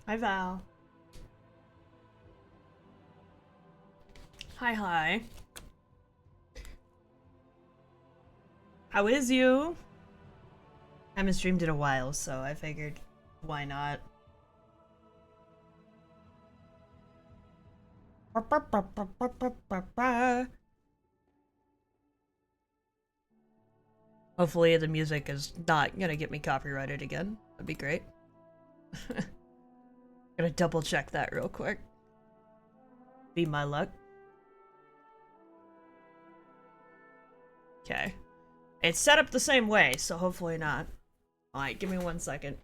Hi, Val. Hi, hi. How is you? I haven't streamed in a while, so I figured, why not? Hopefully the music is not gonna get me copyrighted again. That'd be great. Gonna double check that real quick. Be my luck. Okay. It's set up the same way, so hopefully not. Alright, give me 1 second.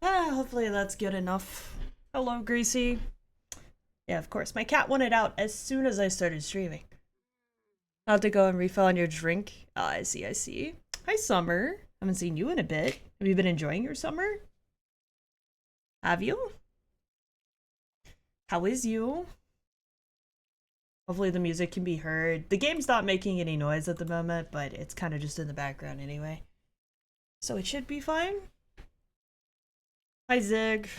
Hopefully that's good enough. Hello, Greasy. Yeah, of course. My cat wanted out as soon as I started streaming. I'll have to go and refill on your drink. I see, I see. Hi, Summer. Haven't seen you in a bit. Have you been enjoying your summer? Have you? How is you? Hopefully the music can be heard. The game's not making any noise at the moment, but it's kind of just in the background anyway. So it should be fine. Hi, Zig.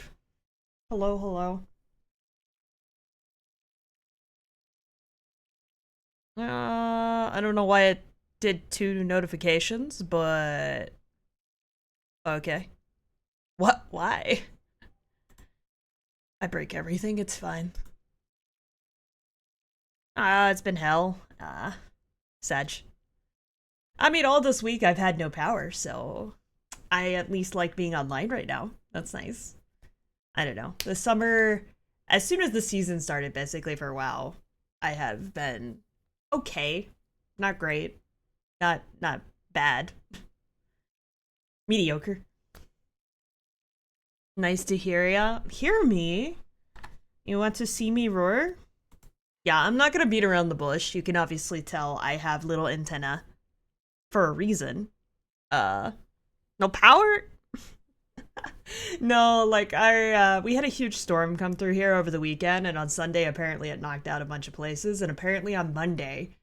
Hello, hello. I don't know why it did 2 notifications, but... Okay. What? Why? I break everything, it's fine. It's been hell. Sag. I mean, all this week I've had no power, so... I at least like being online right now. That's nice. I don't know. The summer... As soon as the season started, basically, for WoW, I have been... okay. Not great. Not bad. Mediocre. Nice to hear ya. Hear me? You want to see me roar? Yeah, I'm not gonna beat around the bush. You can obviously tell I have little antenna. For a reason. No power? No, like, we had a huge storm come through here over the weekend, and on Sunday, apparently it knocked out a bunch of places, and apparently on Monday,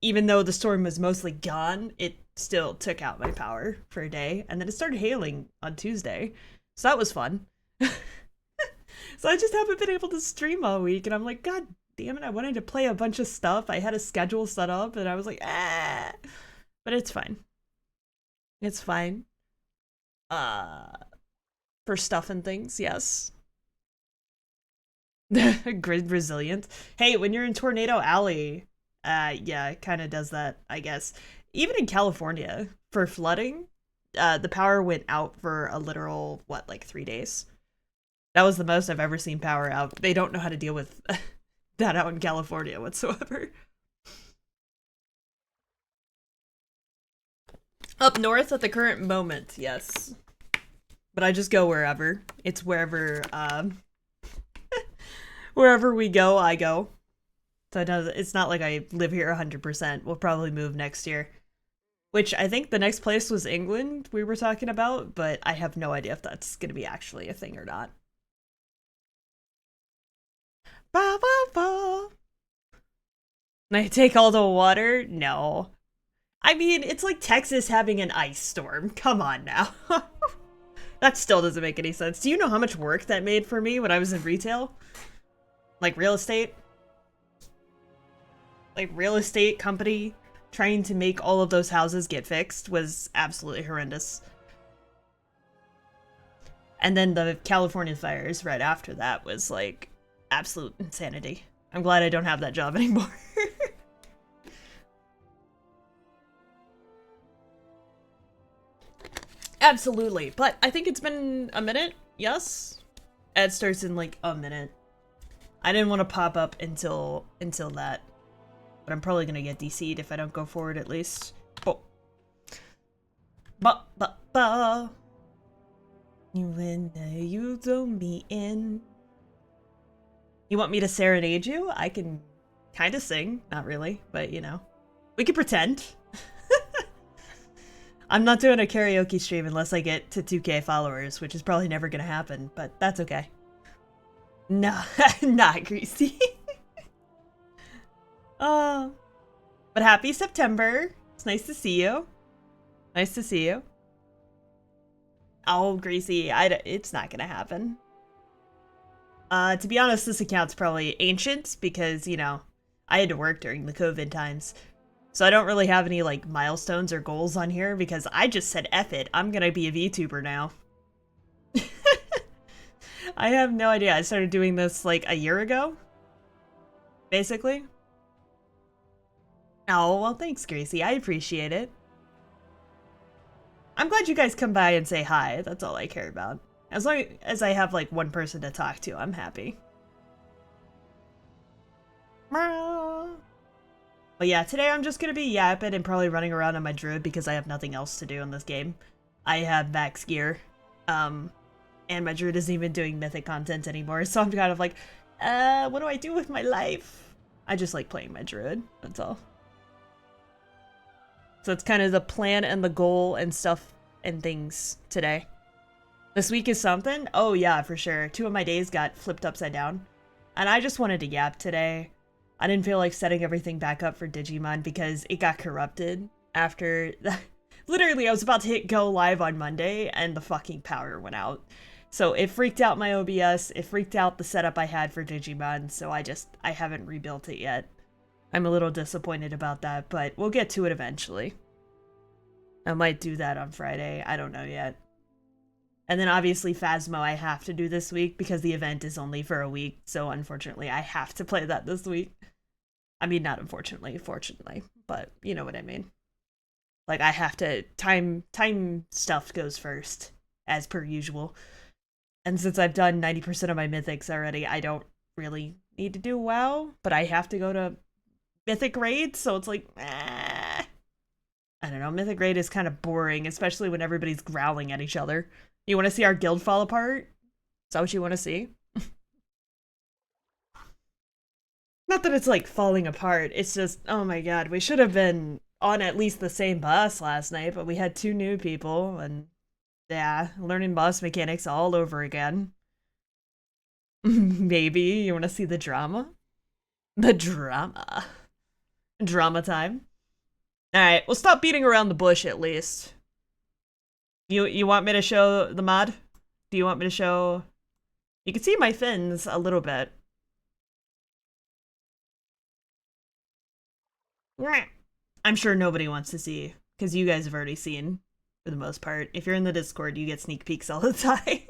even though the storm was mostly gone, it still took out my power for a day, and then it started hailing on Tuesday, so that was fun. So I just haven't been able to stream all week, and I'm like, God damn it, I wanted to play a bunch of stuff. I had a schedule set up, and I was like, ah. But it's fine. It's fine. For stuff and things, yes. Grid resilient. Hey, when you're in Tornado Alley, yeah, it kind of does that, I guess. Even in California, for flooding, the power went out for a literal, what, like 3 days? That was the most I've ever seen power out. They don't know how to deal with that out in California whatsoever. Up north at the current moment, yes. But I just go wherever. It's wherever, wherever we go, I go. So it's not like I live here 100%. We'll probably move next year. Which I think the next place was England we were talking about, but I have no idea if that's going to be actually a thing or not. Ba ba ba. Can I take all the water? No. I mean, it's like Texas having an ice storm. Come on now. That still doesn't make any sense. Do you know how much work that made for me when I was in retail? Like real estate? Like real estate company trying to make all of those houses get fixed was absolutely horrendous. And then the California fires right after that was like absolute insanity. I'm glad I don't have that job anymore. Absolutely, but I think it's been a minute, yes? It starts in like a minute. I didn't want to pop up until that. But I'm probably gonna get DC'd if I don't go forward at least. Oh. Ba. You and you throw me in. You want me to serenade you? I can kind of sing. Not really, but you know. We can pretend. I'm not doing a karaoke stream unless I get to 2K followers, which is probably never gonna happen, but that's okay. No, not greasy. Oh, but happy September. It's nice to see you. Nice to see you. Oh, greasy. It's not gonna happen. To be honest, this account's probably ancient because, you know, I had to work during the COVID times. So I don't really have any, like, milestones or goals on here because I just said F it. I'm gonna be a VTuber now. I have no idea. I started doing this, like, a year ago. Basically. Oh, well, thanks, Gracie. I appreciate it. I'm glad you guys come by and say hi. That's all I care about. As long as I have, like, one person to talk to, I'm happy. But yeah, today I'm just gonna be yapping and probably running around on my druid because I have nothing else to do in this game. I have max gear. And my druid isn't even doing mythic content anymore, so I'm kind of like, what do I do with my life? I just like playing my druid, that's all. So it's kind of the plan and the goal and stuff and things today. This week is something? Oh yeah, for sure. 2 of my days got flipped upside down. And I just wanted to yap today. I didn't feel like setting everything back up for Digimon because it got corrupted after... Literally, I was about to hit go live on Monday and the fucking power went out. So it freaked out my OBS, it freaked out the setup I had for Digimon, so I haven't rebuilt it yet. I'm a little disappointed about that, but we'll get to it eventually. I might do that on Friday, I don't know yet. And then obviously Phasmo I have to do this week because the event is only for a week, so unfortunately I have to play that this week. I mean, not unfortunately, fortunately, but you know what I mean. Like, I have to, time stuff goes first, as per usual. And since I've done 90% of my mythics already, I don't really need to do WoW, but I have to go to mythic raids, so it's like, I don't know, mythic raid is kind of boring, especially when everybody's growling at each other. You want to see our guild fall apart? Is that what you want to see? Not that it's like falling apart, it's just, oh my god, we should have been on at least the same bus last night, but we had 2 new people, and yeah, learning bus mechanics all over again. Maybe you want to see the drama? The drama. Drama time. Alright, we'll stop beating around the bush at least. You want me to show the mod? Do you want me to show... You can see my fins a little bit. I'm sure nobody wants to see, because you guys have already seen, for the most part. If you're in the Discord, you get sneak peeks all the time.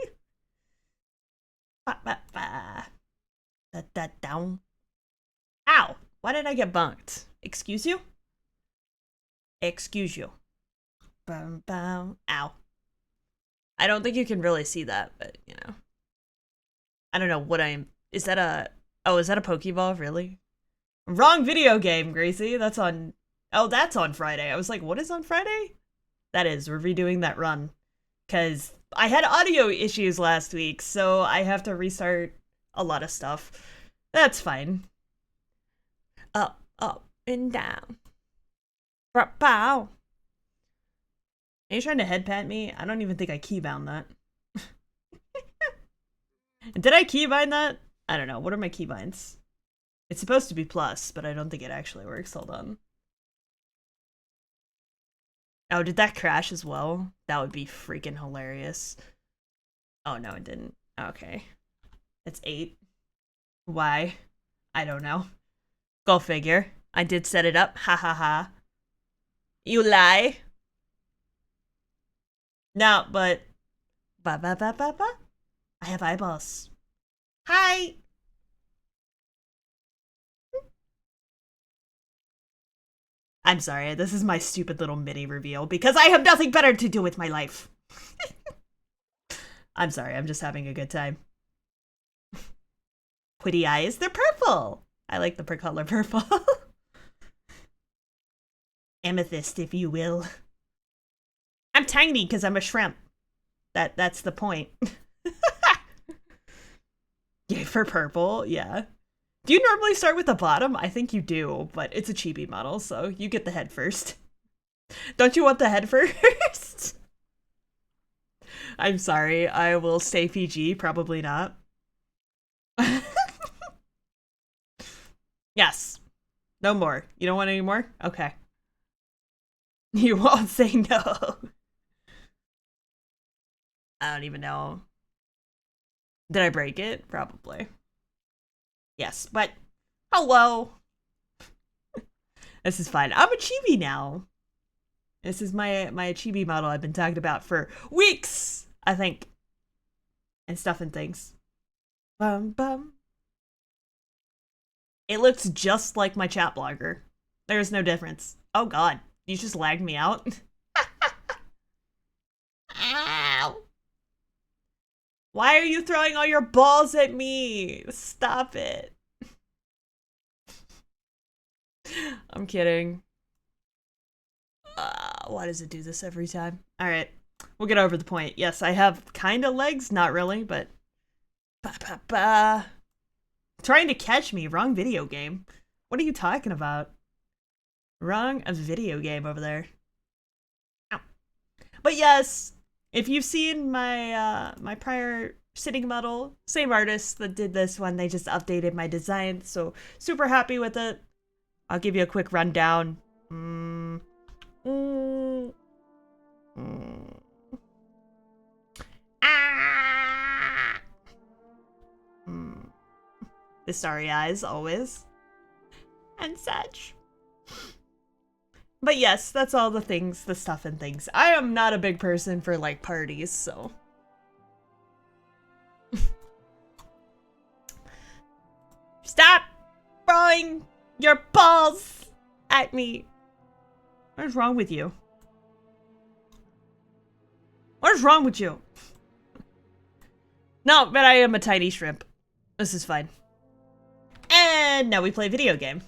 Down. Ow! Why did I get bunked? Excuse you? Excuse you. Bow, bow. Ow. I don't think you can really see that, but, you know. I don't know what I'm... Is that a... Oh, is that a Pokeball? Really? Wrong video game, Gracie. That's on... Oh, that's on Friday. I was like, what is on Friday? That is. We're redoing that run. Because I had audio issues last week, so I have to restart a lot of stuff. That's fine. Up, up, and down. Bow. Are you trying to head pat me? I don't even think I keybound that. Did I keybind that? I don't know. What are my keybinds? It's supposed to be plus, but I don't think it actually works. Hold on. Oh, did that crash as well? That would be freaking hilarious. Oh, no, it didn't. Okay. It's 8. Why? I don't know. Go figure. I did set it up. Ha ha ha. You lie. No, but... Ba ba ba ba ba. I have eyeballs. Hi! I'm sorry, this is my stupid little mini reveal because I have nothing better to do with my life. I'm sorry, I'm just having a good time. Pretty eyes, they're purple! I like the color purple. Amethyst, if you will. I'm tiny because I'm a shrimp. That's the point. Yeah, for purple, yeah. Do you normally start with the bottom? I think you do, but it's a chibi model, so you get the head first. Don't you want the head first? I'm sorry. I will stay PG. Probably not. Yes. No more. You don't want any more? Okay. You won't say no. I don't even know. Did I break it? Probably. Yes, but hello. This is fine. I'm a chibi now. This is my chibi model I've been talking about for weeks, I think. And stuff and things. Bum bum. It looks just like my chat blogger. There's no difference. Oh god, you just lagged me out. Ow. Why are you throwing all your balls at me? Stop it. I'm kidding. Why does it do this every time? Alright, we'll get over the point. Yes, I have kinda legs, not really, but... Trying to catch me, wrong video game. What are you talking about? Wrong a video game over there. Ow. But yes, if you've seen my my prior sitting model, same artist that did this one, they just updated my design, so super happy with it. I'll give you a quick rundown. The starry eyes, always. And such. But yes, that's all the things, the stuff and things. I am not a big person for, like, parties, so... Stop throwing your balls at me. What is wrong with you? What is wrong with you? No, but I am a tiny shrimp. This is fine. And now we play video game.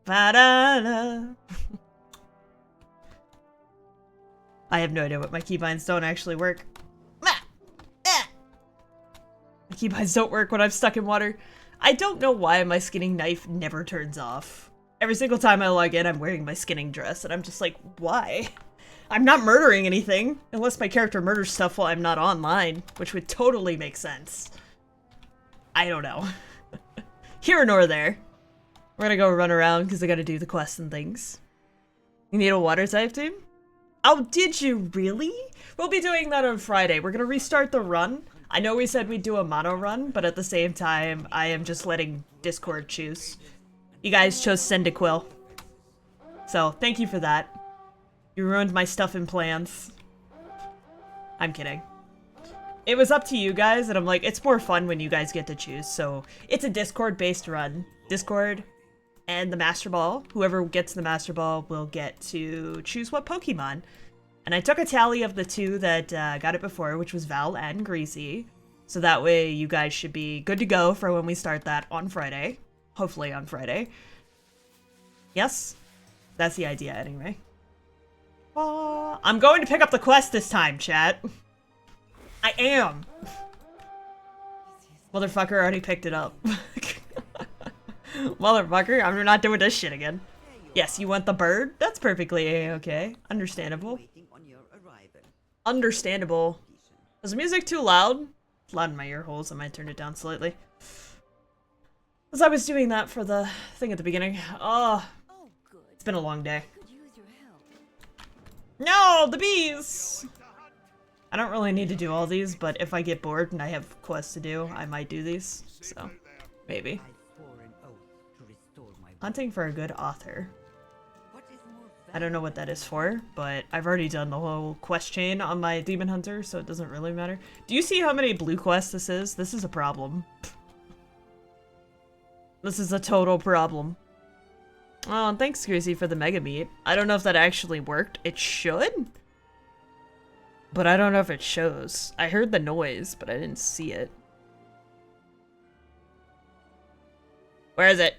I have no idea what my keybinds don't actually work. My keybinds don't work when I'm stuck in water. I don't know why my skinning knife never turns off. Every single time I log in, I'm wearing my skinning dress, and I'm just like, why? I'm not murdering anything, unless my character murders stuff while I'm not online, which would totally make sense. I don't know. Here nor there. We're gonna go run around because I gotta do the quests and things. You need a water type team? Oh, did you really? We'll be doing that on Friday. We're gonna restart the run. I know we said we'd do a mono run, but at the same time, I am just letting Discord choose. You guys chose Cyndaquil. So, thank you for that. You ruined my stuff and plans. I'm kidding. It was up to you guys, and I'm like, it's more fun when you guys get to choose, so it's a Discord-based run. Discord and the Master Ball. Whoever gets the Master Ball will get to choose what Pokemon. And I took a tally of the two that got it before, which was Val and Greasy. So that way you guys should be good to go for when we start that on Friday. Hopefully on Friday. Yes? That's the idea anyway. I'm going to pick up the quest this time, chat. I am. Motherfucker already picked it up. Motherfucker, I'm not doing this shit again. Yes, you want the bird? That's perfectly a-okay. Understandable. Understandable. Is the music too loud? It's loud in my ear holes. I might turn it down slightly. As I was doing that for the thing at the beginning. Oh, it's been a long day. No, the bees! I don't really need to do all these, but if I get bored and I have quests to do, I might do these. So, maybe. Hunting for a good author. I don't know what that is for, but I've already done the whole quest chain on my Demon Hunter, so it doesn't really matter. Do you see how many blue quests this is? This is a problem. This is a total problem. Oh, and thanks, Greasy, for the Mega Meat. I don't know if that actually worked. It should? But I don't know if it shows. I heard the noise, but I didn't see it. Where is it?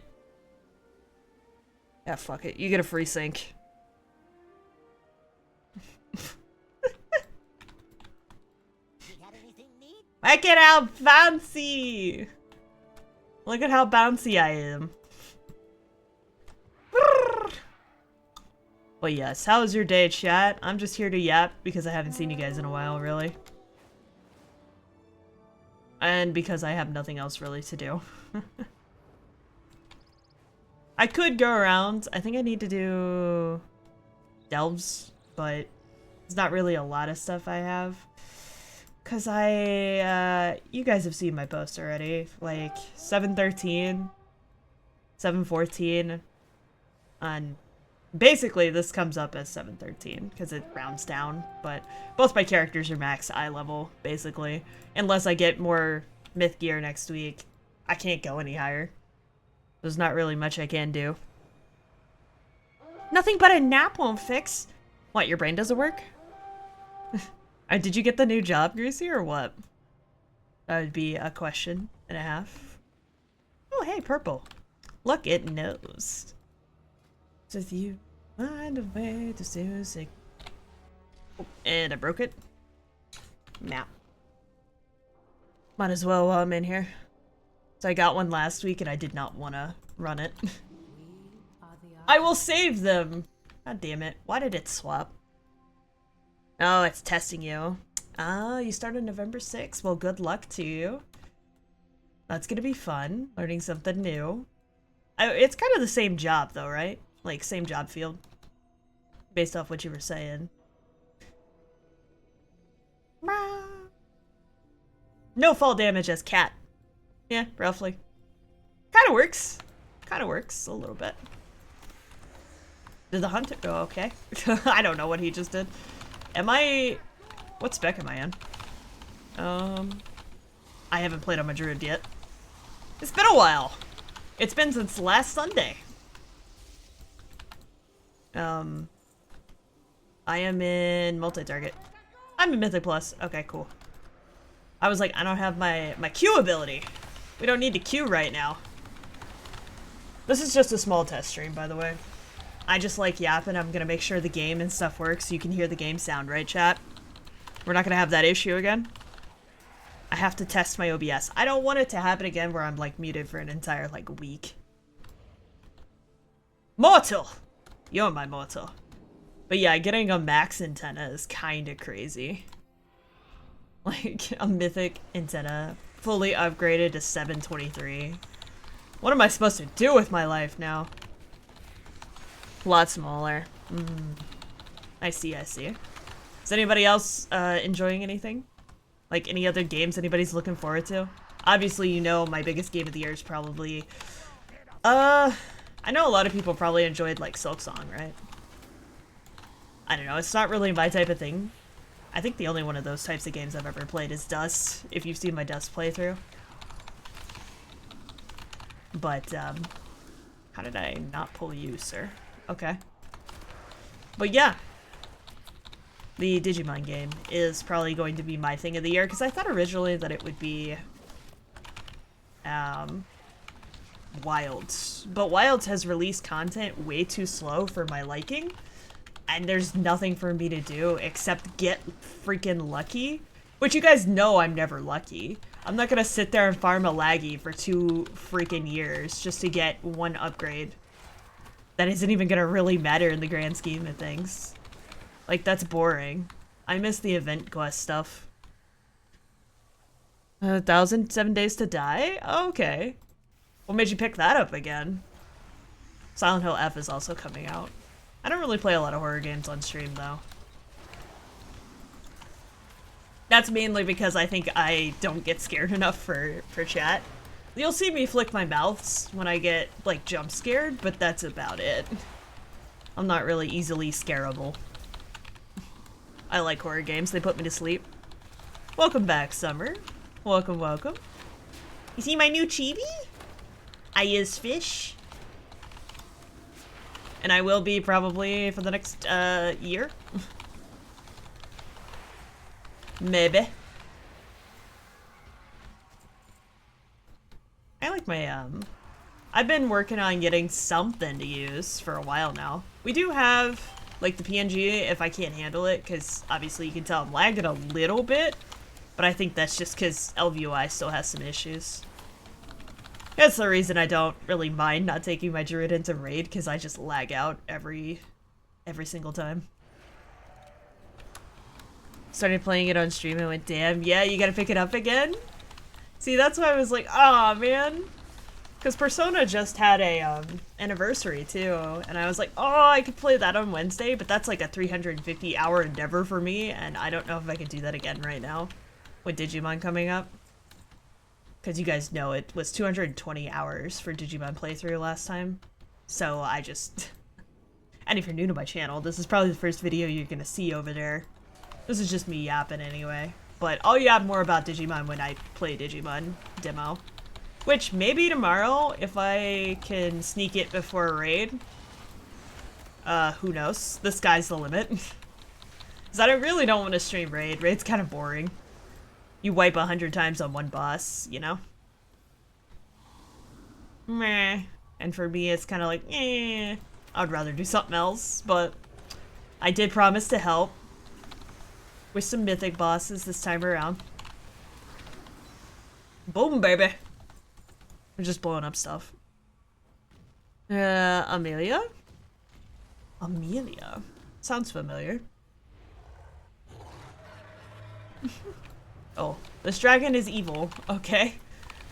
Yeah, fuck it. You get a free sync. Look at how bouncy! Look at how bouncy I am. Well, yes. How was your day, chat? I'm just here to yap because I haven't seen you guys in a while, really. And because I have nothing else really to do. I could go around. I think I need to do delves, but it's not really a lot of stuff I have. Cause you guys have seen my post already. Like 713, 714, and basically this comes up as 713 because it rounds down. But both my characters are max eye level, basically. Unless I get more myth gear next week, I can't go any higher. There's not really much I can do. Nothing but a nap won't fix. What, your brain doesn't work? Did you get the new job, Greasy, or what? That would be a question and a half. Oh, hey, purple. Look, it knows. With you, find a way to stay sick. Oh, and I broke it. Map. Might as well while I'm in here. So I got one last week and I did not want to run it. I will save them! God damn it. Why did it swap? Oh, it's testing you. Ah, you started November 6th. Well, good luck to you. That's gonna be fun. Learning something new. It's kind of the same job though, right? Like, same job field. Based off what you were saying. No fall damage as cat. Yeah, roughly. Kinda works. Kinda works a little bit. Did the hunter go okay? I don't know what he just did. Am I... What spec am I in? I haven't played on my druid yet. It's been a while. It's been since last Sunday. I am in multi-target. I'm in Mythic Plus. Okay, cool. I was like, I don't have my Q ability. We don't need to Q right now. This is just a small test stream, by the way. I just like yapping. I'm gonna make sure the game and stuff works so you can hear the game sound, right, chat? We're not gonna have that issue again. I have to test my OBS. I don't want it to happen again where I'm like muted for an entire like week. Mortal! You're my mortal. But yeah, getting a max antenna is kinda crazy. Like, a mythic antenna fully upgraded to 723. What am I supposed to do with my life now? A lot smaller. I see, I see. Is anybody else enjoying anything? Like, any other games anybody's looking forward to? Obviously, you know my biggest game of the year is probably... I know a lot of people probably enjoyed, like, Silksong, right? I don't know, it's not really my type of thing. I think the only one of those types of games I've ever played is Dust, if you've seen my Dust playthrough. But, how did I not pull you, sir? Okay. But yeah. The Digimon game is probably going to be my thing of the year, because I thought originally that it would be, Wilds. But Wilds has released content way too slow for my liking. And there's nothing for me to do except get freaking lucky. Which you guys know I'm never lucky. I'm not gonna sit there and farm a laggy for 2 freaking years just to get one upgrade. That isn't even gonna really matter in the grand scheme of things. Like, that's boring. I miss the event quest stuff. 1,007 Days to Die? Oh, okay. What made you pick that up again? Silent Hill F is also coming out. I don't really play a lot of horror games on stream, though. That's mainly because I think I don't get scared enough for chat. You'll see me flick my mouths when I get, like, jump scared, but that's about it. I'm not really easily scarable. I like horror games, they put me to sleep. Welcome back, Summer. Welcome, welcome. You see my new chibi? I is fish. And I will be probably for the next year. Maybe. I like my I've been working on getting something to use for a while now. We do have like the PNG if I can't handle it, because obviously you can tell I'm lagging a little bit, but I think that's just because LVUI still has some issues. That's the reason I don't really mind not taking my druid into raid, because I just lag out every every single time. Started playing it on stream and went, damn, yeah, you gotta pick it up again? See, that's why I was like, aw, man. Because Persona just had a anniversary too, and I was like, oh, I could play that on Wednesday, but that's like a 350-hour endeavor for me, and I don't know if I could do that again right now with Digimon coming up. Because you guys know it was 220 hours for Digimon playthrough last time, so I just... And if you're new to my channel, this is probably the first video you're gonna see over there. This is just me yapping anyway. But I'll yap more about Digimon when I play Digimon demo. Which, maybe tomorrow, if I can sneak it before a raid. Who knows? The sky's the limit. Because I really don't want to stream raid. Raid's kind of boring. You wipe 100 times on one boss, you know? Meh. And for me, it's kind of like, eh. I'd rather do something else, but I did promise to help with some mythic bosses this time around. Boom, baby. We're just blowing up stuff. Amelia? Amelia? Sounds familiar. Oh, this dragon is evil. Okay.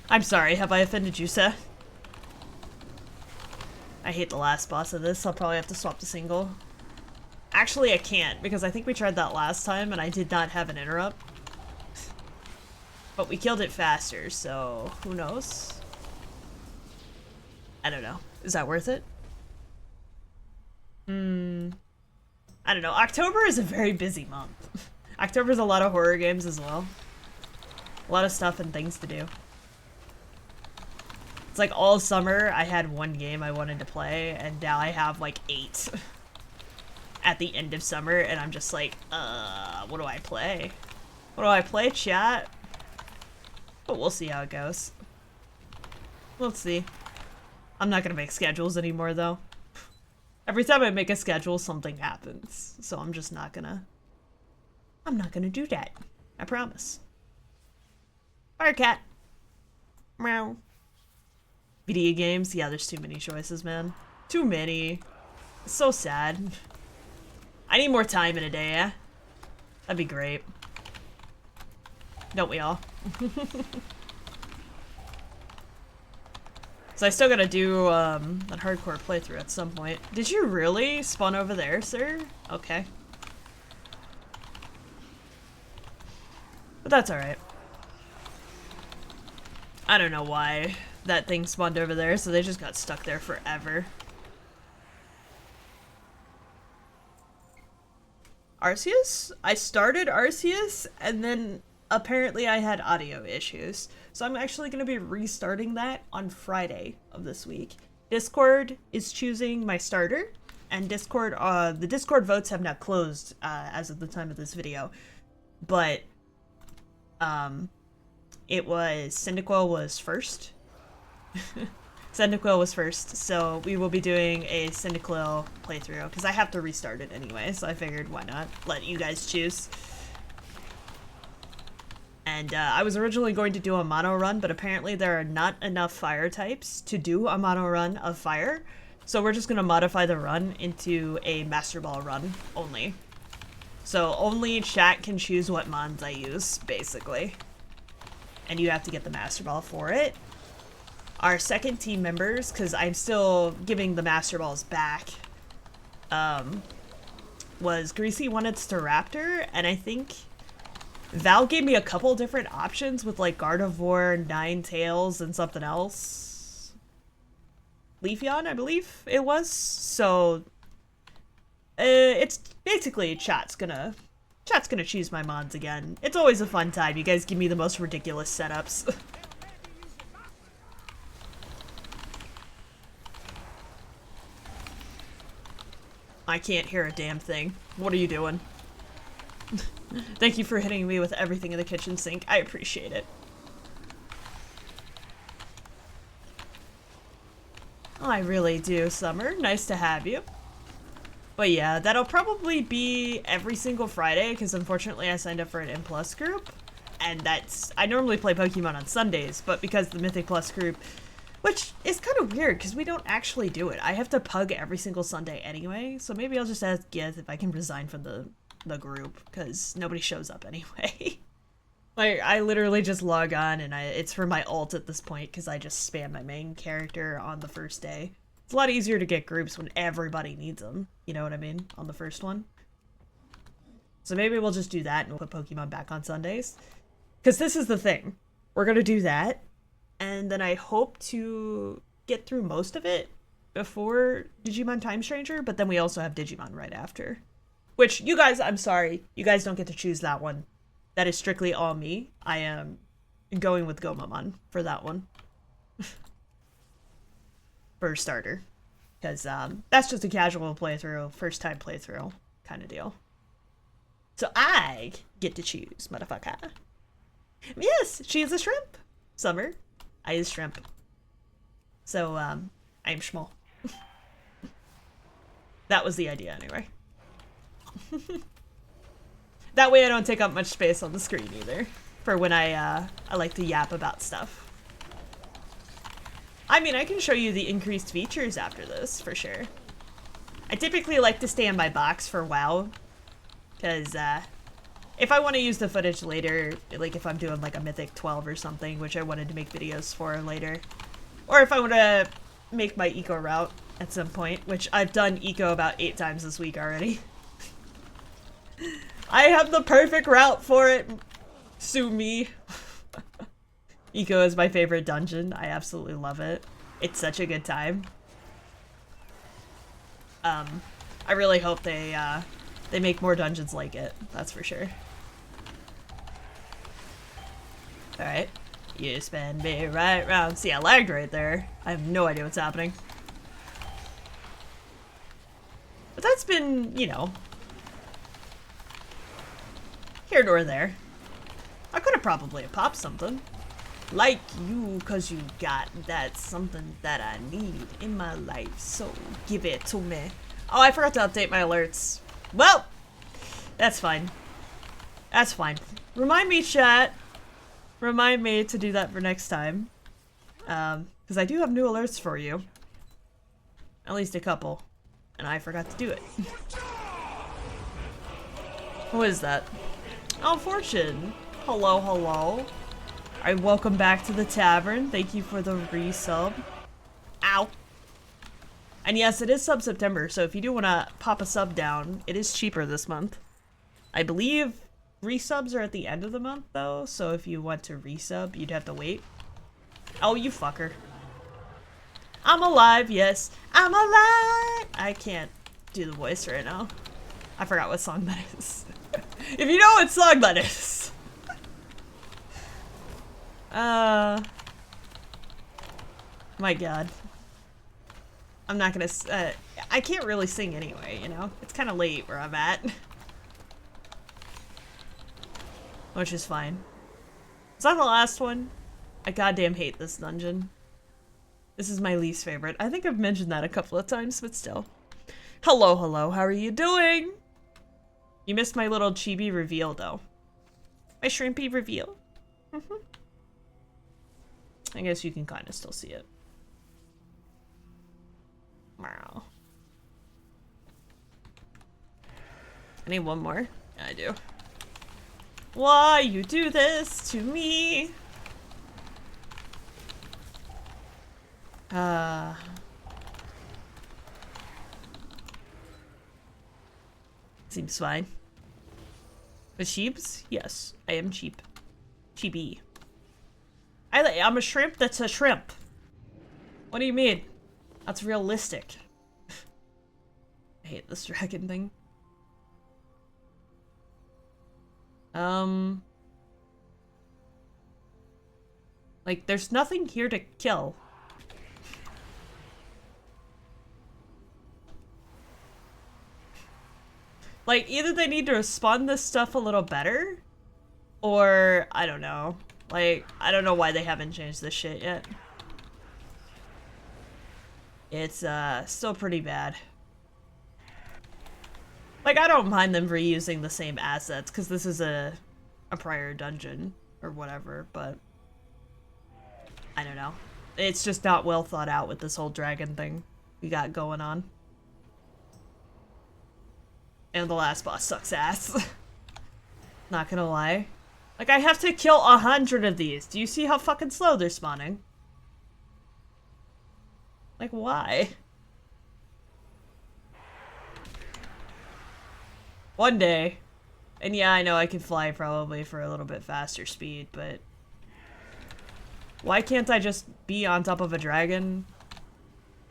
I'm sorry, have I offended you, sir? I hate the last boss of this. I'll probably have to swap to single. Actually, I can't, because I think we tried that last time and I did not have an interrupt. But we killed it faster, so who knows? I don't know. Is that worth it? I don't know. October is a very busy month. October's a lot of horror games as well. A lot of stuff and things to do. It's like all summer I had one game I wanted to play, and now I have like 8 at the end of summer, and I'm just like, what do I play? What do I play, chat? But we'll see how it goes. Let's see. I'm not gonna make schedules anymore, though. Every time I make a schedule, something happens. So I'm just not gonna... I'm not gonna do that. I promise. Fire cat. Meow. Video games? Yeah, there's too many choices, man. Too many. It's so sad. I need more time in a day, yeah? That'd be great. Don't we all? So I still gotta do that hardcore playthrough at some point. Did you really spawn over there, sir? Okay. But that's alright. I don't know why that thing spawned over there, so they just got stuck there forever. Arceus? I started Arceus, and then apparently I had audio issues. So I'm actually going to be restarting that on Friday of this week. Discord is choosing my starter, and Discord, the Discord votes have not closed as of the time of this video. But it was Cyndaquil was first. Cyndaquil was first, so we will be doing a Cyndaquil playthrough because I have to restart it anyway, so I figured why not let you guys choose. And I was originally going to do a mono run, but apparently there are not enough fire types to do a mono run of fire, so we're just going to modify the run into a Master Ball run only. So only chat can choose what mons I use, basically. And you have to get the Master Ball for it. Our second team members, because I'm still giving the Master Balls back, was Greasy wanted Staraptor, and I think Val gave me a couple different options with like Gardevoir, Ninetales, and something else. Leafeon, I believe it was. So it's basically chat's gonna choose my mons again. It's always a fun time. You guys give me the most ridiculous setups. I can't hear a damn thing. What are you doing? Thank you for hitting me with everything in the kitchen sink. I appreciate it. I really do, Summer. Nice to have you. But yeah, that'll probably be every single Friday, because unfortunately I signed up for an M Plus group. And I normally play Pokemon on Sundays, but because the Mythic Plus group Which is kind of weird, because we don't actually do it. I have to pug every single Sunday anyway, so maybe I'll just ask Gith if I can resign from the group, because nobody shows up anyway. Like, I literally just log on, and it's for my ult at this point, because I just spam my main character on the first day. It's a lot easier to get groups when everybody needs them, you know what I mean, on the first one. So maybe we'll just do that, and we'll put Pokemon back on Sundays. Because this is the thing. We're gonna do that, and then I hope to get through most of it before Digimon Time Stranger, but then we also have Digimon right after. Which, you guys, I'm sorry, you guys don't get to choose that one. That is strictly all me. I am going with Gomamon for that one. For a starter. Because that's just a casual playthrough, first time playthrough kind of deal. So I get to choose, motherfucker. Yes, she is a shrimp. Summer, I is shrimp. So, I am small. That was the idea anyway. That way I don't take up much space on the screen either. For when I like to yap about stuff. I mean, I can show you the increased features after this, for sure. I typically like to stay in my box for WoW. Because, if I want to use the footage later, like if I'm doing like a Mythic 12 or something, which I wanted to make videos for later. Or if I want to make my eco route at some point, which I've done eco about 8 times this week already. I have the perfect route for it. Sue me. Eco is my favorite dungeon. I absolutely love it. It's such a good time. I really hope they make more dungeons like it. That's for sure. Alright. You spin me right round. See, I lagged right there. I have no idea what's happening. But that's been, you know, here nor there. I could have probably popped something. Like you, cause you got that something that I need in my life. So give it to me. Oh, I forgot to update my alerts. Well, that's fine. That's fine. Remind me, chat. Remind me to do that for next time. Because I do have new alerts for you. At least a couple. And I forgot to do it. What is that? Oh, Fortune. Hello, hello. Alright, welcome back to the tavern. Thank you for the resub. Ow. And yes, it is sub-September, so if you do want to pop a sub down, it is cheaper this month. I believe resubs are at the end of the month, though, so if you want to resub, you'd have to wait. Oh, you fucker. I'm alive, yes. I'm alive! I can't do the voice right now. I forgot what song that is. If you know what song that is. My god. I'm not gonna, I can't really sing anyway, you know? It's kind of late where I'm at. Which is fine. Is that the last one? I goddamn hate this dungeon. This is my least favorite. I think I've mentioned that a couple of times, but still. Hello, hello, how are you doing? You missed my little chibi reveal, though. My shrimpy reveal. I guess you can kind of still see it. Wow. I need one more. Yeah, I do. Why you do this to me? Seems fine. The sheeps? Yes, I am cheap. Chibi. I'm a shrimp that's a shrimp. What do you mean? That's realistic. I hate this dragon thing. Like, there's nothing here to kill. Like, either they need to respond this stuff a little better, or, I don't know. Like, I don't know why they haven't changed this shit yet. It's, still pretty bad. Like, I don't mind them reusing the same assets, because this is a prior dungeon, or whatever, but I don't know. It's just not well thought out with this whole dragon thing we got going on. And the last boss sucks ass. Not gonna lie. Like, I have to kill 100 of these. Do you see how fucking slow they're spawning? Like, why? One day. And yeah, I know I can fly probably for a little bit faster speed, but... why can't I just be on top of a dragon?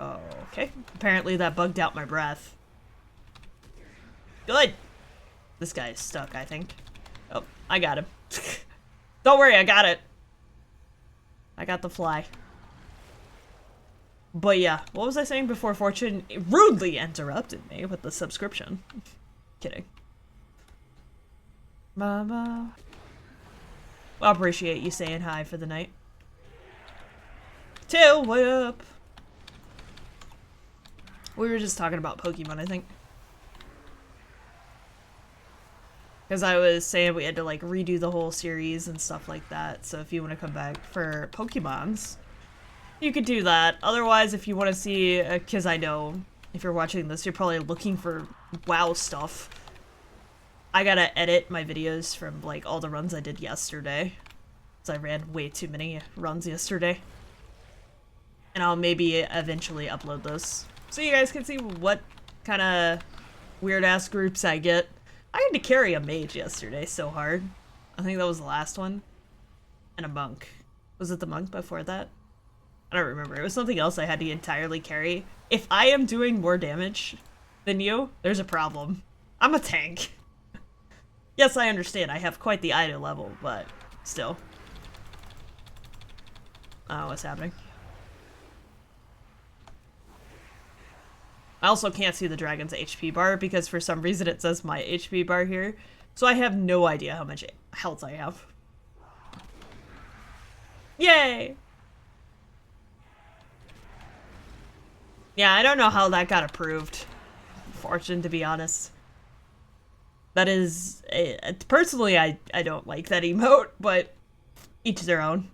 Oh, okay. Apparently that bugged out my breath. Good! This guy is stuck, I think. Oh, I got him. Don't worry, I got it. I got the fly. But yeah, what was I saying before Fortune rudely interrupted me with the subscription? Kidding. Mama. Well, appreciate you saying hi for the night. Tail whip! We were just talking about Pokemon, I think. Because I was saying we had to, like, redo the whole series and stuff like that. So if you want to come back for Pokemons, you could do that. Otherwise, if you want to see, because I know if you're watching this, you're probably looking for WoW stuff. I gotta edit my videos from, like, all the runs I did yesterday. So I ran way too many runs yesterday. And I'll maybe eventually upload those. So you guys can see what kind of weird-ass groups I get. I had to carry a mage yesterday so hard. I think that was the last one. And a monk. Was it the monk before that? I don't remember. It was something else I had to entirely carry. If I am doing more damage than you, there's a problem. I'm a tank. Yes, I understand. I have quite the item level, but still. Oh, what's happening? I also can't see the dragon's HP bar because for some reason it says my HP bar here. So I have no idea how much health I have. Yay! Yeah, I don't know how that got approved. Fortune, to be honest. That is... personally, I don't like that emote, but each their own.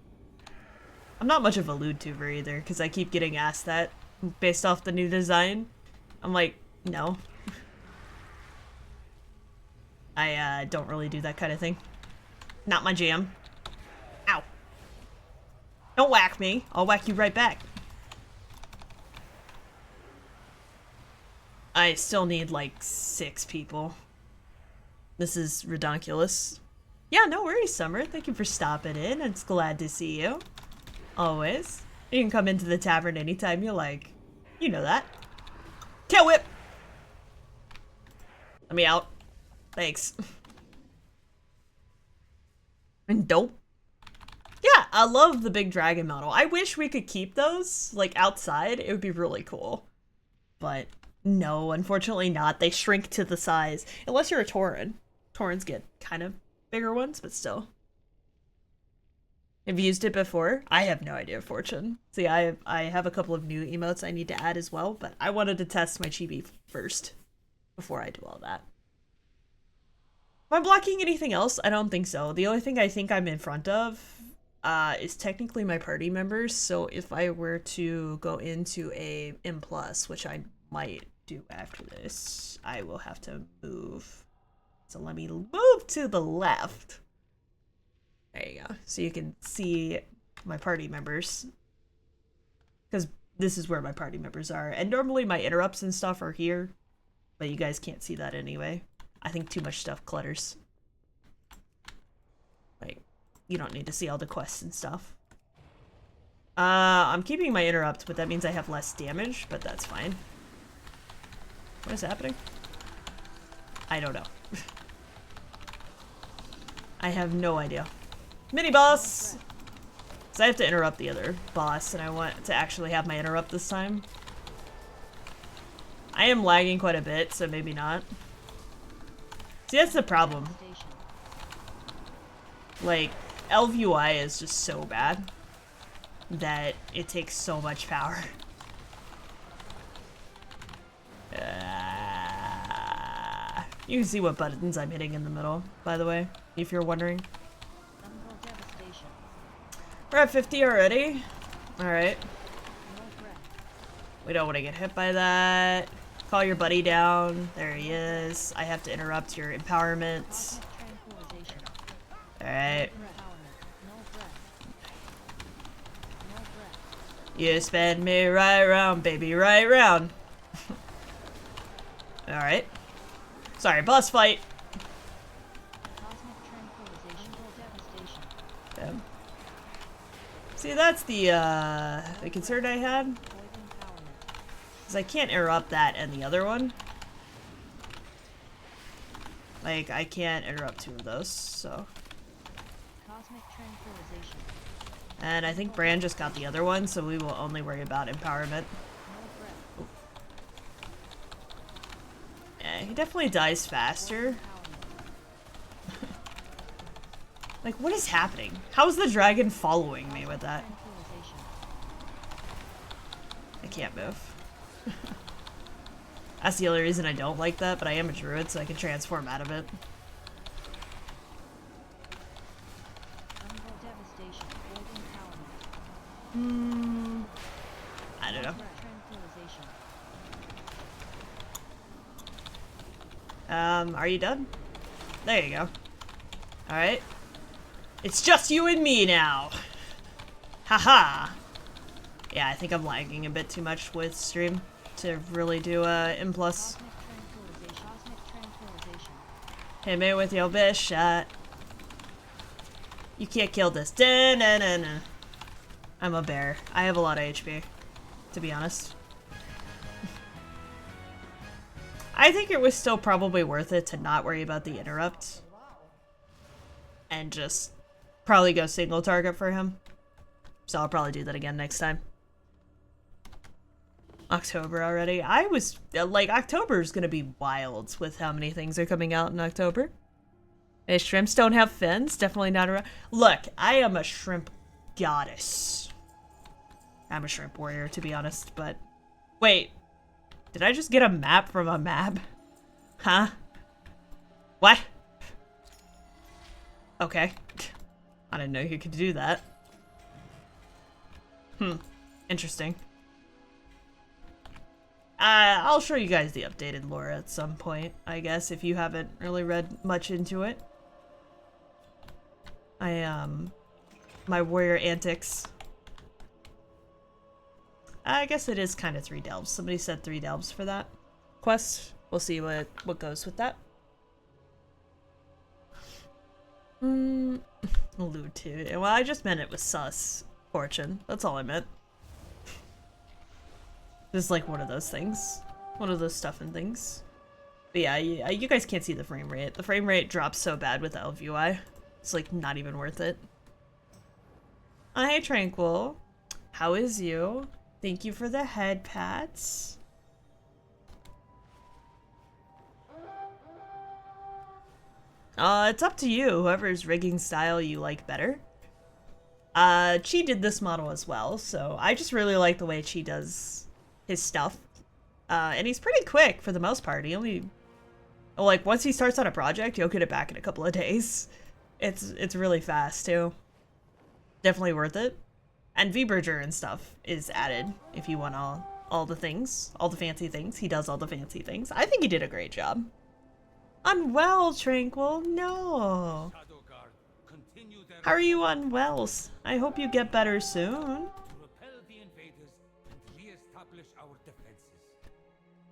I'm not much of a lewd tuber either, because I keep getting asked that based off the new design. I'm like, no. I don't really do that kind of thing. Not my jam. Ow. Don't whack me. I'll whack you right back. I still need like 6 people. This is redonkulous. Yeah, no worries, Summer. Thank you for stopping in. It's glad to see you. Always. You can come into the tavern anytime you like. You know that. Tail whip! Let me out. Thanks. And dope. Yeah, I love the big dragon model. I wish we could keep those, like, outside. It would be really cool. But no, unfortunately not. They shrink to the size. Unless you're a Tauren. Taurens get kind of bigger ones, but still. Have you used it before? I have no idea, Fortune. See, I have a couple of new emotes I need to add as well, but I wanted to test my chibi first before I do all that. Am I blocking anything else? I don't think so. The only thing I think I'm in front of is technically my party members, so if I were to go into a M+, which I might do after this, I will have to move. So let me move to the left. There you go. So you can see my party members. Because this is where my party members are. And normally my interrupts and stuff are here. But you guys can't see that anyway. I think too much stuff clutters. Like, you don't need to see all the quests and stuff. I'm keeping my interrupt, but that means I have less damage, but that's fine. What is happening? I don't know. I have no idea. Mini boss! So I have to interrupt the other boss, and I want to actually have my interrupt this time. I am lagging quite a bit, so maybe not. See, that's the problem. Like, LVUI is just so bad that it takes so much power. You can see what buttons I'm hitting in the middle, by the way, if you're wondering. We're at 50 already. Alright. We don't want to get hit by that. Call your buddy down. There he is. I have to interrupt your empowerment. Alright. You spin me right round, baby, right round. Alright. Sorry, boss fight. Damn. See, that's the concern I had. Because I can't interrupt that and the other one. Like, I can't interrupt two of those, so. And I think Bran just got the other one, so we will only worry about empowerment. Ooh. Yeah, he definitely dies faster. Like, what is happening? How is the dragon following me with that? I can't move. That's the only reason I don't like that, but I am a druid, so I can transform out of it. I don't know. Are you done? There you go. Alright. It's just you and me now! Haha! Yeah, I think I'm lagging a bit too much with stream to really do M+. Hit me with your best shot. You can't kill this. Da-na-na-na. I'm a bear. I have a lot of HP, to be honest. I think it was still probably worth it to not worry about the interrupt. And just probably go single target for him. So I'll probably do that again next time. October already. I was, like, October's gonna be wild with how many things are coming out in October. Hey, shrimps don't have fins? Definitely not around. Look, I am a shrimp goddess. I'm a shrimp warrior, to be honest, but... Wait. Did I just get a map from a map? Huh? What? Okay. I didn't know you could do that. Interesting. I'll show you guys the updated lore at some point, I guess, if you haven't really read much into it. My warrior antics. I guess it is kind of 3 delves. Somebody said 3 delves for that quest. We'll see what goes with that. Allude to. Well, I just meant it was sus. Fortune. That's all I meant. Just like one of those things. One of those stuffing things. But yeah, you guys can't see the frame rate. The frame rate drops so bad with the LVUI. It's like not even worth it. Hi, Tranquil. How is you? Thank you for the head pats. It's up to you, whoever's rigging style you like better. Chi did this model as well, so I just really like the way Chi does his stuff. And he's pretty quick for the most part. He only... Like, once he starts on a project, he'll get it back in a couple of days. It's really fast, too. Definitely worth it. And V-Bridger and stuff is added if you want all the things. All the fancy things. He does all the fancy things. I think he did a great job. Unwell, Tranquil? No. How are you unwell? I hope you get better soon.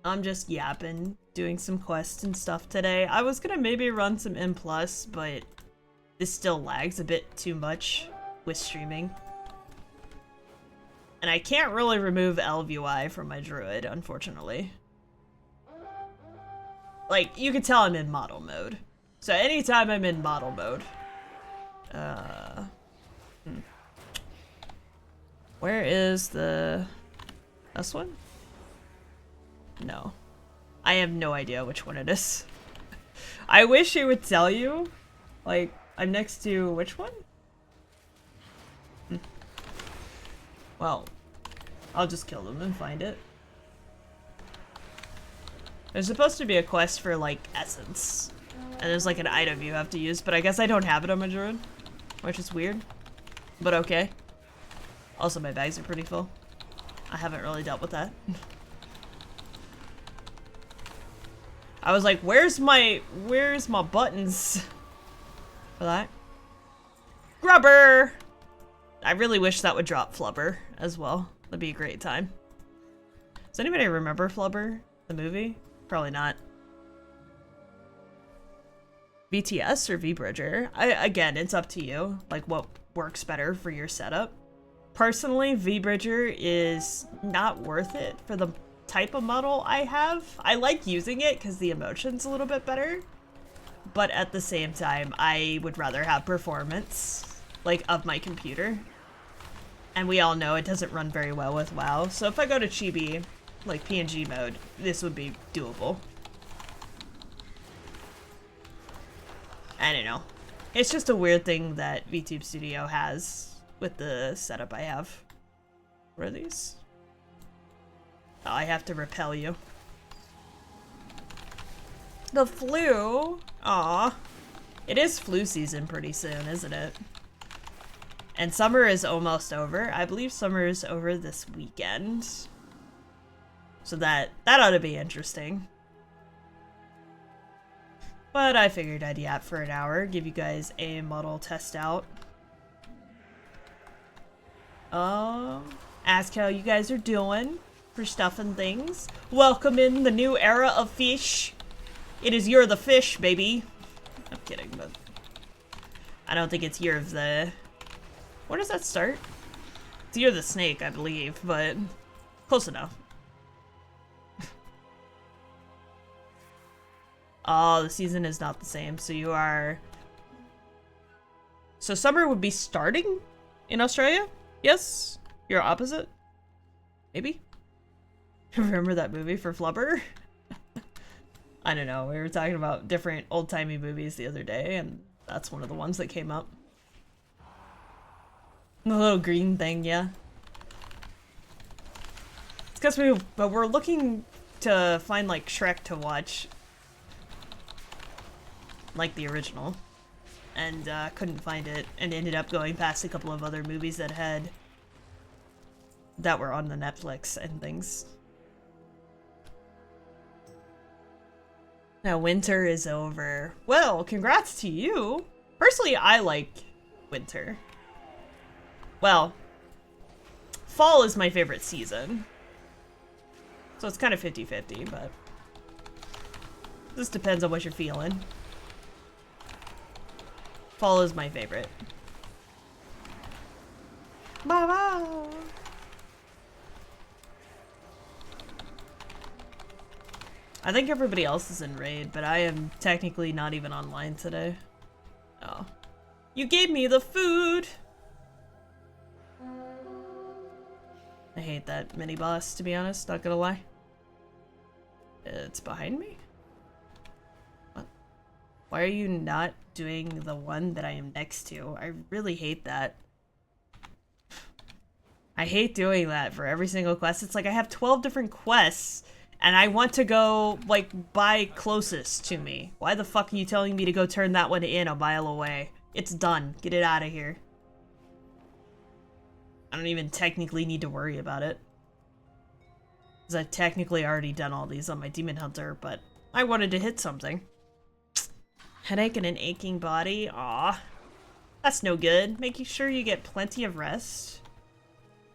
I'm just yapping, doing some quests and stuff today. I was gonna maybe run some M+, but this still lags a bit too much with streaming. And I can't really remove LVUI from my druid, unfortunately. Like, you can tell I'm in model mode. So anytime I'm in model mode. Where is the... this one? No. I have no idea which one it is. I wish it would tell you. Like, I'm next to which one? Well, I'll just kill them and find it. There's supposed to be a quest for, like, essence. And there's, like, an item you have to use, but I guess I don't have it on my druid. Which is weird. But okay. Also, my bags are pretty full. I haven't really dealt with that. I was like, where's my buttons for that? Grubber! I really wish that would drop Flubber as well. That'd be a great time. Does anybody remember Flubber, the movie? Probably not. VTS or V-Bridger? Again, it's up to you, like what works better for your setup. Personally, V-Bridger is not worth it for the type of model I have. I like using it because the emotion's a little bit better, but at the same time, I would rather have performance, like, of my computer. And we all know it doesn't run very well with WoW, so if I go to Chibi, like PNG mode, this would be doable. I don't know. It's just a weird thing that VTube Studio has with the setup I have. What are these? Oh, I have to repel you. The flu? Aw. It is flu season pretty soon, isn't it? And summer is almost over. I believe summer is over this weekend. So that ought to be interesting. But I figured I'd yap for an hour, give you guys a model test out. Ask how you guys are doing for stuff and things. Welcome in the new era of fish. It is Year of the Fish, baby. I'm kidding, but I don't think it's Year of the... Where does that start? It's Year of the Snake, I believe, but close enough. Oh, the season is not the same, so you are... So summer would be starting in Australia? Yes? You're opposite? Maybe? Remember that movie for Flubber? I don't know, we were talking about different old-timey movies the other day, and that's one of the ones that came up. The little green thing, yeah. It's because we're looking to find, like, Shrek to watch. Like the original. And couldn't find it, and ended up going past a couple of other movies that were on the Netflix and things. Now winter is over. Well, congrats to you. Personally, I like winter. Well, fall is my favorite season. So it's kind of 50-50, but this depends on what you're feeling. Fall is my favorite. Bye-bye. I think everybody else is in raid, but I am technically not even online today. Oh. You gave me the food! I hate that mini boss, to be honest, not gonna lie. It's behind me? What? Why are you not doing the one that I am next to? I really hate that. I hate doing that for every single quest. It's like I have 12 different quests and I want to go, like, by closest to me. Why the fuck are you telling me to go turn that one in a mile away? It's done. Get it out of here. I don't even technically need to worry about it. Because I've technically already done all these on my Demon Hunter, but I wanted to hit something. Headache and an aching body? Aw. That's no good. Making sure you get plenty of rest.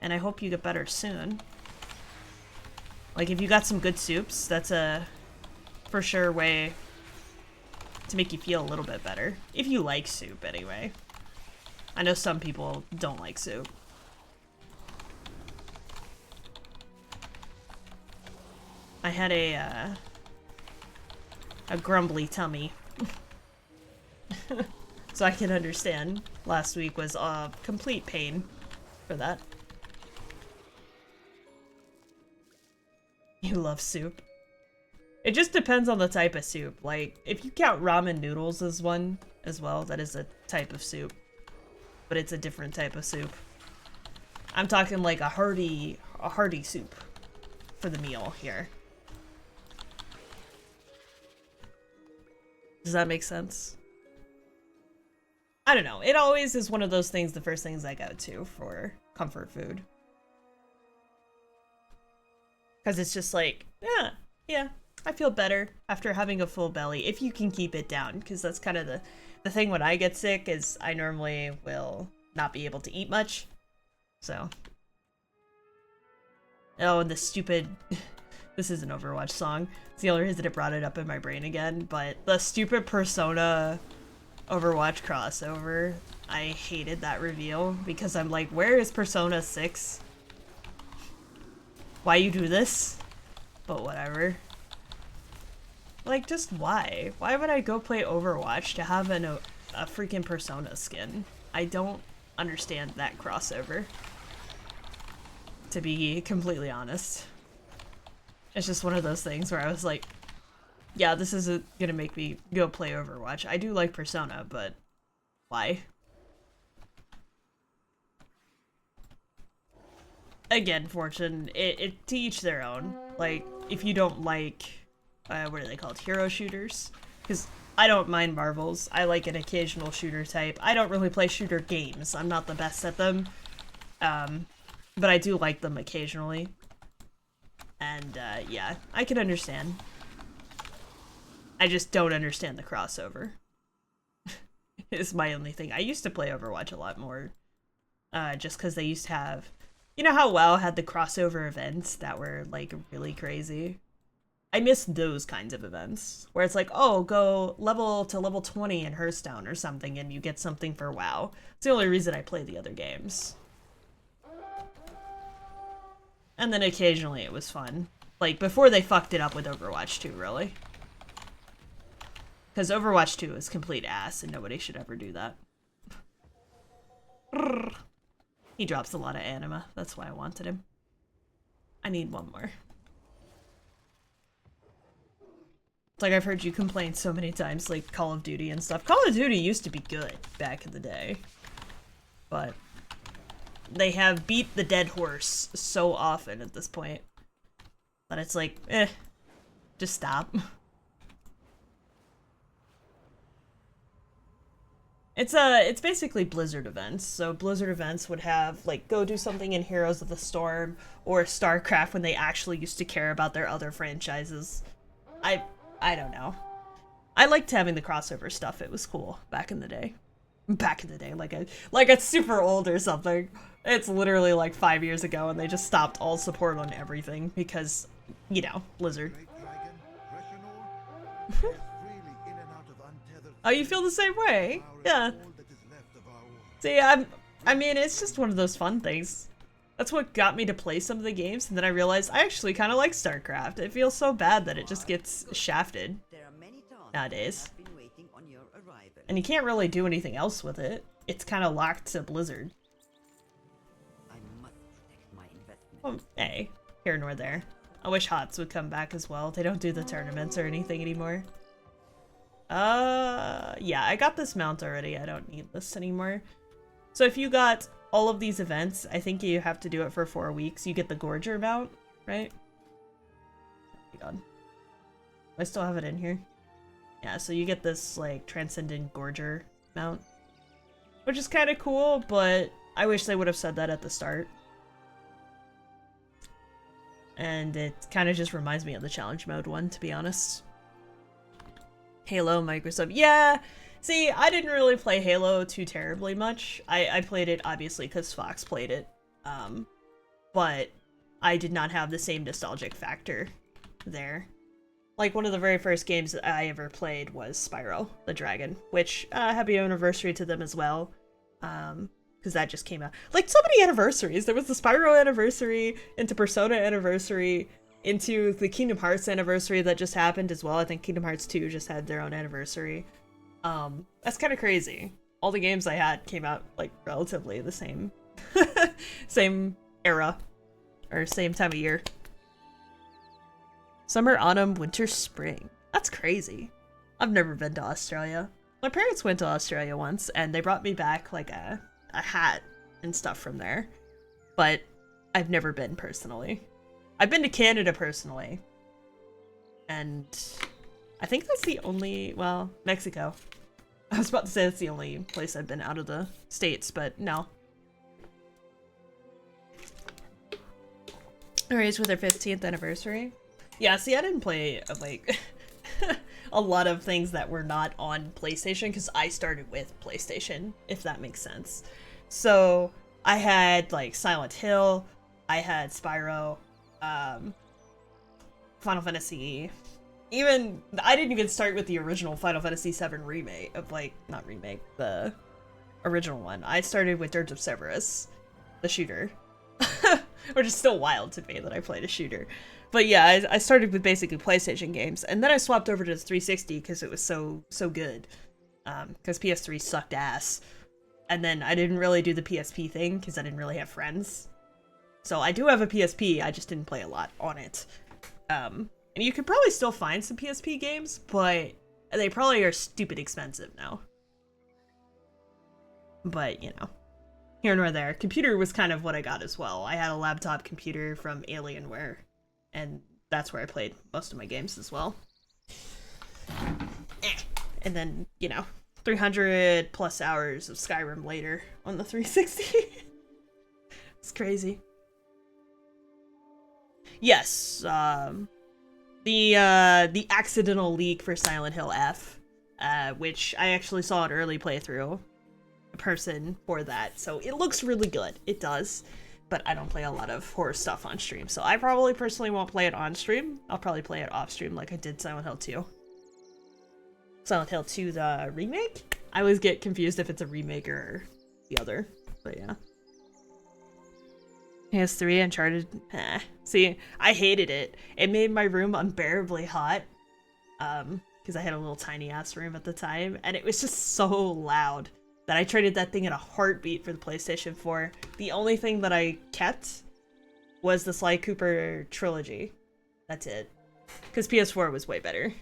And I hope you get better soon. Like, if you got some good soups, that's a for sure way to make you feel a little bit better. If you like soup, anyway. I know some people don't like soup. I had a grumbly tummy. So I can understand. Last week was a complete pain for that. You love soup. It just depends on the type of soup. Like, if you count ramen noodles as one as well, that is a type of soup. But it's a different type of soup. I'm talking like a hearty soup for the meal here. Does that make sense? I don't know. It always is one of those things, the first things I go to for comfort food. Because it's just like, yeah, I feel better after having a full belly, if you can keep it down. Because that's kind of the thing when I get sick, is I normally will not be able to eat much. So. Oh, and the stupid... This is an Overwatch song. It's the only reason it brought it up in my brain again, but the stupid Persona Overwatch crossover, I hated that reveal because I'm like, where is Persona 6? Why you do this? But whatever. Like, just why? Why would I go play Overwatch to have a freaking Persona skin? I don't understand that crossover, to be completely honest. It's just one of those things where I was like, yeah, this isn't gonna make me go play Overwatch. I do like Persona, but why? Again, Fortune, it to each their own. Like, if you don't like, what are they called? Hero shooters? Because I don't mind Marvels. I like an occasional shooter type. I don't really play shooter games. I'm not the best at them. But I do like them occasionally. And, yeah, I can understand. I just don't understand the crossover. Is my only thing. I used to play Overwatch a lot more. Just because they used to have... You know how WoW had the crossover events that were, like, really crazy? I miss those kinds of events. Where it's like, oh, go level to level 20 in Hearthstone or something and you get something for WoW. It's the only reason I play the other games. And then occasionally it was fun. Like, before they fucked it up with Overwatch 2, really. Because Overwatch 2 is complete ass, and nobody should ever do that. He drops a lot of anima. That's why I wanted him. I need one more. It's like I've heard you complain so many times, like Call of Duty and stuff. Call of Duty used to be good back in the day. But... they have beat the dead horse so often at this point that it's like, just stop. It's basically Blizzard events. So Blizzard events would have, like, go do something in Heroes of the Storm or StarCraft when they actually used to care about their other franchises. I don't know. I liked having the crossover stuff. It was cool back in the day. Back in the day, like it's super old or something. It's literally like 5 years ago and they just stopped all support on everything because, you know, Blizzard. Oh, you feel the same way? Yeah. See, I mean, it's just one of those fun things. That's what got me to play some of the games, and then I realized I actually kind of like StarCraft. It feels so bad that it just gets shafted nowadays. And you can't really do anything else with it. It's kind of locked to Blizzard. Well, hey, here nor there. I wish HOTS would come back as well. They don't do the tournaments or anything anymore. Yeah, I got this mount already. I don't need this anymore. So if you got all of these events, I think you have to do it for 4 weeks. You get the Gorger mount, right? Oh my god. I still have it in here. Yeah, so you get this, like, Transcendent Gorger mount. Which is kind of cool, but I wish they would have said that at the start. And it kind of just reminds me of the challenge mode one, to be honest. Halo, Microsoft. Yeah! See, I didn't really play Halo too terribly much. I played it, obviously, because Fox played it. But I did not have the same nostalgic factor there. Like, one of the very first games that I ever played was Spyro the Dragon, which, happy anniversary to them as well. Because that just came out. Like, so many anniversaries! There was the Spyro anniversary, into Persona anniversary, into the Kingdom Hearts anniversary that just happened as well. I think Kingdom Hearts 2 just had their own anniversary. That's kind of crazy. All the games I had came out, like, relatively the same. Same era. Or same time of year. Summer, autumn, winter, spring. That's crazy. I've never been to Australia. My parents went to Australia once, and they brought me back, like, a hat and stuff from there. But I've never been personally. I've been to Canada personally. And I think that's the only, well, Mexico. I was about to say that's the only place I've been out of the States, but no. raised with her 15th anniversary. Yeah, see, I didn't play, like, a lot of things that were not on PlayStation, because I started with PlayStation, if that makes sense. So, I had, like, Silent Hill, I had Spyro, Final Fantasy. Even, I didn't even start with the original Final Fantasy VII remake, not remake, the original one. I started with Dirge of Cerberus, the shooter. Which is still wild to me that I played a shooter. But yeah, I started with basically PlayStation games, and then I swapped over to the 360 because it was so good. Because PS3 sucked ass. And then I didn't really do the PSP thing because I didn't really have friends. So I do have a PSP, I just didn't play a lot on it. And you could probably still find some PSP games, but they probably are stupid expensive now. But, you know. Here nor there. Computer was kind of what I got as well. I had a laptop computer from Alienware, and that's where I played most of my games as well. And then, you know, 300 plus hours of Skyrim later on the 360. It's crazy. Yes, the accidental leak for Silent Hill F, which I actually saw an early playthrough person for that, so it looks really good. It does, but I don't play a lot of horror stuff on stream, so I probably personally won't play it on stream. I'll probably play it off stream like I did Silent Hill 2. Silent Hill 2, the remake? I always get confused if it's a remake or the other, but yeah. PS3, Uncharted, See, I hated it. It made my room unbearably hot, because I had a little tiny ass room at the time, and it was just so loud that I traded that thing in a heartbeat for the PlayStation 4. The only thing that I kept was the Sly Cooper trilogy. That's it. Because PS4 was way better.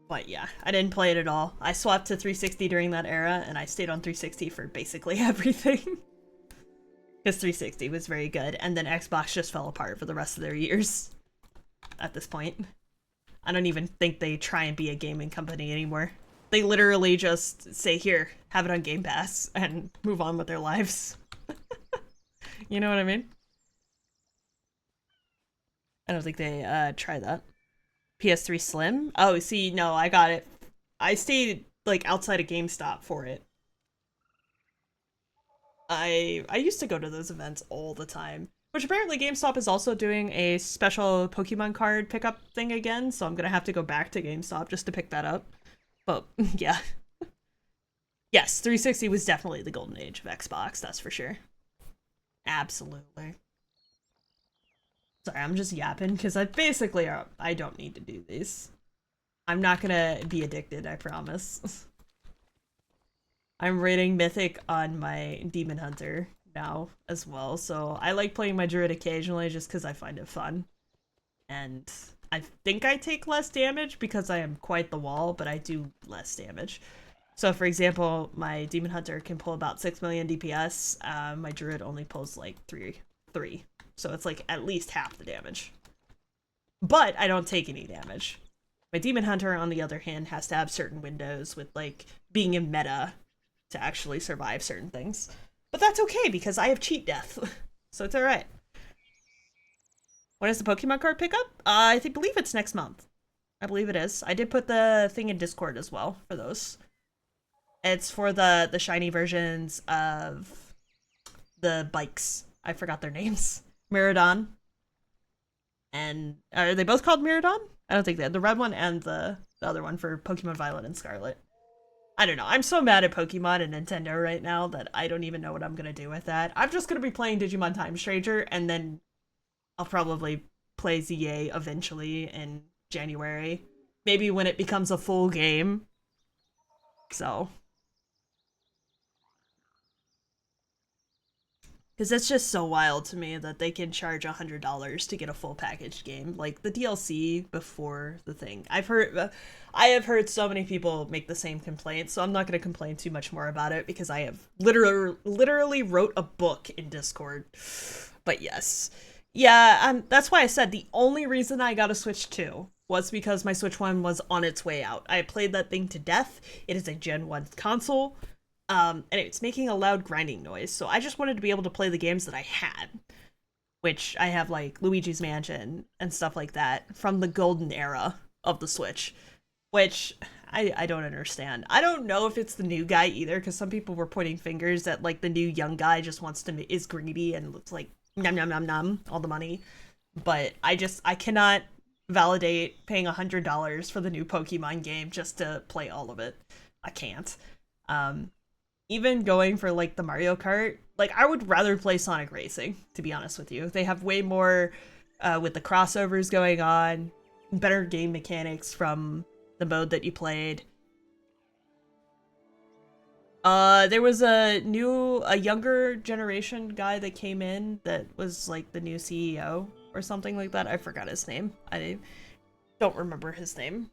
But yeah, I didn't play it at all. I swapped to 360 during that era, and I stayed on 360 for basically everything. Because 360 was very good, and then Xbox just fell apart for the rest of their years. At this point. I don't even think they try and be a gaming company anymore. They literally just say, here, have it on Game Pass, and move on with their lives. You know what I mean? I don't think they try that. PS3 Slim? Oh, see, no, I got it. I stayed, like, outside of GameStop for it. I used to go to those events all the time. Which apparently GameStop is also doing a special Pokemon card pickup thing again, so I'm gonna have to go back to GameStop just to pick that up. But, yeah. Yes, 360 was definitely the golden age of Xbox, that's for sure. Absolutely. Sorry, I'm just yapping, because I basically, I don't need to do these. I'm not gonna be addicted, I promise. I'm rating Mythic on my Demon Hunter now, as well, so I like playing my Druid occasionally, just because I find it fun. And I think I take less damage because I am quite the wall, but I do less damage. So, for example, my Demon Hunter can pull about 6 million DPS. My Druid only pulls like 3. So it's like at least half the damage. But I don't take any damage. My Demon Hunter, on the other hand, has to have certain windows with like being in meta to actually survive certain things. But that's okay because I have cheat death. So it's alright. When is the Pokemon card pickup? I believe it's next month. I believe it is. I did put the thing in Discord as well for those. It's for the shiny versions of the bikes. I forgot their names. Miradon. And are they both called Miradon? I don't think they had the red one and the other one for Pokemon Violet and Scarlet. I don't know. I'm so mad at Pokemon and Nintendo right now that I don't even know what I'm gonna do with that. I'm just gonna be playing Digimon Time Stranger, and then I'll probably play ZA eventually in January. Maybe when it becomes a full game. So. Because it's just so wild to me that they can charge $100 to get a full packaged game. Like, the DLC before the thing. I have heard so many people make the same complaint, so I'm not going to complain too much more about it because I have literally wrote a book in Discord. But yes. Yeah, that's why I said the only reason I got a Switch 2 was because my Switch 1 was on its way out. I played that thing to death. It is a Gen 1 console. And it's making a loud grinding noise. So I just wanted to be able to play the games that I had, which I have like Luigi's Mansion and stuff like that from the golden era of the Switch, which I don't understand. I don't know if it's the new guy either, because some people were pointing fingers that like the new young guy just wants to is greedy and looks like nom nom nom nom all the money. But I cannot validate paying $100 for the new Pokemon game just to play all of it. I can't. Even going for like the Mario Kart, like I would rather play Sonic Racing, to be honest with you. They have way more with the crossovers going on, better game mechanics from the mode that you played. There was a younger generation guy that came in that was like the new CEO or something like that. I forgot his name. I don't remember his name.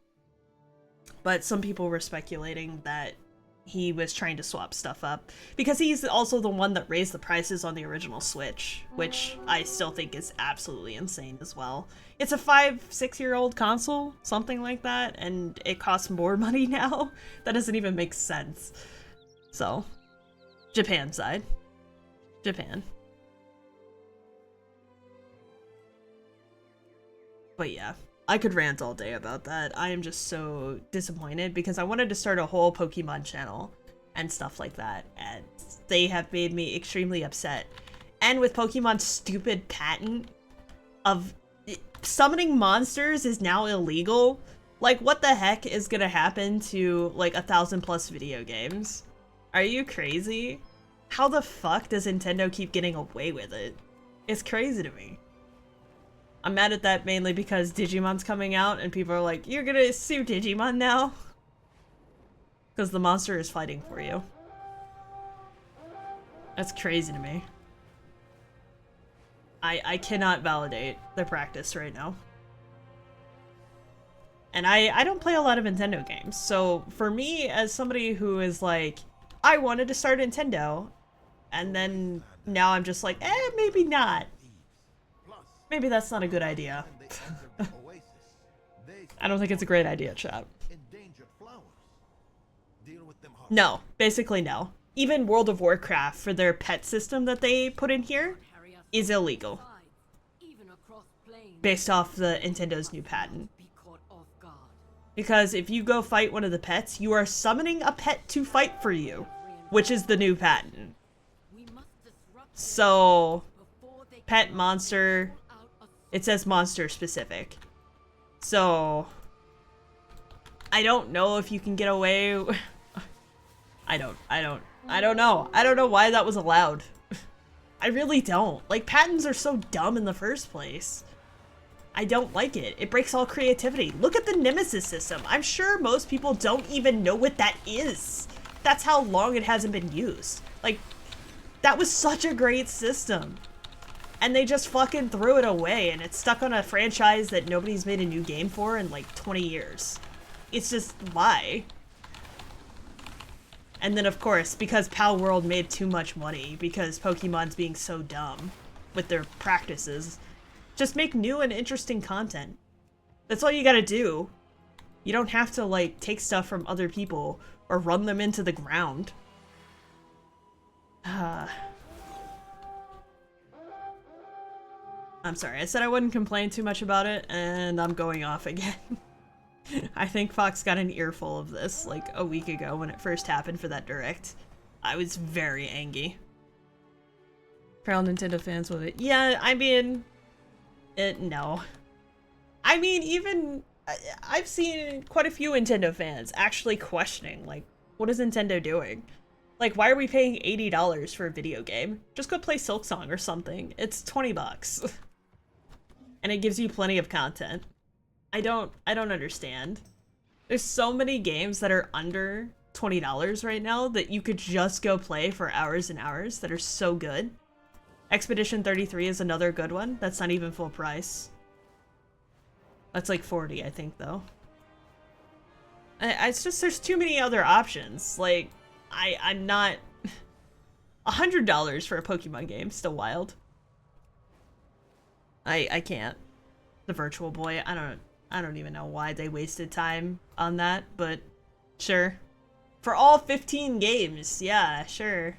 But some people were speculating that he was trying to swap stuff up because he's also the one that raised the prices on the original Switch, which I still think is absolutely insane as well. It's a 5-6-year-old console, something like that, and it costs more money now. That doesn't even make sense. So, Japan side. Japan. But yeah, I could rant all day about that. I am just so disappointed because I wanted to start a whole Pokemon channel and stuff like that, and they have made me extremely upset. And with Pokemon's stupid patent of summoning monsters is now illegal, like what the heck is gonna happen to like 1,000+ video games? Are you crazy? How the fuck does Nintendo keep getting away with it? It's crazy to me. I'm mad at that mainly because Digimon's coming out and people are like, you're gonna sue Digimon now? Because the monster is fighting for you. That's crazy to me. I cannot validate the practice right now. And I don't play a lot of Nintendo games, so for me, as somebody who is like, I wanted to start Nintendo, and then now I'm just like, maybe not. Maybe that's not a good idea. I don't think it's a great idea, chat. No, basically no. Even World of Warcraft, for their pet system that they put in here, is illegal. Based off the Nintendo's new patent. Because if you go fight one of the pets, you are summoning a pet to fight for you, which is the new patent. So, pet, monster, it says monster specific. So, I don't know if you can get away. I don't know. I don't know why that was allowed. I really don't. Like, patents are so dumb in the first place. I don't like it. It breaks all creativity. Look at the Nemesis system. I'm sure most people don't even know what that is. That's how long it hasn't been used. Like, that was such a great system. And they just fucking threw it away, and it's stuck on a franchise that nobody's made a new game for in like 20 years. It's just, why? And then of course, because Pal World made too much money, because Pokemon's being so dumb with their practices, just make new and interesting content. That's all you gotta do. You don't have to like take stuff from other people or run them into the ground. I'm sorry, I said I wouldn't complain too much about it, and I'm going off again. I think Fox got an earful of this like a week ago when it first happened for that direct. I was very angry. Proud Nintendo fans with it. Yeah, I mean, no. I mean, even I've seen quite a few Nintendo fans actually questioning, like, what is Nintendo doing? Like, why are we paying $80 for a video game? Just go play Silksong or something. It's 20 bucks. And it gives you plenty of content. I don't understand. There's so many games that are under $20 right now that you could just go play for hours and hours that are so good. Expedition 33 is another good one. That's not even full price. That's like 40, I think, though. It's just, there's too many other options. Like, I'm not... $100 for a Pokemon game, still wild. I can't. The Virtual Boy, I don't even know why they wasted time on that, but sure. For all 15 games, yeah, sure.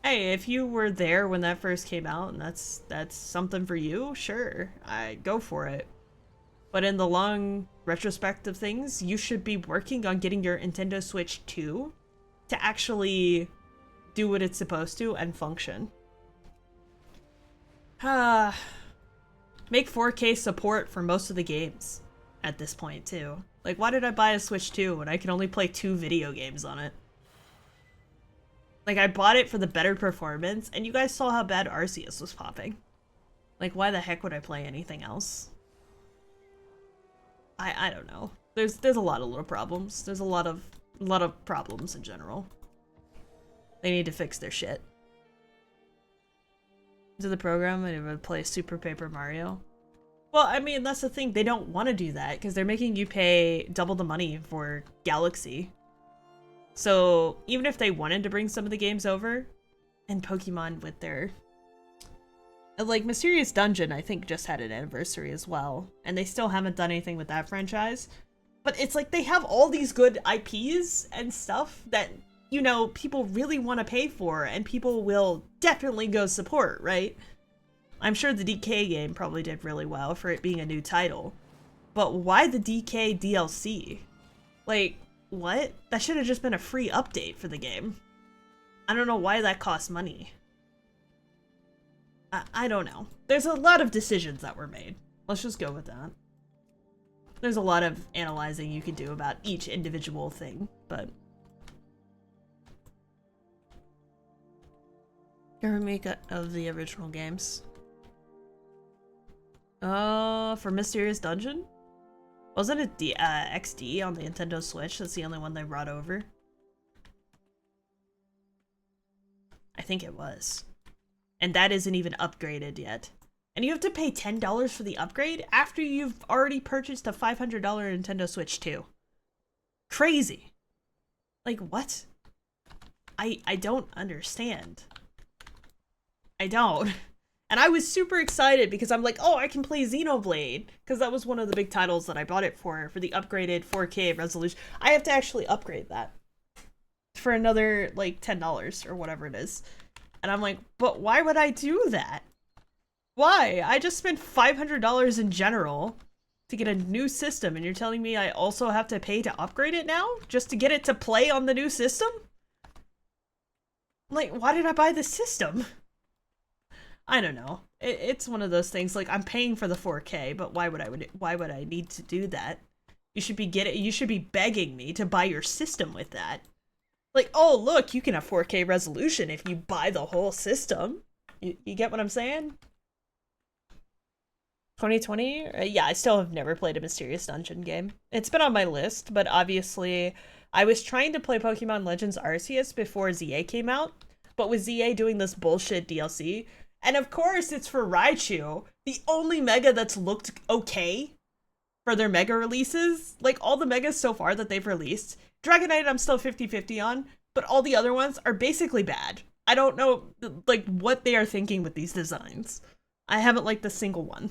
Hey, if you were there when that first came out and that's something for you, sure, I go for it. But in the long retrospect of things, you should be working on getting your Nintendo Switch 2 to actually do what it's supposed to and function. Make 4K support for most of the games at this point too. Like, why did I buy a Switch 2 when I can only play 2 video games on it? Like, I bought it for the better performance, and you guys saw how bad Arceus was popping. Like, why the heck would I play anything else? I don't know. There's a lot of little problems. There's a lot of problems in general. They need to fix their shit. To the program and it would play Super Paper Mario. Well, I mean, that's the thing. They don't want to do that because they're making you pay double the money for Galaxy. So even if they wanted to bring some of the games over, and Pokemon with their... Like, Mysterious Dungeon, I think, just had an anniversary as well. And they still haven't done anything with that franchise. But it's like they have all these good IPs and stuff that, you know, people really want to pay for. And people will definitely go support, right? I'm sure the DK game probably did really well for it being a new title. But why the DK DLC? Like, what? That should have just been a free update for the game. I don't know why that costs money. I don't know. There's a lot of decisions that were made. Let's just go with that. There's a lot of analyzing you can do about each individual thing, but... A remake of the original games. For Mysterious Dungeon? Wasn't it the XD on the Nintendo Switch? That's the only one they brought over. I think it was. And that isn't even upgraded yet. And you have to pay $10 for the upgrade after you've already purchased a $500 Nintendo Switch 2. Crazy. Like, what? I don't understand. I don't. And I was super excited because I'm like, oh, I can play Xenoblade. Because that was one of the big titles that I bought it for the upgraded 4K resolution. I have to actually upgrade that for another, like, $10 or whatever it is. And I'm like, but why would I do that? Why? I just spent $500 in general to get a new system, and you're telling me I also have to pay to upgrade it now? Just to get it to play on the new system? Like, why did I buy the system? I don't know. It's one of those things, like, I'm paying for the 4K, but why would I need to do that? You should be begging me to buy your system with that. Like, oh, look, you can have 4K resolution if you buy the whole system. You get what I'm saying? 2020? Yeah, I still have never played a Mysterious Dungeon game. It's been on my list, but obviously I was trying to play Pokemon Legends Arceus before ZA came out, but with ZA doing this bullshit DLC, and of course it's for Raichu, the only Mega that's looked okay for their Mega releases. Like, all the Megas so far that they've released, Dragonite I'm still 50-50 on, but all the other ones are basically bad. I don't know, like, what they are thinking with these designs. I haven't liked a single one.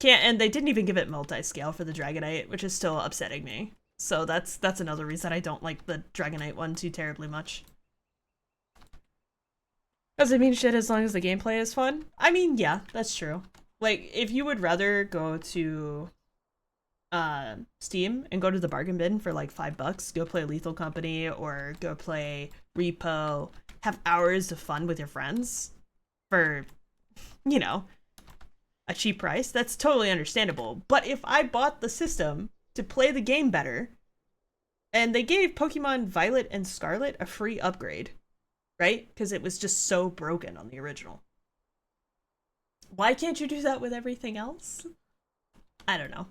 And they didn't even give it multi-scale for the Dragonite, which is still upsetting me. So that's another reason I don't like the Dragonite one too terribly much. Does it mean shit as long as the gameplay is fun? I mean, yeah, that's true. Like, if you would rather go to Steam and go to the bargain bin for like $5, go play Lethal Company or go play Repo, have hours of fun with your friends for, you know, a cheap price, that's totally understandable. But if I bought the system to play the game better, and they gave Pokemon Violet and Scarlet a free upgrade, right? Because it was just so broken on the original. Why can't you do that with everything else? I don't know.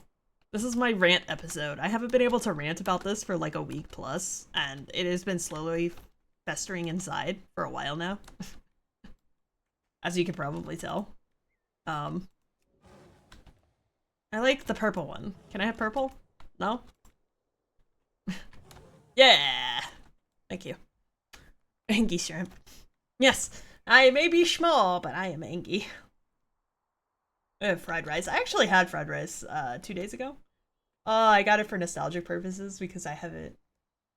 This is my rant episode. I haven't been able to rant about this for like a week plus, and it has been slowly festering inside for a while now. As you can probably tell. I like the purple one. Can I have purple? No? Yeah! Thank you. Angie shrimp. Yes, I may be small, but I am Angie. I have fried rice. I actually had fried rice 2 days ago. I got it for nostalgic purposes because I haven't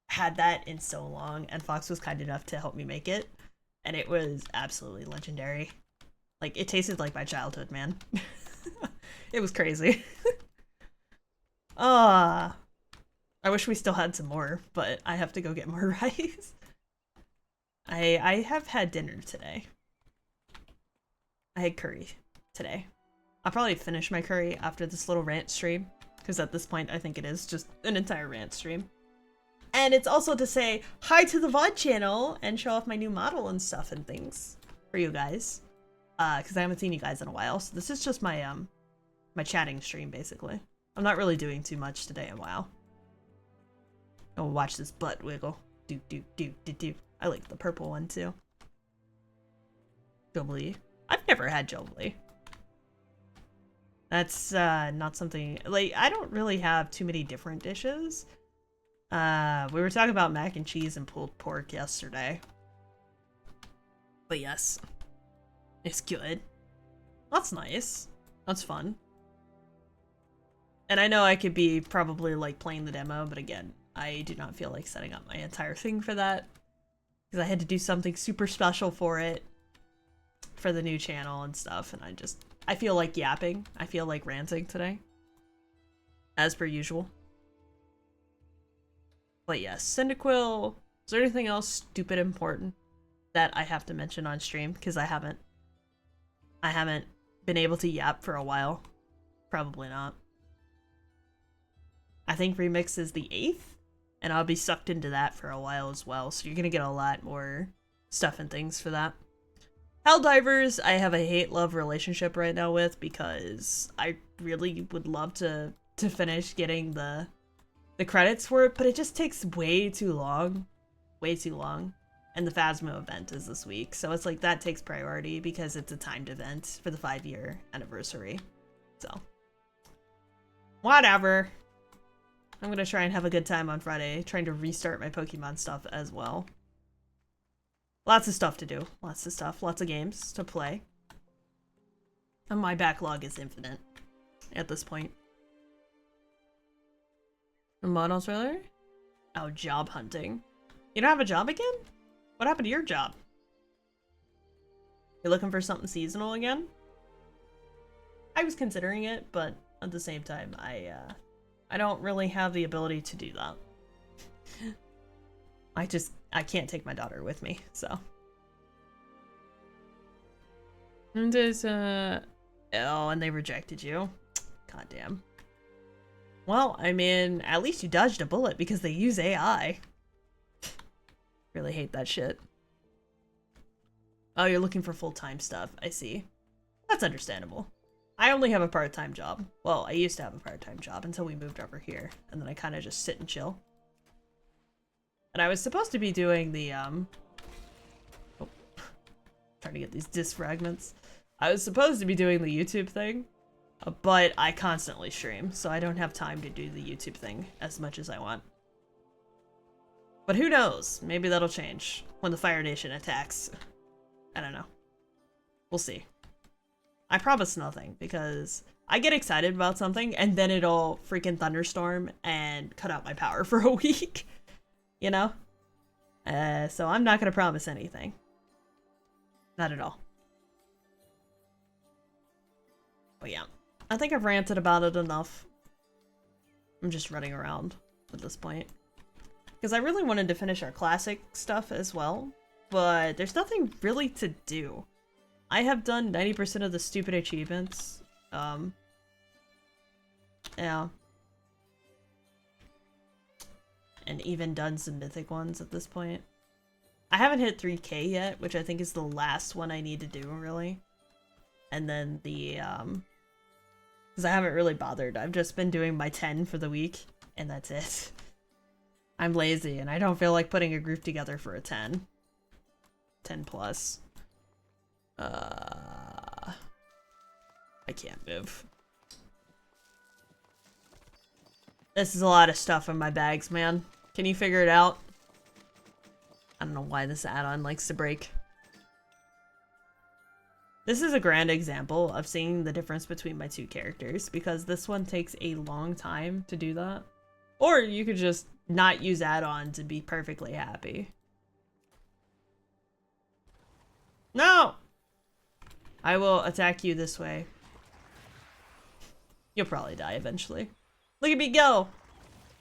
had that in so long, and Fox was kind enough to help me make it, and it was absolutely legendary. Like, it tasted like my childhood, man. It was crazy. I wish we still had some more, but I have to go get more rice. I have had dinner today. I had curry today. I'll probably finish my curry after this little rant stream, because at this point I think it is just an entire rant stream. And it's also to say hi to the VOD channel and show off my new model and stuff and things for you guys. Because I haven't seen you guys in a while, so this is just my my chatting stream basically. I'm not really doing too much today in a while. Oh, watch this butt wiggle. Do do do do do. I like the purple one too. Jubilee. I've never had Jubilee. That's not something like I don't really have too many different dishes. We were talking about mac and cheese and pulled pork yesterday. But yes. It's good. That's nice. That's fun. And I know I could be probably like playing the demo, but again, I do not feel like setting up my entire thing for that. Because I had to do something super special for it. For the new channel and stuff, and I feel like yapping. I feel like ranting today. As per usual. But yes, Cyndaquil. Is there anything else stupid important that I have to mention on stream? Because I haven't been able to yap for a while. Probably not. I think Remix is the 8th, and I'll be sucked into that for a while as well, so you're gonna get a lot more stuff and things for that. Helldivers, I have a hate-love relationship right now with, because I really would love to finish getting the credits for it, but it just takes way too long. Way too long. And the Phasmo event is this week, so it's like that takes priority because it's a timed event for the 5-year anniversary. So, whatever. I'm gonna try and have a good time on Friday, trying to restart my Pokemon stuff as well. Lots of stuff to do. Lots of stuff. Lots of games to play. And my backlog is infinite at this point. The model trailer? Oh, job hunting. You don't have a job again? What happened to your job? You're looking for something seasonal again? I was considering it, but at the same time, I don't really have the ability to do that. I can't take my daughter with me, so. And there's, oh, and they rejected you. Goddamn. Well, I mean, at least you dodged a bullet because they use AI. Really hate that shit. Oh, you're looking for full-time stuff. I see. That's understandable. I only have a part-time job. Well, I used to have a part-time job until we moved over here, and then I kind of just sit and chill. And I was supposed to be doing the, oh, trying to get these disc fragments. I was supposed to be doing the YouTube thing, but I constantly stream, so I don't have time to do the YouTube thing as much as I want. But who knows? Maybe that'll change when the Fire Nation attacks. I don't know. We'll see. I promise nothing, because I get excited about something, and then it'll freaking thunderstorm and cut out my power for a week. You know? So I'm not gonna promise anything. Not at all. But yeah. I think I've ranted about it enough. I'm just running around at this point. Because I really wanted to finish our classic stuff as well, but there's nothing really to do. I have done 90% of the stupid achievements. Yeah. And even done some mythic ones at this point. I haven't hit 3K yet, which I think is the last one I need to do, really. And then the, because I haven't really bothered. I've just been doing my 10 for the week, and that's it. I'm lazy, and I don't feel like putting a group together for a 10. 10 plus. I can't move. This is a lot of stuff in my bags, man. Can you figure it out? I don't know why this add-on likes to break. This is a grand example of seeing the difference between my two characters, because this one takes a long time to do that. Or you could just not use add-on to be perfectly happy. No! I will attack you this way. You'll probably die eventually. Look at me go!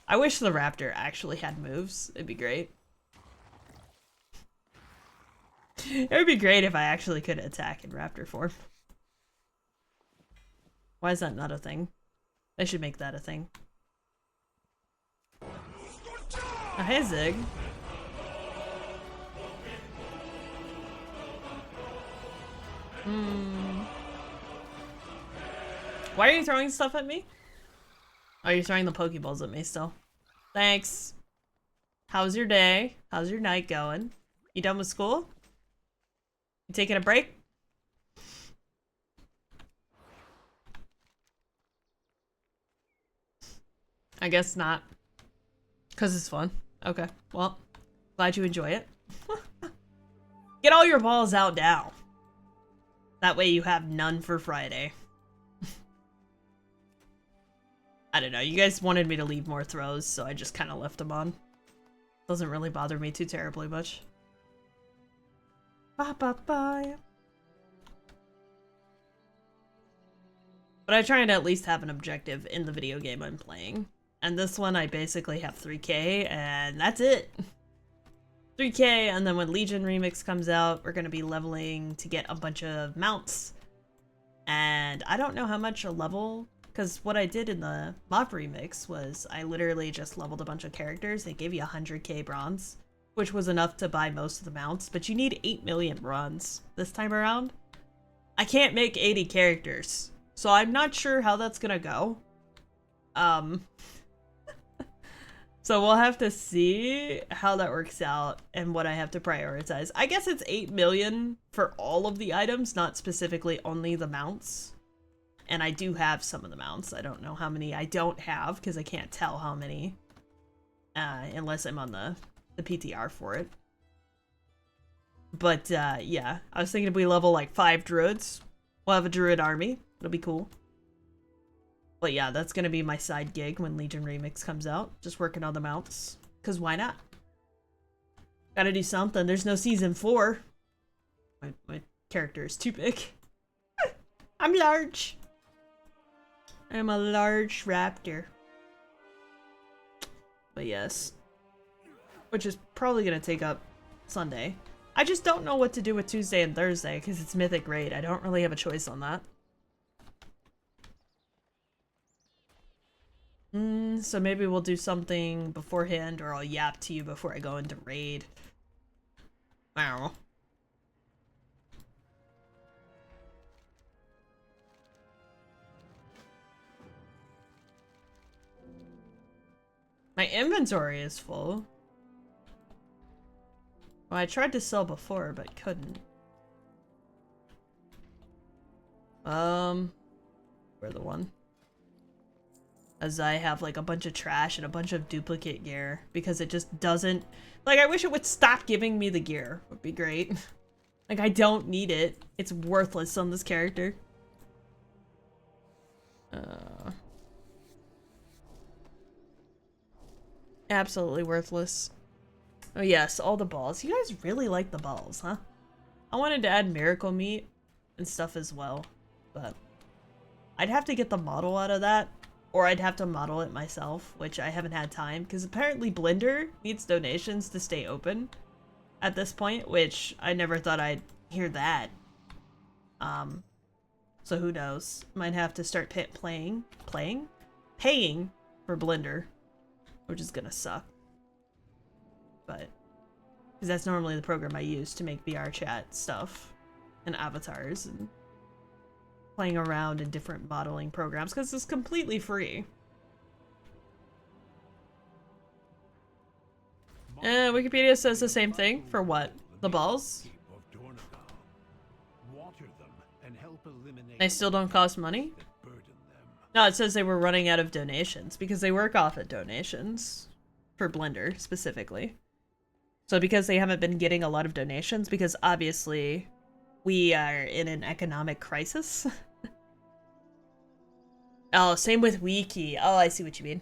I wish the raptor actually had moves. It'd be great. It would be great if I actually could attack in raptor form. Why is that not a thing? They should make that a thing. Oh, hey, Zig. Why are you throwing stuff at me? Oh, you're throwing the Pokeballs at me still. Thanks. How's your day? How's your night going? You done with school? You taking a break? I guess not. 'Cause it's fun. Okay, well, glad you enjoy it. Get all your balls out now. That way you have none for Friday. I don't know, you guys wanted me to leave more throws, so I just kind of left them on. Doesn't really bother me too terribly much. Bye. But I try to at least have an objective in the video game I'm playing. And this one I basically have 3K and that's it. 3K, and then when Legion Remix comes out, we're gonna be leveling to get a bunch of mounts. And I don't know how much a level, because what I did in the Mod Remix was I literally just leveled a bunch of characters. They gave you 100k bronze, which was enough to buy most of the mounts, but you need 8 million bronze this time around. I can't make 80 characters, so I'm not sure how that's gonna go. So we'll have to see how that works out and what I have to prioritize. I guess it's 8 million for all of the items, not specifically only the mounts. And I do have some of the mounts. I don't know how many I don't have because I can't tell how many unless I'm on the PTR for it. But yeah, I was thinking if we level like 5 druids, we'll have a druid army. It'll be cool. But yeah, that's gonna be my side gig when Legion Remix comes out. Just working on the mounts. Cause why not? Gotta do something. There's no season 4. My character is too big. I'm large. I'm a large raptor. But yes. Which is probably gonna take up Sunday. I just don't know what to do with Tuesday and Thursday because it's Mythic Raid. I don't really have a choice on that. So maybe we'll do something beforehand, or I'll yap to you before I go into raid. Wow. My inventory is full. Well, I tried to sell before, but couldn't. We're the one. As I have like a bunch of trash and a bunch of duplicate gear because it just doesn't, like, I wish it would stop giving me the gear. Would be great. Like, I don't need it. It's worthless on this character. Absolutely worthless. Oh yes, all the balls. You guys really like the balls, huh? I wanted to add miracle meat and stuff as well, but I'd have to get the model out of that. Or I'd have to model it myself, which I haven't had time, because apparently Blender needs donations to stay open at this point, which I never thought I'd hear that. So who knows? Might have to start paying for Blender, which is gonna suck. But, because that's normally the program I use to make VR chat stuff and avatars and playing around in different modeling programs because it's completely free. Wikipedia says the same thing for what? The balls? They still don't cost money? No, it says they were running out of donations because they work off of donations for Blender specifically. So because they haven't been getting a lot of donations, because obviously We are in an economic crisis. Oh, same with Wiki. Oh, I see what you mean.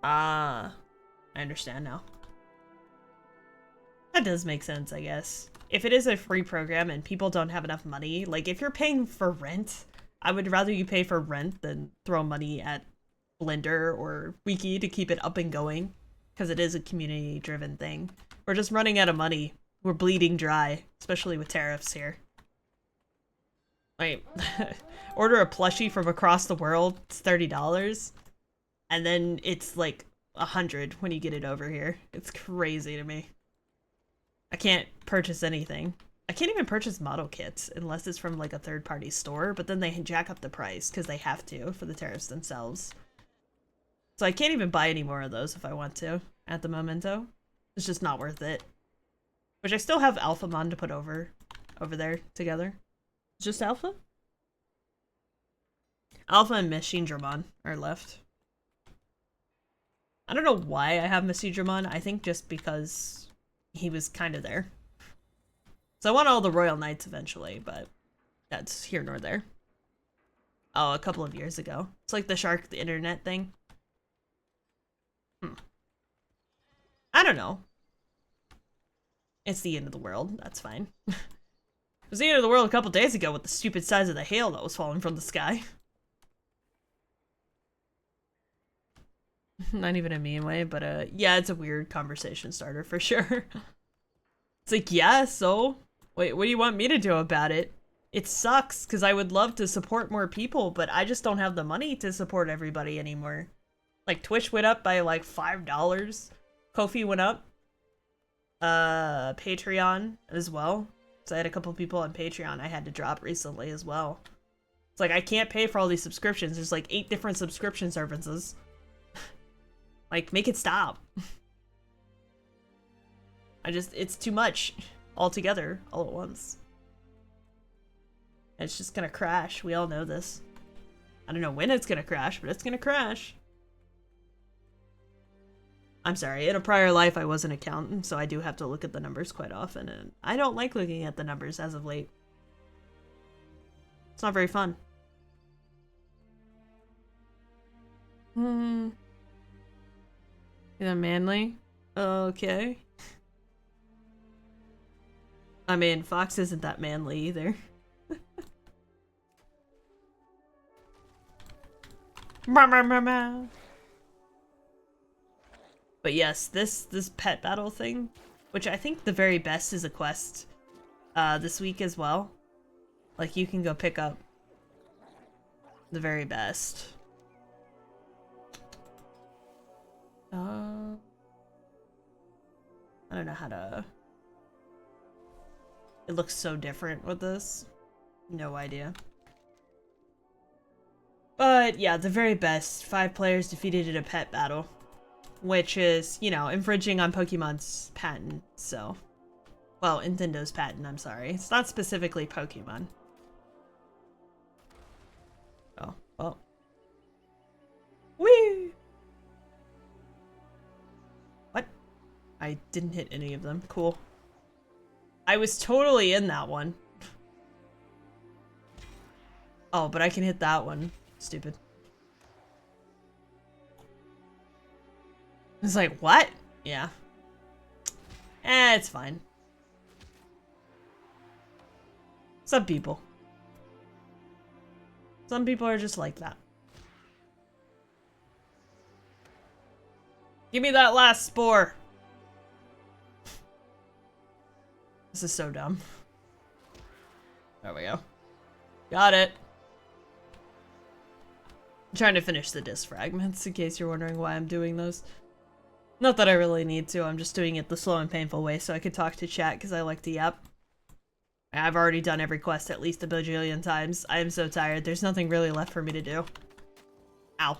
Ah, I understand now. That does make sense, I guess. If it is a free program and people don't have enough money, like if you're paying for rent, I would rather you pay for rent than throw money at Blender or Wiki to keep it up and going, because it is a community-driven thing. We're just running out of money. We're bleeding dry, especially with tariffs here. Wait, order a plushie from across the world, it's $30, and then it's like $100 when you get it over here. It's crazy to me. I can't purchase anything. I can't even purchase model kits unless it's from like a third-party store, but then they jack up the price because they have to for the tariffs themselves. So I can't even buy any more of those if I want to at the momento. It's just not worth it. Which I still have Alphamon to put over there together. Just Alpha? Alpha and Machine-Dramon are left. I don't know why I have Machine-Dramon. I think just because he was kind of there. So I want all the Royal Knights eventually, but that's here nor there. Oh, a couple of years ago. It's like the Shark the Internet thing. I don't know. It's the end of the world. That's fine. It was the end of the world a couple days ago with the stupid size of the hail that was falling from the sky. Not even a mean way, but yeah, it's a weird conversation starter for sure. It's like, yeah, so wait, what do you want me to do about it? It sucks because I would love to support more people, but I just don't have the money to support everybody anymore. Like Twitch went up by like $5. Ko-fi went up. Patreon as well. So I had a couple people on Patreon I had to drop recently as well. It's like I can't pay for all these subscriptions. There's like 8 different subscription services. Like, make it stop. It's too much altogether, all at once. And it's just gonna crash. We all know this. I don't know when it's gonna crash, but it's gonna crash. I'm sorry, in a prior life I was an accountant, so I do have to look at the numbers quite often, and I don't like looking at the numbers as of late. It's not very fun. Is that manly? Okay. I mean, Fox isn't that manly either. But yes, this pet battle thing, which I think the very best is a quest this week as well. Like, you can go pick up the very best. I don't know how to... It looks so different with this. No idea. But yeah, the very best. 5 players defeated in a pet battle. Which is, you know, infringing on Pokemon's patent, so... Well, Nintendo's patent, I'm sorry. It's not specifically Pokemon. Oh, well. Whee! What? I didn't hit any of them. Cool. I was totally in that one. Oh, but I can hit that one. Stupid. It's like, what? Yeah. It's fine. Some people. Some people are just like that. Give me that last spore. This is so dumb. There we go. Got it. I'm trying to finish the disc fragments in case you're wondering why I'm doing those. Not that I really need to, I'm just doing it the slow and painful way so I could talk to chat because I like to yap. I've already done every quest at least a bajillion times. I am so tired, there's nothing really left for me to do. Ow.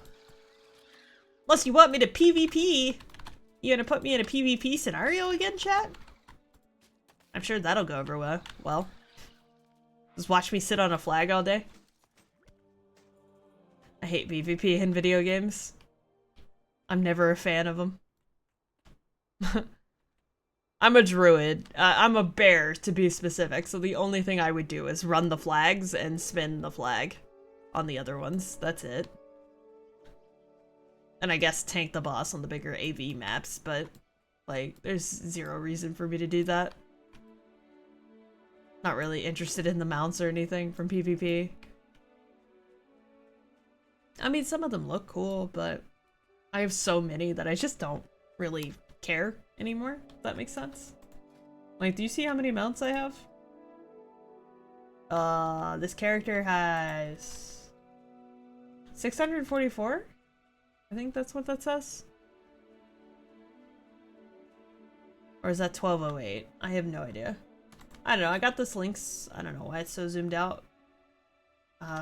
Unless you want me to PvP! You gonna put me in a PvP scenario again, chat? I'm sure that'll go over well. Just watch me sit on a flag all day. I hate PvP in video games. I'm never a fan of them. I'm a druid. I'm a bear, to be specific, so the only thing I would do is run the flags and spin the flag on the other ones. That's it. And I guess tank the boss on the bigger AV maps, but, like, there's zero reason for me to do that. Not really interested in the mounts or anything from PvP. I mean, some of them look cool, but I have so many that I just don't really care anymore, if that makes sense. Like, do you see how many mounts I have? This character has 644? I think that's what that says. Or is that 1208? I have no idea. I don't know, I got this links, I don't know why it's so zoomed out.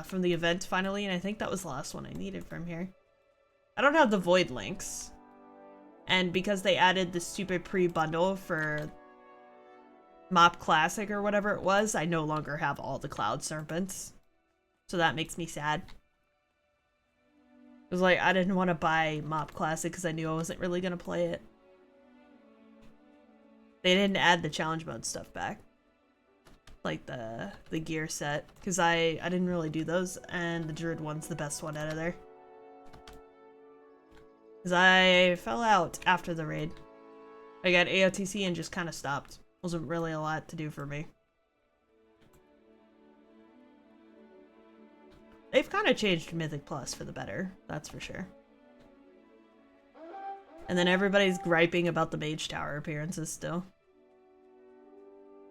From the event finally, and I think that was the last one I needed from here. I don't have the void links. And because they added the stupid pre-bundle for Mop Classic or whatever it was, I no longer have all the Cloud Serpents. So that makes me sad. It was like, I didn't want to buy Mop Classic because I knew I wasn't really going to play it. They didn't add the challenge mode stuff back. Like the gear set. Because I didn't really do those, and the Druid one's the best one out of there. Because I fell out after the raid. I got AOTC and just kind of stopped. Wasn't really a lot to do for me. They've kind of changed Mythic Plus for the better, that's for sure. And then everybody's griping about the Mage Tower appearances still.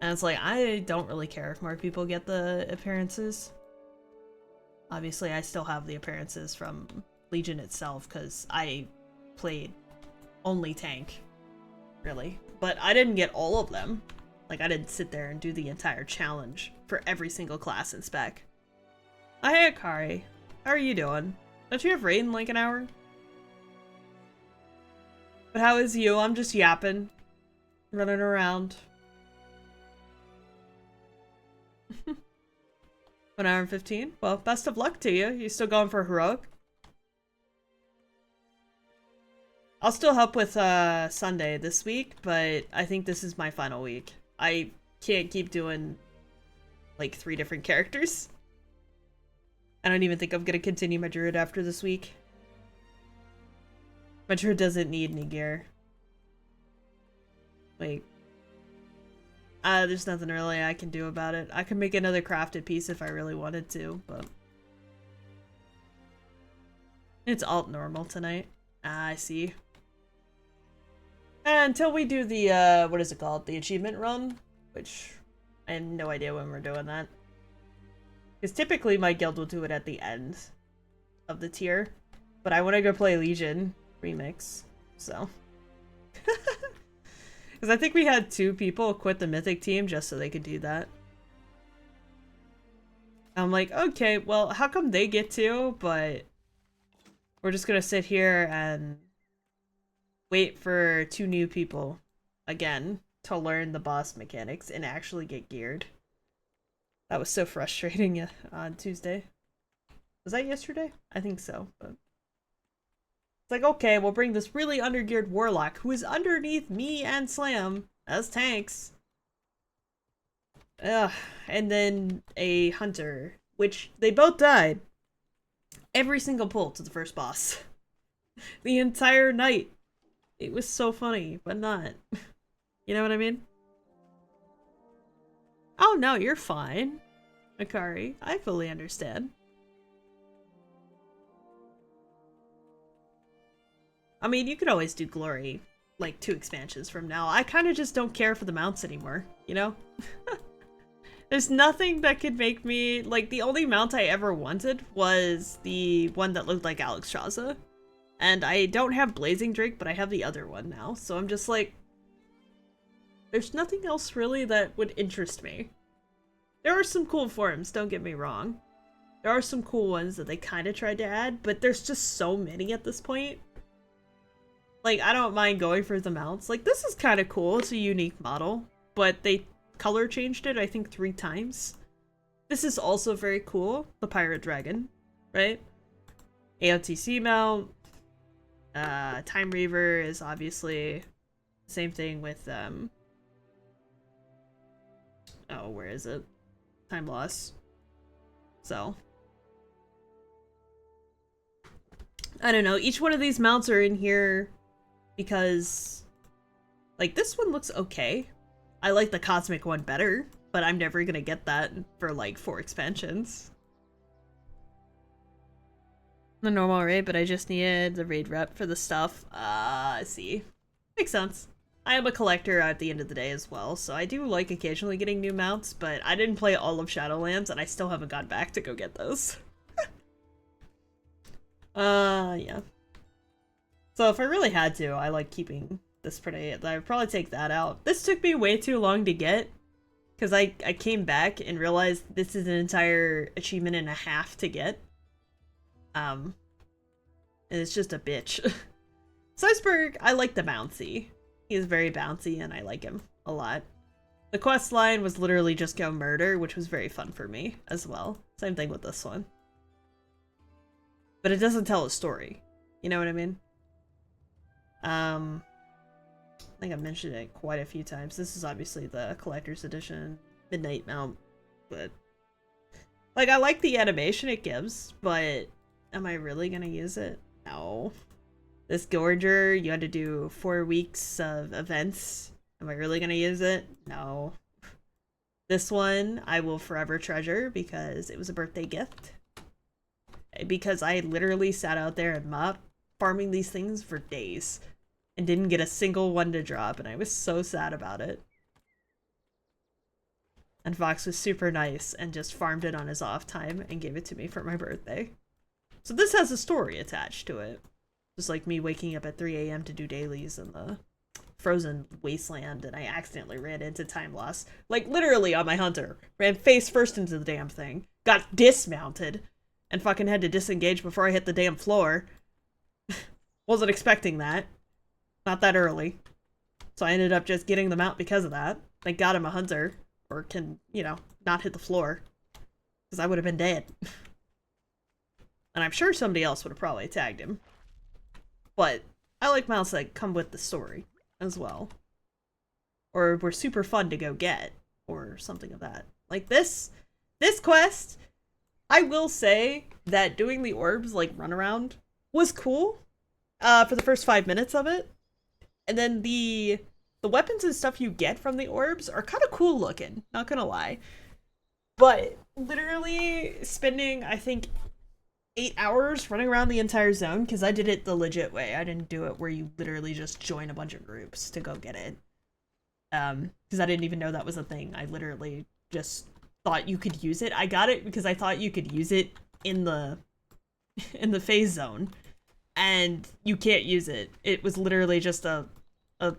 And it's like, I don't really care if more people get the appearances. Obviously, I still have the appearances from Legion itself, because I played only tank, really. But I didn't get all of them. Like, I didn't sit there and do the entire challenge for every single class in spec. Hi, Akari. How are you doing? Don't you have raid in like an hour? But how is you? I'm just yapping. Running around. 1 hour and 15? Well, best of luck to you. You still going for heroic? I'll still help with Sunday this week, but I think this is my final week. I can't keep doing like 3 different characters. I don't even think I'm gonna continue my druid after this week. My druid doesn't need any gear. Wait. There's nothing really I can do about it. I can make another crafted piece if I really wanted to, but... It's alt normal tonight. I see. Until we do the, what is it called? The achievement run? Which, I have no idea when we're doing that. Because typically my guild will do it at the end of the tier. But I want to go play Legion Remix, so. Because I think we had 2 people quit the Mythic team just so they could do that. I'm like, okay, well, how come they get to, but we're just gonna sit here and wait for 2 new people, again, to learn the boss mechanics and actually get geared. That was so frustrating on Tuesday. Was that yesterday? I think so, but... It's like, okay, we'll bring this really undergeared warlock who is underneath me and Slam as tanks. Ugh. And then a hunter, which they both died. Every single pull to the first boss. The entire night. It was so funny, but not. You know what I mean? Oh no, you're fine, Akari. I fully understand. I mean, you could always do Glory, like 2 expansions from now. I kind of just don't care for the mounts anymore, you know? There's nothing that could make me... Like, the only mount I ever wanted was the one that looked like Alex Shaza. And I don't have Blazing Drake, but I have the other one now. So I'm just like... There's nothing else really that would interest me. There are some cool forms, don't get me wrong. There are some cool ones that they kind of tried to add, but there's just so many at this point. Like, I don't mind going for the mounts. Like, this is kind of cool. It's a unique model, but they color changed it, I think, 3 times. This is also very cool. The Pirate Dragon, right? AOTC mount. Time Reaver is obviously the same thing with Oh, where is it? Time loss. So. I don't know. Each one of these mounts are in here because, like, this one looks okay. I like the cosmic one better, but I'm never gonna get that for, like, 4 expansions. The normal raid, but I just needed the raid rep for the stuff. I see. Makes sense. I am a collector at the end of the day as well, so I do like occasionally getting new mounts, but I didn't play all of Shadowlands, and I still haven't gone back to go get those. Yeah. So if I really had to, I like keeping this pretty. I'd probably take that out. This took me way too long to get, because I came back and realized this is an entire achievement and a half to get. And it's just a bitch. Iceberg, I like the bouncy. He is very bouncy and I like him a lot. The quest line was literally just go murder, which was very fun for me as well. Same thing with this one. But it doesn't tell a story. You know what I mean? I think I've mentioned it quite a few times. This is obviously the collector's edition midnight mount, but like I like the animation it gives, but am I really gonna use it? No. This Gorger, you had to do 4 weeks of events. Am I really gonna use it? No. This one I will forever treasure because it was a birthday gift. Because I literally sat out there and mopped farming these things for days and didn't get a single one to drop, and I was so sad about it. And Fox was super nice and just farmed it on his off time and gave it to me for my birthday. So this has a story attached to it. Just like me waking up at 3 a.m. to do dailies in the frozen wasteland, and I accidentally ran into time loss. Like, literally on my hunter. Ran face first into the damn thing. Got dismounted. And fucking had to disengage before I hit the damn floor. Wasn't expecting that. Not that early. So I ended up just getting the mount because of that. Thank God I'm a hunter. Or can, you know, not hit the floor. Because I would have been dead. And I'm sure somebody else would have probably tagged him. But I like mounts that come with the story as well. Or were super fun to go get. Or something of that. Like this quest, I will say that doing the orbs, like, run around was cool. For the first 5 minutes of it. And then the weapons and stuff you get from the orbs are kind of cool looking, not gonna lie. But literally spending, I think, 8 hours running around the entire zone, because I did it the legit way. I didn't do it where you literally just join a bunch of groups to go get it. Because I didn't even know that was a thing. I literally just thought you could use it. I got it because I thought you could use it in the phase zone. And you can't use it. It was literally just a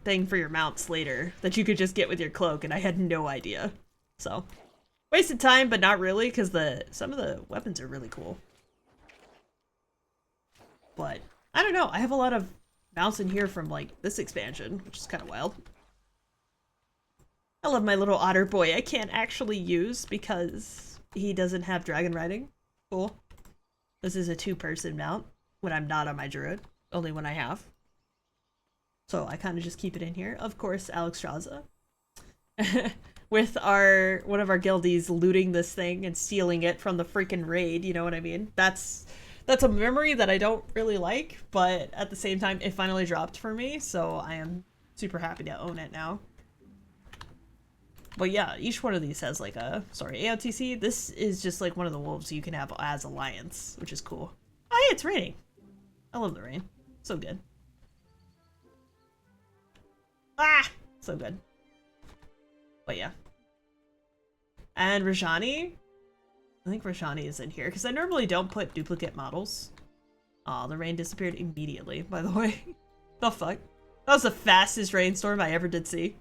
thing for your mounts later that you could just get with your cloak, and I had no idea. So, wasted time, but not really, because some of the weapons are really cool. But, I don't know, I have a lot of mounts in here from, like, this expansion, which is kind of wild. I love my little otter boy. I can't actually use because he doesn't have dragon riding. Cool. This is a 2-person mount when I'm not on my druid, only when I have. So I kind of just keep it in here. Of course, Alex Straza. With one of our guildies looting this thing and stealing it from the freaking raid, you know what I mean? That's a memory that I don't really like, but at the same time, it finally dropped for me, so I am super happy to own it now. But yeah, each one of these has like AOTC. This is just like one of the wolves you can have as Alliance, which is cool. Oh yeah, it's raining. I love the rain. So good. Ah! So good. But yeah. And Rajani. I think Rajani is in here, because I normally don't put duplicate models. Aw, the rain disappeared immediately, by the way. The fuck? That was the fastest rainstorm I ever did see.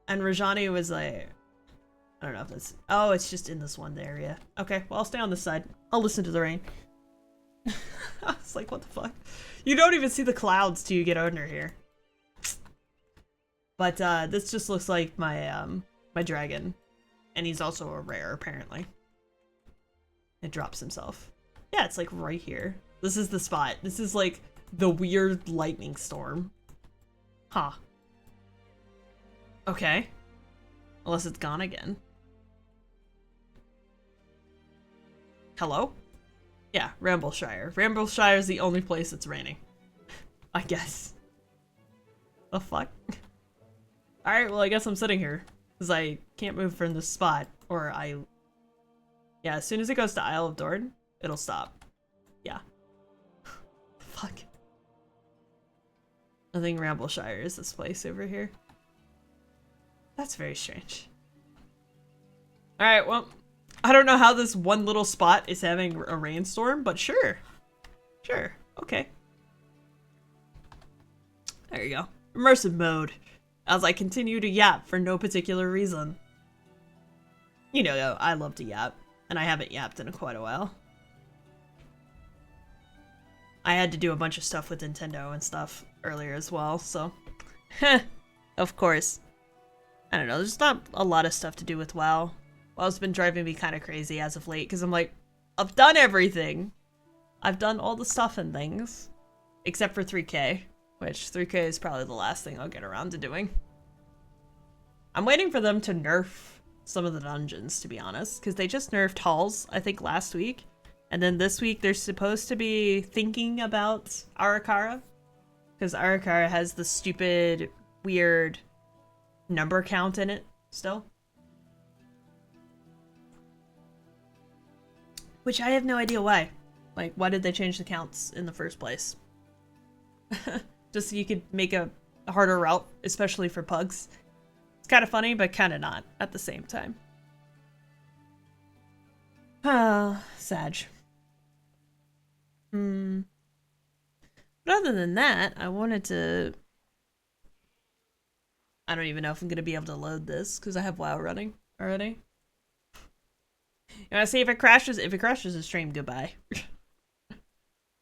And Rajani was like... I don't know if that's... Oh, it's just in this one area. Okay, well, I'll stay on this side. I'll listen to the rain. I was like, what the fuck? You don't even see the clouds till you get under here. But this just looks like my my dragon. And he's also a rare, apparently. It drops himself. Yeah, it's like right here. This is the spot. This is like the weird lightning storm. Huh. Okay. Unless it's gone again. Hello? Yeah, Rambleshire. Rambleshire is the only place it's raining. I guess. The fuck? Alright, well I guess I'm sitting here. Because I can't move from this spot. Or yeah, as soon as it goes to Isle of Dorn, it'll stop. Yeah. Fuck. I think Rambleshire is this place over here. That's very strange. Alright, well, I don't know how this one little spot is having a rainstorm, but sure. Sure. Okay. There you go. Immersive mode. As I continue to yap for no particular reason. You know, I love to yap. And I haven't yapped in quite a while. I had to do a bunch of stuff with Nintendo and stuff earlier as well, so. Of course. I don't know, there's not a lot of stuff to do with WoW. WoW's been driving me kind of crazy as of late, because I'm like, I've done everything. I've done all the stuff and things. Except for 3K, which 3K is probably the last thing I'll get around to doing. I'm waiting for them to nerf some of the dungeons, to be honest, because they just nerfed halls, I think, last week. And then this week they're supposed to be thinking about Arakara, because Arakara has the stupid, weird number count in it still. Which I have no idea why. Like, why did they change the counts in the first place? Just so you could make a harder route, especially for pugs. It's kind of funny, but kind of not at the same time. Ah, Sag. But other than that, I wanted to... I don't even know if I'm going to be able to load this, because I have WoW running already. You want to see if it crashes? If it crashes the stream, goodbye.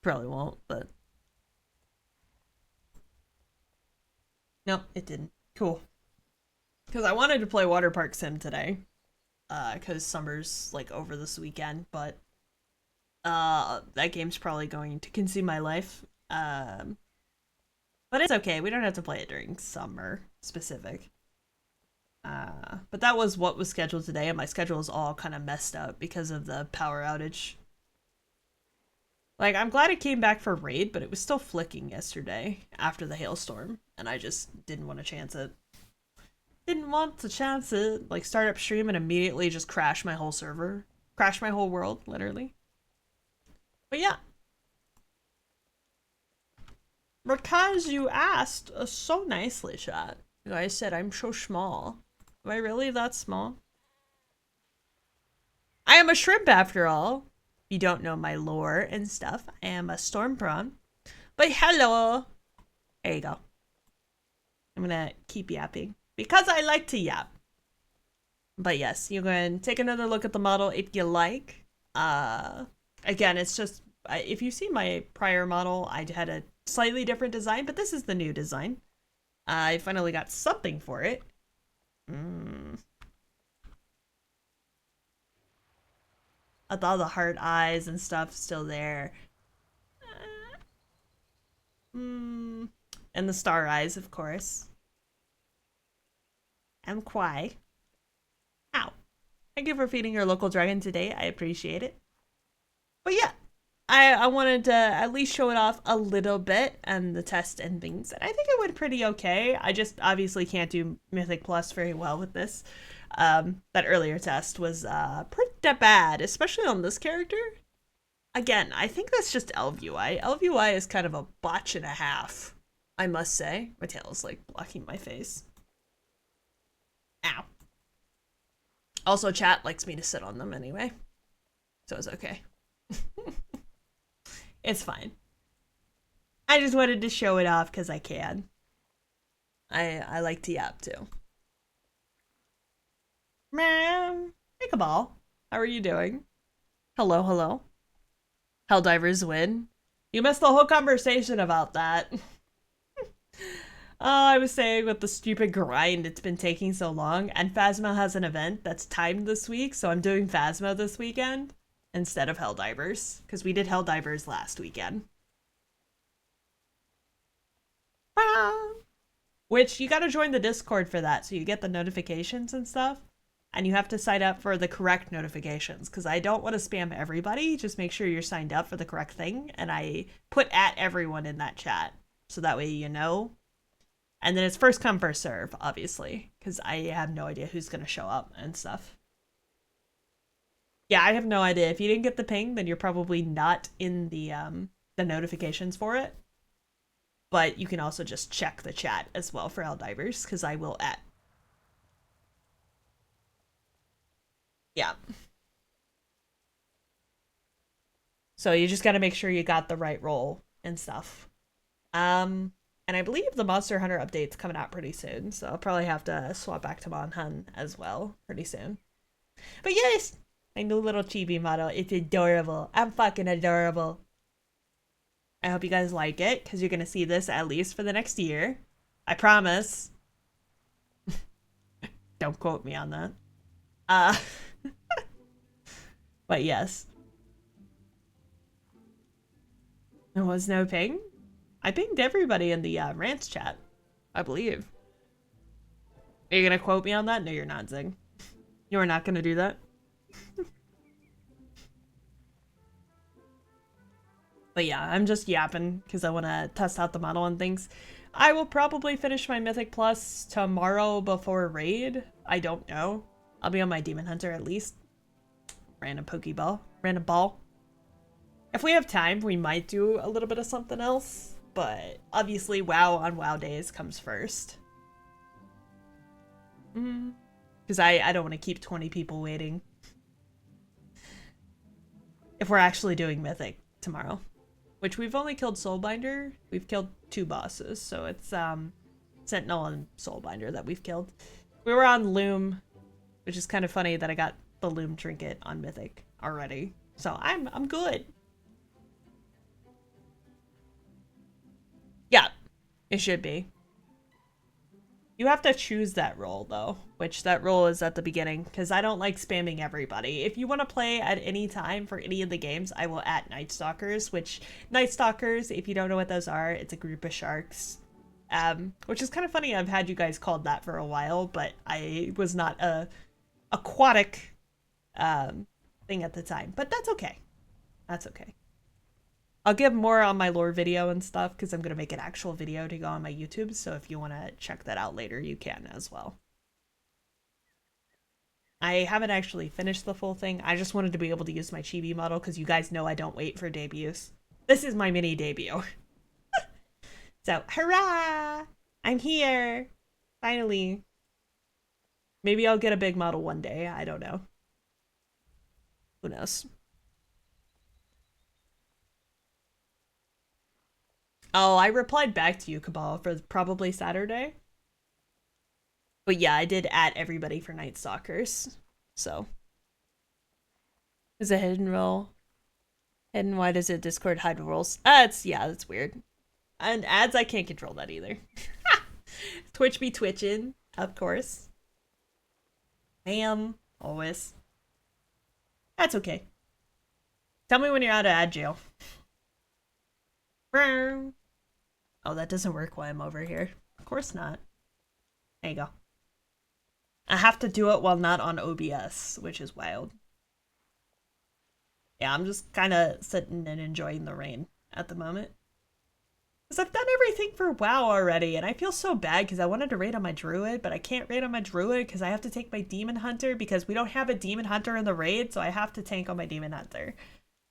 Probably won't, but... Nope, it didn't. Cool. Because I wanted to play Water Park Sim today. Because summer's, like, over this weekend, but... that game's probably going to consume my life. But it's okay, we don't have to play it during summer specific. But that was what was scheduled today, and my schedule is all kind of messed up because of the power outage. Like, I'm glad it came back for raid, but it was still flicking yesterday after the hailstorm, and I just didn't want to chance it. Didn't want to chance it. Like, start up stream and immediately just crash my whole server. Crash my whole world, literally. But yeah. Because you asked so nicely, chat. You guys said I'm so small. Am I really that small? I am a shrimp after all. If you don't know my lore and stuff, I am a storm prawn. But hello. There you go. I'm gonna keep yapping because I like to yap. But yes, you can take another look at the model if you like. Again, it's just, if you see my prior model, I had a slightly different design, but this is the new design. I finally got something for it. With all the heart eyes and stuff still there. And the star eyes, of course. And Kwai. Ow. Thank you for feeding your local dragon today. I appreciate it. But yeah, I wanted to at least show it off a little bit and the test and things. And I think it went pretty okay. I just obviously can't do Mythic Plus very well with this. That earlier test was pretty bad, especially on this character. Again, I think that's just LVUI. LVUI is kind of a botch and a half, I must say. My tail is like blocking my face. Ow. Also, chat likes me to sit on them anyway, so it's okay. It's fine. I just wanted to show it off because I can. I like to yap too. Man, make a ball. How are you doing? Hello, hello. Helldivers win. You missed the whole conversation about that. I was saying with the stupid grind, it's been taking so long, and Phasma has an event that's timed this week, so I'm doing Phasma this weekend instead of Helldivers, because we did Helldivers last weekend. which you got to join the Discord for that so you get the notifications and stuff. And you have to sign up for the correct notifications because I don't want to spam everybody. Just make sure you're signed up for the correct thing. And I put at everyone in that chat so that way you know. And then it's first come, first serve, obviously, because I have no idea who's going to show up and stuff. Yeah, I have no idea. If you didn't get the ping, then you're probably not in the notifications for it. But you can also just check the chat as well for Helldivers, because I will at. Yeah. So you just got to make sure you got the right role and stuff. And I believe the Monster Hunter update's coming out pretty soon, so I'll probably have to swap back to Mon Hun as well pretty soon. But yes, my new little chibi model. It's adorable. I'm fucking adorable. I hope you guys like it, because you're going to see this at least for the next year. I promise. Don't quote me on that. But yes. There was no ping? I pinged everybody in the rants chat, I believe. Are you going to quote me on that? No, you're not, Zing. You are not going to do that? But yeah, I'm just yapping because I want to test out the model and things. I will probably finish my Mythic Plus tomorrow before raid. I don't know. I'll be on my Demon Hunter at least. Random Pokeball. Random ball. If we have time, we might do a little bit of something else. But obviously WoW on WoW days comes first. Because I don't want to keep 20 people waiting. If we're actually doing Mythic tomorrow. Which we've only killed Soulbinder. We've killed 2 bosses. So it's Sentinel and Soulbinder that we've killed. We were on Loom. Which is kind of funny that I got the Loom trinket on Mythic already. So I'm good. Yeah, it should be. You have to choose that role, though, which that role is at the beginning, because I don't like spamming everybody. If you want to play at any time for any of the games, I will at Night Stalkers, which Night Stalkers, if you don't know what those are, it's a group of sharks. Which is kind of funny, I've had you guys called that for a while, but I was not a aquatic thing at the time. But that's okay. That's okay. I'll give more on my lore video and stuff because I'm going to make an actual video to go on my YouTube. So if you want to check that out later, you can as well. I haven't actually finished the full thing. I just wanted to be able to use my Chibi model because you guys know I don't wait for debuts. This is my mini debut. So, hurrah! I'm here! Finally. Maybe I'll get a big model one day. I don't know. Who knows? Oh, I replied back to you, Cabal, for probably Saturday. But yeah, I did at everybody for Night Stalkers. So. Is a hidden role. Hidden, why does it Discord hide roles? That's weird. And ads, I can't control that either. Twitch be twitching, of course. Always. That's okay. Tell me when you're out of ad jail. Oh, that doesn't work while I'm over here. Of course not. There you go. I have to do it while not on OBS, which is wild. Yeah, I'm just kind of sitting and enjoying the rain at the moment. Because I've done everything for WoW already, and I feel so bad because I wanted to raid on my Druid, but I can't raid on my Druid because I have to take my Demon Hunter because we don't have a Demon Hunter in the raid, so I have to tank on my Demon Hunter.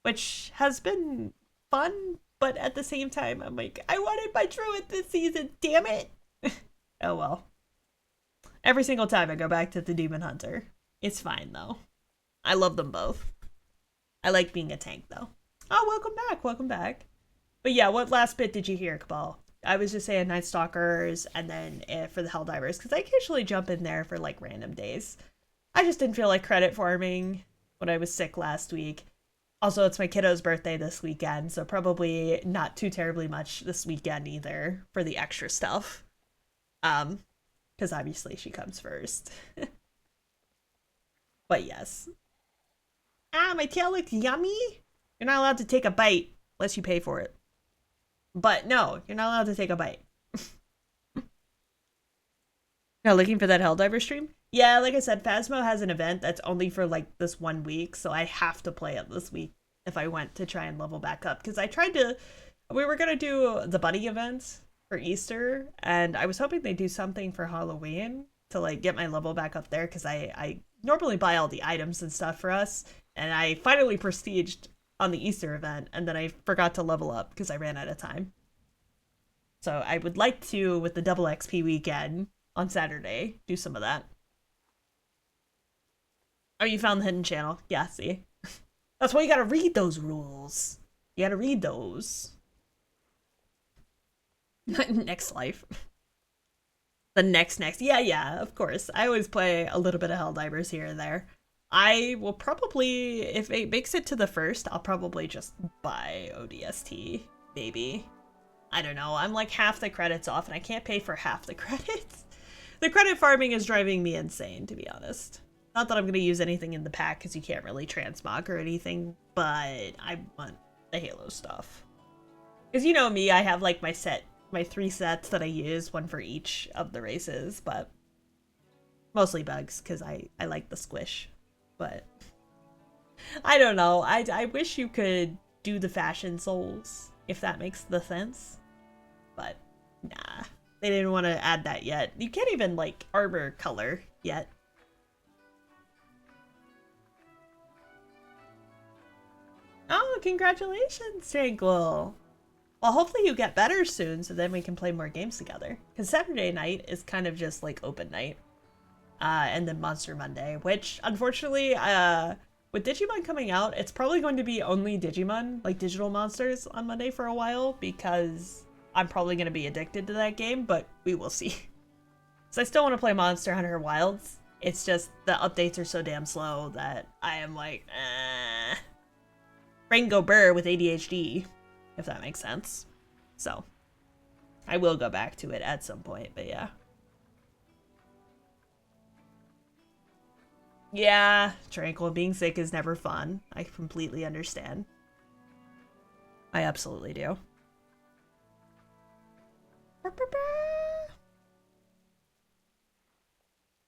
Which has been fun, but at the same time, I'm like, I wanted my Druid this season, damn it! Oh well. Every single time I go back to the Demon Hunter. It's fine, though. I love them both. I like being a tank, though. Oh, welcome back, welcome back. But yeah, what last bit did you hear, Cabal? I was just saying Night Stalkers, and then for the Helldivers, because I occasionally jump in there for, like, random days. I just didn't feel like credit farming when I was sick last week. Also, it's my kiddo's birthday this weekend, so probably not too terribly much this weekend either for the extra stuff. Because obviously she comes first. But yes. Ah, my tail looks yummy? You're not allowed to take a bite unless you pay for it. But no, you're not allowed to take a bite. Now looking for that Helldiver stream? Yeah, like I said, Phasmo has an event that's only for like this 1 week, so I have to play it this week if I went to try and level back up. Because I tried to, we were gonna do the bunny event for Easter, and I was hoping they'd do something for Halloween to like get my level back up there. Because I normally buy all the items and stuff for us, and I finally prestiged on the Easter event, and then I forgot to level up because I ran out of time. So I would like to, with the double XP weekend on Saturday, do some of that. Oh, you found the hidden channel. Yeah, see? That's why you gotta read those rules. You gotta read those. Next life. The next. Yeah, of course. I always play a little bit of Helldivers here and there. I will probably, if it makes it to the first, I'll probably just buy ODST, maybe. I don't know. I'm like half the credits off, and I can't pay for half the credits. The credit farming is driving me insane, to be honest. Not that I'm going to use anything in the pack, because you can't really transmog or anything, but I want the Halo stuff. Because you know me, I have like my 3 sets that I use, one for each of the races, but mostly bugs, because I like the squish. But I don't know. I wish you could do the fashion souls, if that makes the sense. But nah, they didn't want to add that yet. You can't even like armor color yet. Oh, congratulations, Tranquil. Well, hopefully you get better soon so then we can play more games together. Because Saturday night is kind of just like open night. And then Monster Monday, which unfortunately, with Digimon coming out, it's probably going to be only Digimon, like digital monsters, on Monday for a while because I'm probably going to be addicted to that game, but we will see. So I still want to play Monster Hunter Wilds. It's just the updates are so damn slow that I am like, brain go burr with ADHD, if that makes sense. So I will go back to it at some point, but yeah. Yeah, Tranquil, being sick is never fun. I completely understand. I absolutely do.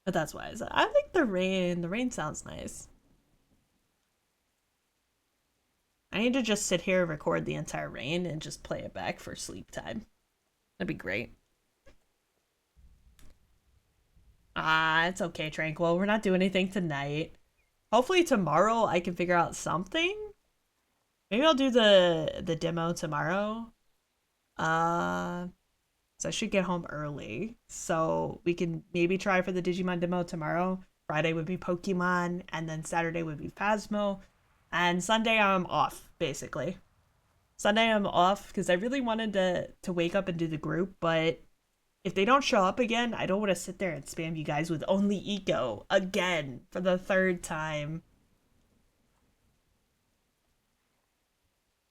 But that's why I like the rain. The rain sounds nice. I need to just sit here and record the entire rain and just play it back for sleep time. That'd be great. Ah, it's okay, Tranquil. We're not doing anything tonight. Hopefully tomorrow I can figure out something. Maybe I'll do the demo tomorrow. So I should get home early. So we can maybe try for the Digimon demo tomorrow. Friday would be Pokemon, and then Saturday would be Phasmo. And Sunday I'm off, basically. Sunday I'm off because I really wanted to wake up and do the group, but if they don't show up again, I don't want to sit there and spam you guys with only Eco again for the 3rd time.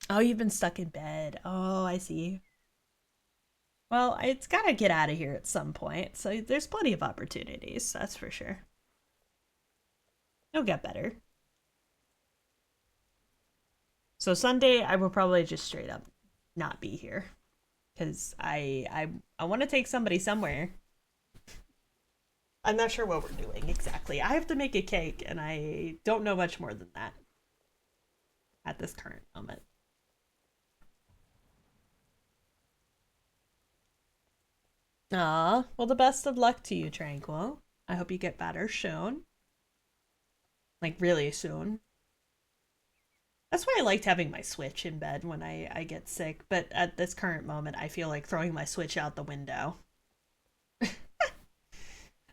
Oh, you've been stuck in bed. Oh, I see. Well, it's gotta get out of here at some point, so there's plenty of opportunities, that's for sure. It'll get better. So Sunday, I will probably just straight up not be here. Because I want to take somebody somewhere. I'm not sure what we're doing exactly. I have to make a cake, and I don't know much more than that at this current moment. Ah, well, the best of luck to you, Tranquil. I hope you get better soon. Like, really soon. That's why I liked having my Switch in bed when I get sick, but at this current moment, I feel like throwing my Switch out the window.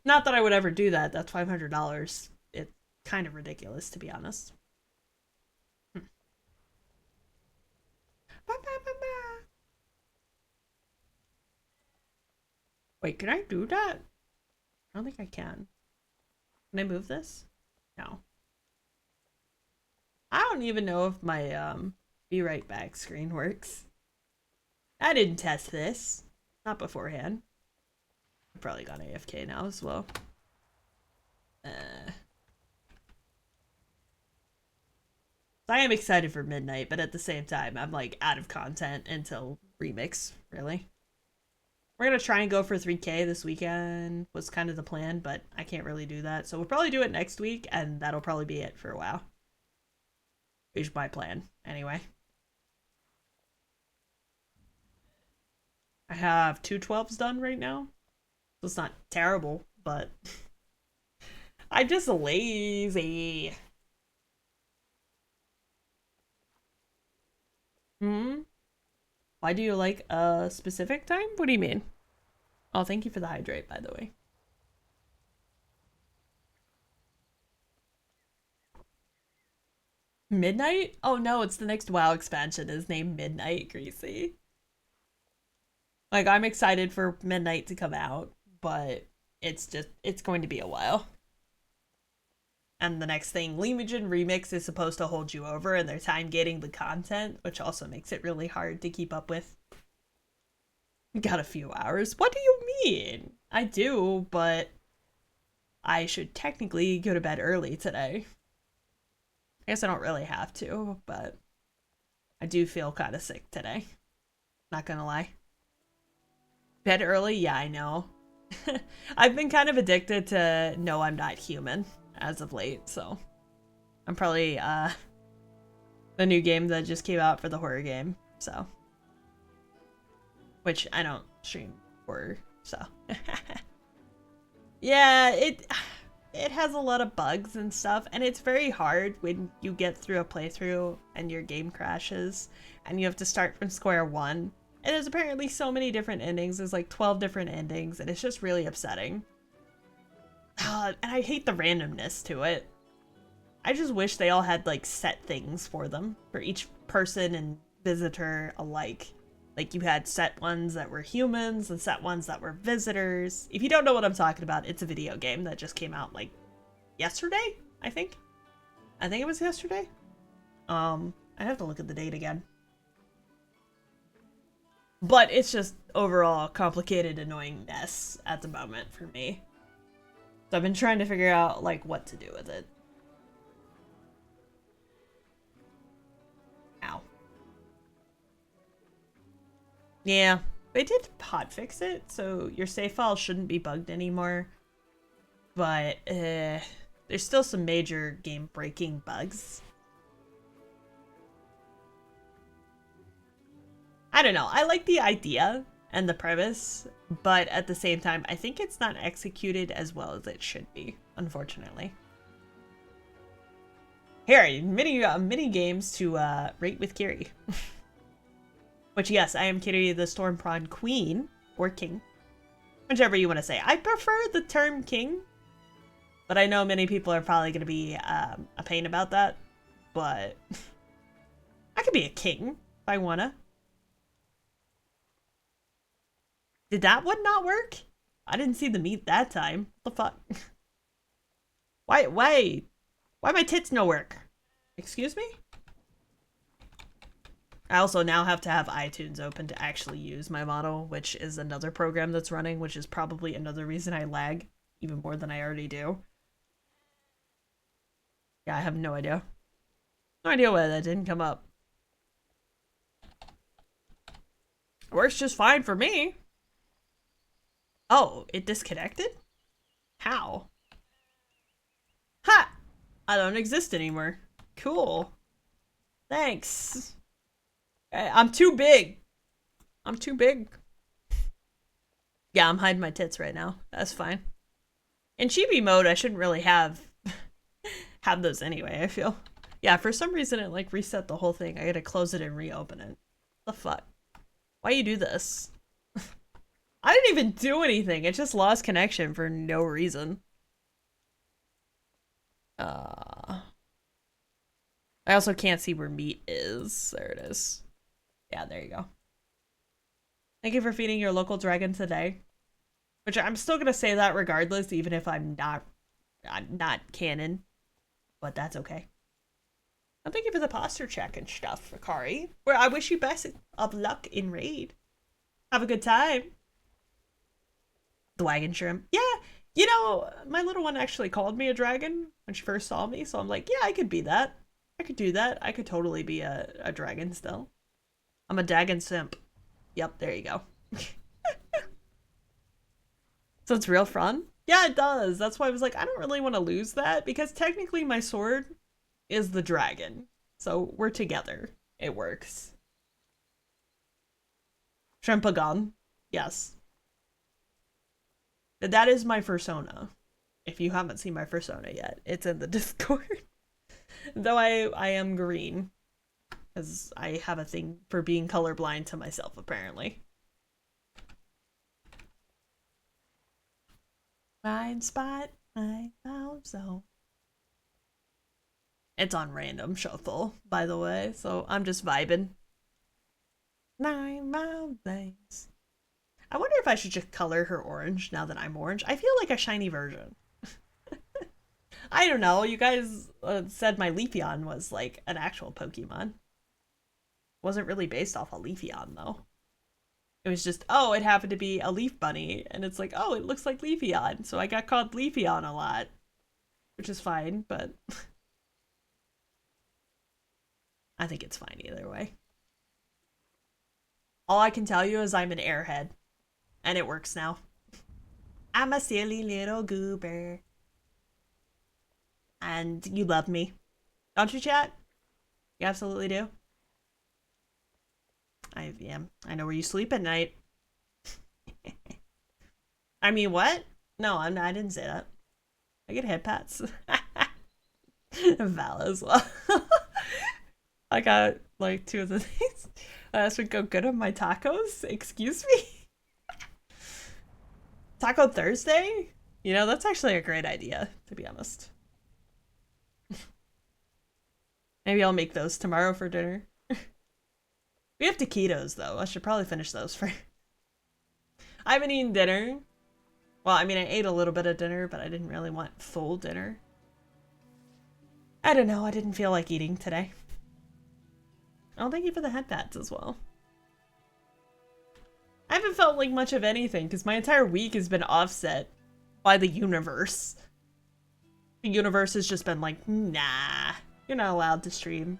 Not that I would ever do that. That's $500. It's kind of ridiculous, to be honest. Wait, can I do that? I don't think I can. Can I move this? No. I don't even know if my be right back screen works. I didn't test this. Not beforehand. I probably got AFK now as well. I am excited for midnight, but at the same time, I'm like out of content until remix, really. We're gonna try and go for 3K this weekend was kind of the plan, but I can't really do that. So we'll probably do it next week, and that'll probably be it for a while. Is my plan, anyway. I have two 12s done right now. So it's not terrible, but I'm just lazy. Hmm? Why do you like a specific time? What do you mean? Oh, thank you for the hydrate, by the way. Midnight? Oh no, it's the next WoW expansion is named Midnight, Greasy. Like, I'm excited for Midnight to come out, but it's going to be a while. And the next thing, Legion Remix is supposed to hold you over, and they're time gating the content, which also makes it really hard to keep up with. Got a few hours. What do you mean? I do, but I should technically go to bed early today. I guess I don't really have to, but I do feel kind of sick today. Not gonna lie. Bed early? Yeah, I know. I've been kind of addicted to No, I'm Not Human as of late, so I'm probably the new game that just came out for the horror game, so. Which I don't stream horror, so. Yeah, it has a lot of bugs and stuff, and it's very hard when you get through a playthrough and your game crashes and you have to start from square one. And there's apparently so many different endings. There's like 12 different endings, and it's just really upsetting. And I hate the randomness to it. I just wish they all had like set things for them, for each person and visitor alike. Like you had set ones that were humans and set ones that were visitors. If you don't know what I'm talking about, it's a video game that just came out like yesterday, I think. I think it was yesterday. I have to look at the date again. But it's just overall complicated, annoying mess at the moment for me. So I've been trying to figure out like what to do with it. Ow. Yeah, they did hotfix it, so your save file shouldn't be bugged anymore. But there's still some major game-breaking bugs. I don't know. I like the idea and the premise, but at the same time, I think it's not executed as well as it should be, unfortunately. Here, mini games to rate with Kiri. Which, yes, I am Kiri, the Storm Prawn Queen, or King. Whichever you want to say. I prefer the term King, but I know many people are probably going to be a pain about that. But I could be a king if I wanna. Did that one not work? I didn't see the meat that time. What the fuck? Why my tits no work? Excuse me? I also now have to have iTunes open to actually use my model, which is another program that's running, which is probably another reason I lag even more than I already do. Yeah, I have no idea. No idea why that didn't come up. Works just fine for me. Oh, it disconnected? How? Ha! I don't exist anymore. Cool. Thanks. I'm too big. I'm too big. Yeah, I'm hiding my tits right now. That's fine. In Chibi mode, I shouldn't really have those anyway, I feel. Yeah, for some reason it like reset the whole thing. I gotta close it and reopen it. The fuck? Why you do this? I didn't even do anything. It just lost connection for no reason. I also can't see where meat is. There it is. Yeah, there you go. Thank you for feeding your local dragon today. Which I'm still gonna say that regardless, even if I'm not canon. But that's okay. And thank you for the posture check and stuff, Akari. Where I wish you best of luck in raid. Have a good time. The wagon shrimp. Yeah, you know, my little one actually called me a dragon when she first saw me, so I'm like, yeah, I could be that. I could do that. I could totally be a dragon still. I'm a dagon simp. Yep, there you go. So it's real fun? Yeah, it does. That's why I was like, I don't really want to lose that because technically my sword is the dragon. So we're together. It works. Shrimpagon. Yes. That is my persona. If you haven't seen my persona yet, it's in the Discord. Though I am green. Because I have a thing for being colorblind to myself, apparently. Blind spot, I found so. It's on random shuffle, by the way, so I'm just vibing. 9 Mile Lanes. I wonder if I should just color her orange now that I'm orange. I feel like a shiny version. I don't know. You guys said my Leafeon was like an actual Pokemon. Wasn't really based off a Leafeon though. It was just, oh, it happened to be a leaf bunny, and it's like, oh, it looks like Leafeon, so I got called Leafeon a lot, which is fine, but I think it's fine either way. All I can tell you is I'm an airhead, and it works now. I'm a silly little goober. And you love me. Don't you, chat? You absolutely do. I am. I know where you sleep at night. I mean, what? No, I didn't say that. I get head pats. Val as well. I got like 2 of the things. This would go good on my tacos. Excuse me? Taco Thursday? You know, that's actually a great idea, to be honest. Maybe I'll make those tomorrow for dinner. We have taquitos, though. I should probably finish those first. I haven't eaten dinner. Well, I mean, I ate a little bit of dinner, but I didn't really want full dinner. I don't know. I didn't feel like eating today. Oh, thank you for the head pats as well. I haven't felt like much of anything because my entire week has been offset by the universe. The universe has just been like, nah, you're not allowed to stream.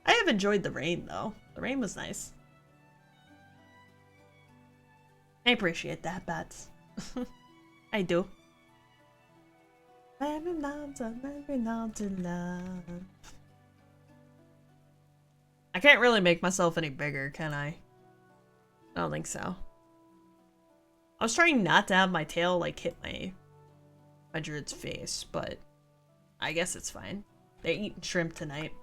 I have enjoyed the rain, though. The rain was nice. I appreciate that, Bats. I do. Every now to love. I can't really make myself any bigger, can I? I don't think so. I was trying not to have my tail, like, hit my druid's face, but I guess it's fine. They're eating shrimp tonight.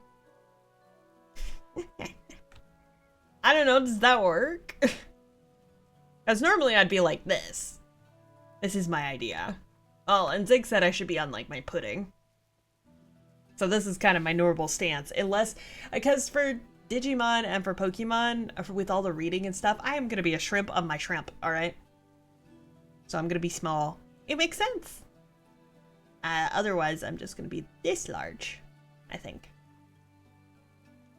I don't know, does that work? Because normally I'd be like this. This is my idea. Oh, and Zig said I should be on, like, my pudding. So this is kind of my normal stance. Unless, because for Digimon and for Pokemon, with all the reading and stuff, I am going to be a shrimp on my shrimp, alright? So I'm going to be small. It makes sense. Otherwise, I'm just going to be this large, I think.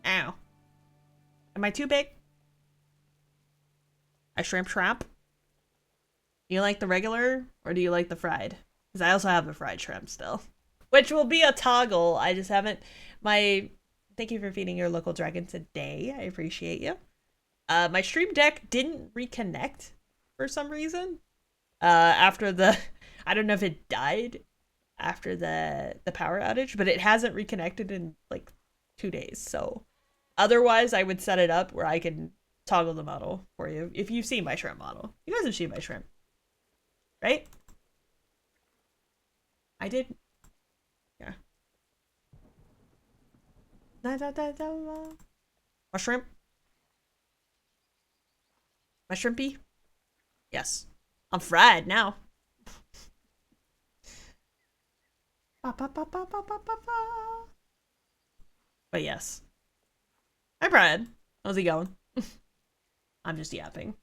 Ow. Am I too big? A shrimp shrimp? Do you like the regular, or do you like the fried? Because I also have the fried shrimp still. Which will be a toggle. I just haven't... Thank you for feeding your local dragon today. I appreciate you. My stream deck didn't reconnect for some reason. After the... I don't know if it died after the power outage, but it hasn't reconnected in, like, 2 days, so... Otherwise, I would set it up where I can toggle the model for you. If you've seen my shrimp model. You guys have seen my shrimp. Right? I did. Yeah. My shrimp? My shrimpy? Yes. I'm fried now. But yes. Hi, Brad. How's he going? I'm just yapping.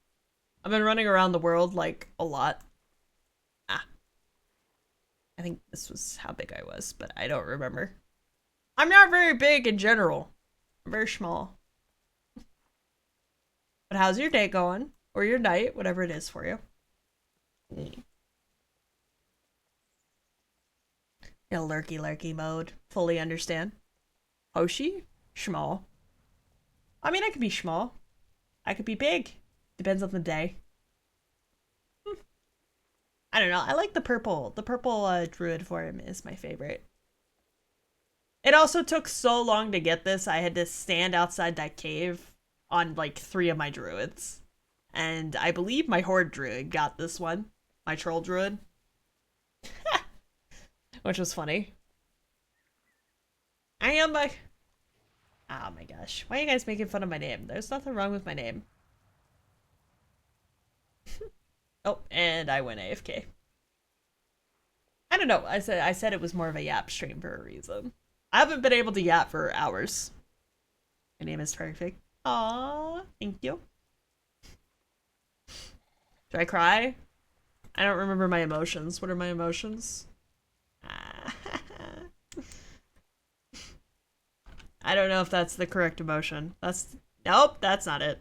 I've been running around the world, like, a lot. I think this was how big I was, but I don't remember. I'm not very big in general. I'm very small. But how's your day going? Or your night, whatever it is for you. In lurky mode. Fully understand. Hoshi? Small. I mean, I could be small. I could be big. Depends on the day. I don't know. I like the purple. The purple druid form is my favorite. It also took so long to get this. I had to stand outside that cave on like 3 of my druids. And I believe my horde druid got this one. My troll druid. Which was funny. I am like... Oh my gosh. Why are you guys making fun of my name? There's nothing wrong with my name. Oh, and I went AFK. I don't know. I said it was more of a yap stream for a reason. I haven't been able to yap for hours. My name is perfect. Aww, thank you. Do I cry? I don't remember my emotions. What are my emotions? I don't know if that's the correct emotion. Nope, that's not it.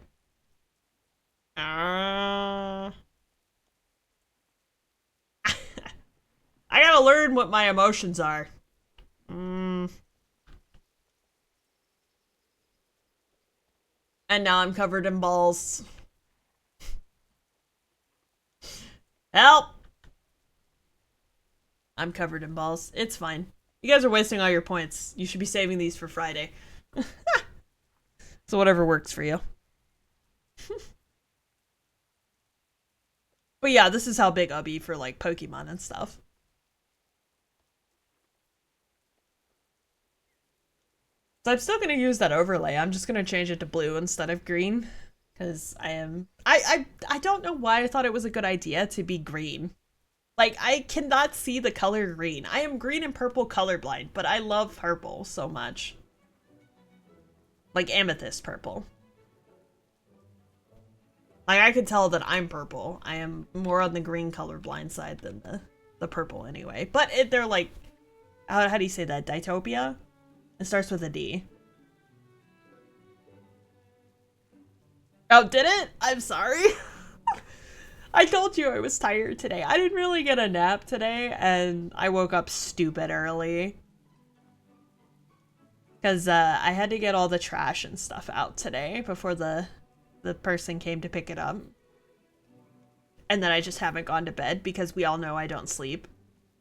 I gotta learn what my emotions are. And now I'm covered in balls. Help! I'm covered in balls. It's fine. You guys are wasting all your points. You should be saving these for Friday. So whatever works for you. But yeah, this is how big I'll be for like Pokemon and stuff. So I'm still gonna use that overlay. I'm just gonna change it to blue instead of green. Because I don't know why I thought it was a good idea to be green. Like, I cannot see the color green. I am green and purple colorblind, but I love purple so much. Like amethyst purple. Like, I can tell that I'm purple. I am more on the green colorblind side than the purple anyway. But they're like, how do you say that? Ditopia? It starts with a D. Oh, did it? I'm sorry. I told you I was tired today. I didn't really get a nap today, and I woke up stupid early. Because I had to get all the trash and stuff out today before the person came to pick it up. And then I just haven't gone to bed because we all know I don't sleep.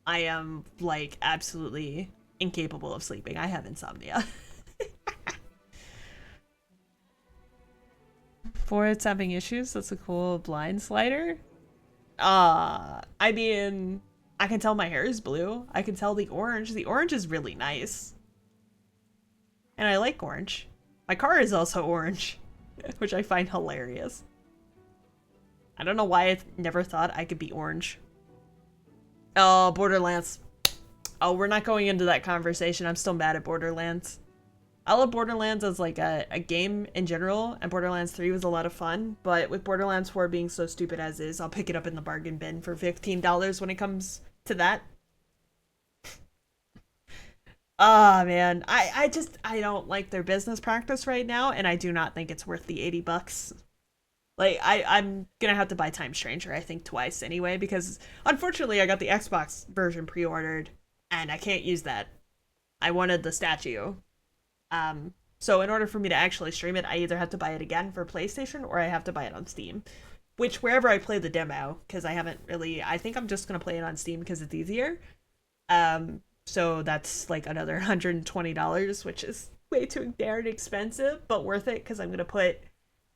I am, like, absolutely incapable of sleeping. I have insomnia. For it's having issues, that's a cool blind slider. I mean, I can tell my hair is blue. I can tell the orange. The orange is really nice. And I like orange. My car is also orange, which I find hilarious. I don't know why I never thought I could be orange. Oh, Borderlands. Oh, we're not going into that conversation. I'm still mad at Borderlands. I love Borderlands as like a game in general, and Borderlands 3 was a lot of fun, but with Borderlands 4 being so stupid as is, I'll pick it up in the bargain bin for $15 when it comes to that. Ah, man. I don't like their business practice right now, and I do not think it's worth the 80 bucks. Like, I'm gonna have to buy Time Stranger, I think, twice anyway, because unfortunately I got the Xbox version pre-ordered, and I can't use that. I wanted the statue. So in order for me to actually stream it, I either have to buy it again for PlayStation or I have to buy it on Steam. Which, wherever I play the demo, because I think I'm just going to play it on Steam because it's easier. So that's like another $120, which is way too darn expensive, but worth it because I'm going to put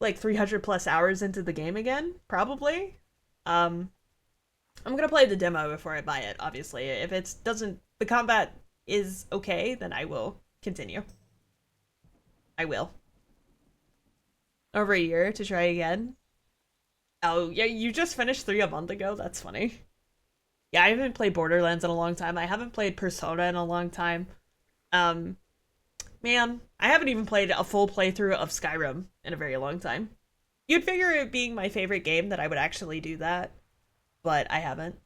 like 300 plus hours into the game again, probably. I'm going to play the demo before I buy it, obviously. If the combat is okay, then I will continue. I will. Over a year to try again. Oh, yeah, you just finished 3 a month ago? That's funny. Yeah, I haven't played Borderlands in a long time. I haven't played Persona in a long time. Man, I haven't even played a full playthrough of Skyrim in a very long time. You'd figure it being my favorite game that I would actually do that, but I haven't.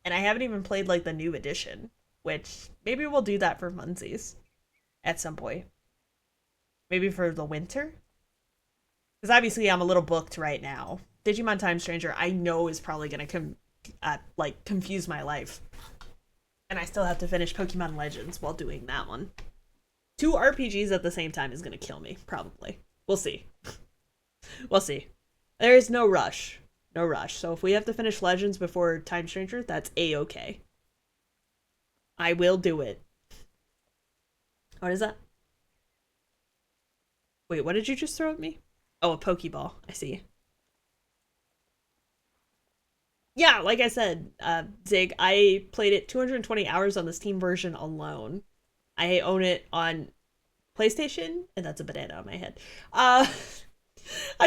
And I haven't even played, like, the new edition, which maybe we'll do that for funsies at some point. Maybe for the winter? Because obviously I'm a little booked right now. Digimon Time Stranger, I know, is probably going to confuse my life. And I still have to finish Pokemon Legends while doing that one. 2 RPGs at the same time is going to kill me, probably. We'll see. We'll see. There is no rush. No rush. So if we have to finish Legends before Time Stranger, that's a-okay. I will do it. What is that? Wait, what did you just throw at me? Oh, a Pokeball. I see. Yeah, like I said, Zig, I played it 220 hours on the Steam version alone. I own it on PlayStation, and that's a banana on my head. I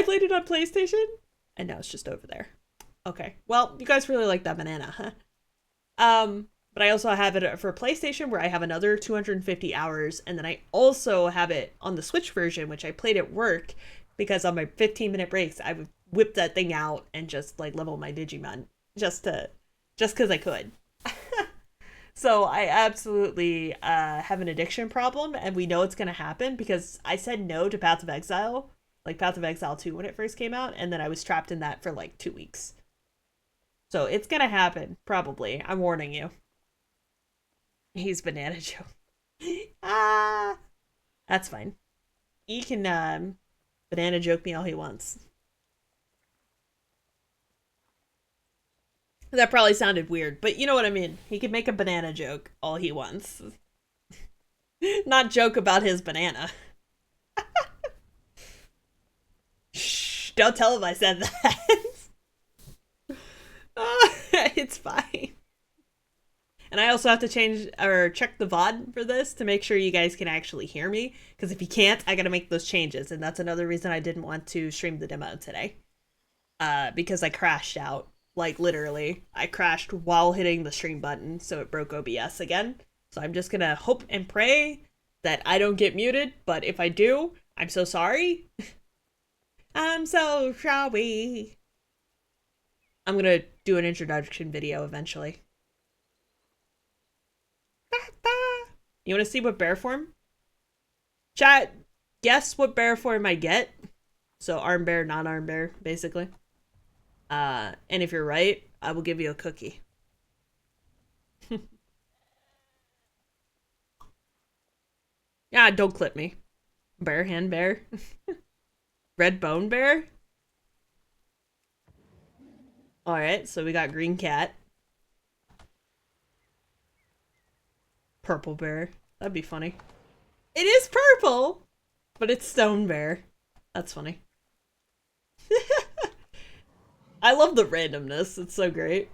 played it on PlayStation, and now it's just over there. Okay, well, you guys really like that banana, huh? But I also have it for PlayStation, where I have another 250 hours, and then I also have it on the Switch version, which I played at work, because on my 15-minute breaks, I would whip that thing out and just like level my Digimon, just because I could. So I absolutely have an addiction problem, and we know it's going to happen because I said no to Path of Exile, like Path of Exile 2 when it first came out, and then I was trapped in that for like 2 weeks. So it's going to happen, probably. I'm warning you. He's Banana Joe. Ah! That's fine. He can banana joke me all he wants. That probably sounded weird, but you know what I mean. He can make a banana joke all he wants. Not joke about his banana. Shh, don't tell him I said that. It's fine. And I also have to change or check the VOD for this to make sure you guys can actually hear me. Because if you can't, I gotta make those changes. And that's another reason I didn't want to stream the demo today. Because I crashed out. Like, literally. I crashed while hitting the stream button, so it broke OBS again. So I'm just gonna hope and pray that I don't get muted. But if I do, I'm so sorry. I'm so sorry. I'm gonna do an introduction video eventually. You want to see what bear form? Chat, guess what bear form I get. So arm bear, non-arm bear, basically. And if you're right, I will give you a cookie. Yeah, don't clip me. Bear hand bear. Red bone bear. Alright, so we got green cat. Purple bear. That'd be funny. It is purple, but it's stone bear. That's funny. I love the randomness. It's so great.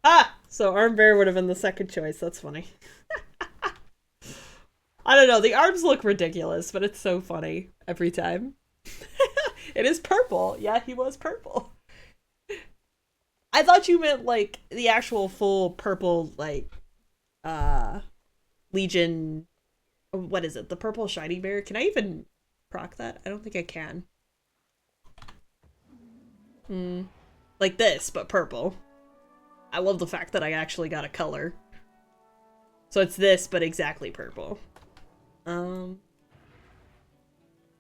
Ah! So arm bear would have been the second choice. That's funny. I don't know. The arms look ridiculous, but it's so funny every time. It is purple. Yeah, he was purple. I thought you meant like the actual full purple, like, Legion. What is it? The purple shiny bear? Can I even proc that? I don't think I can. Like this, but purple. I love the fact that I actually got a color. So it's this, but exactly purple.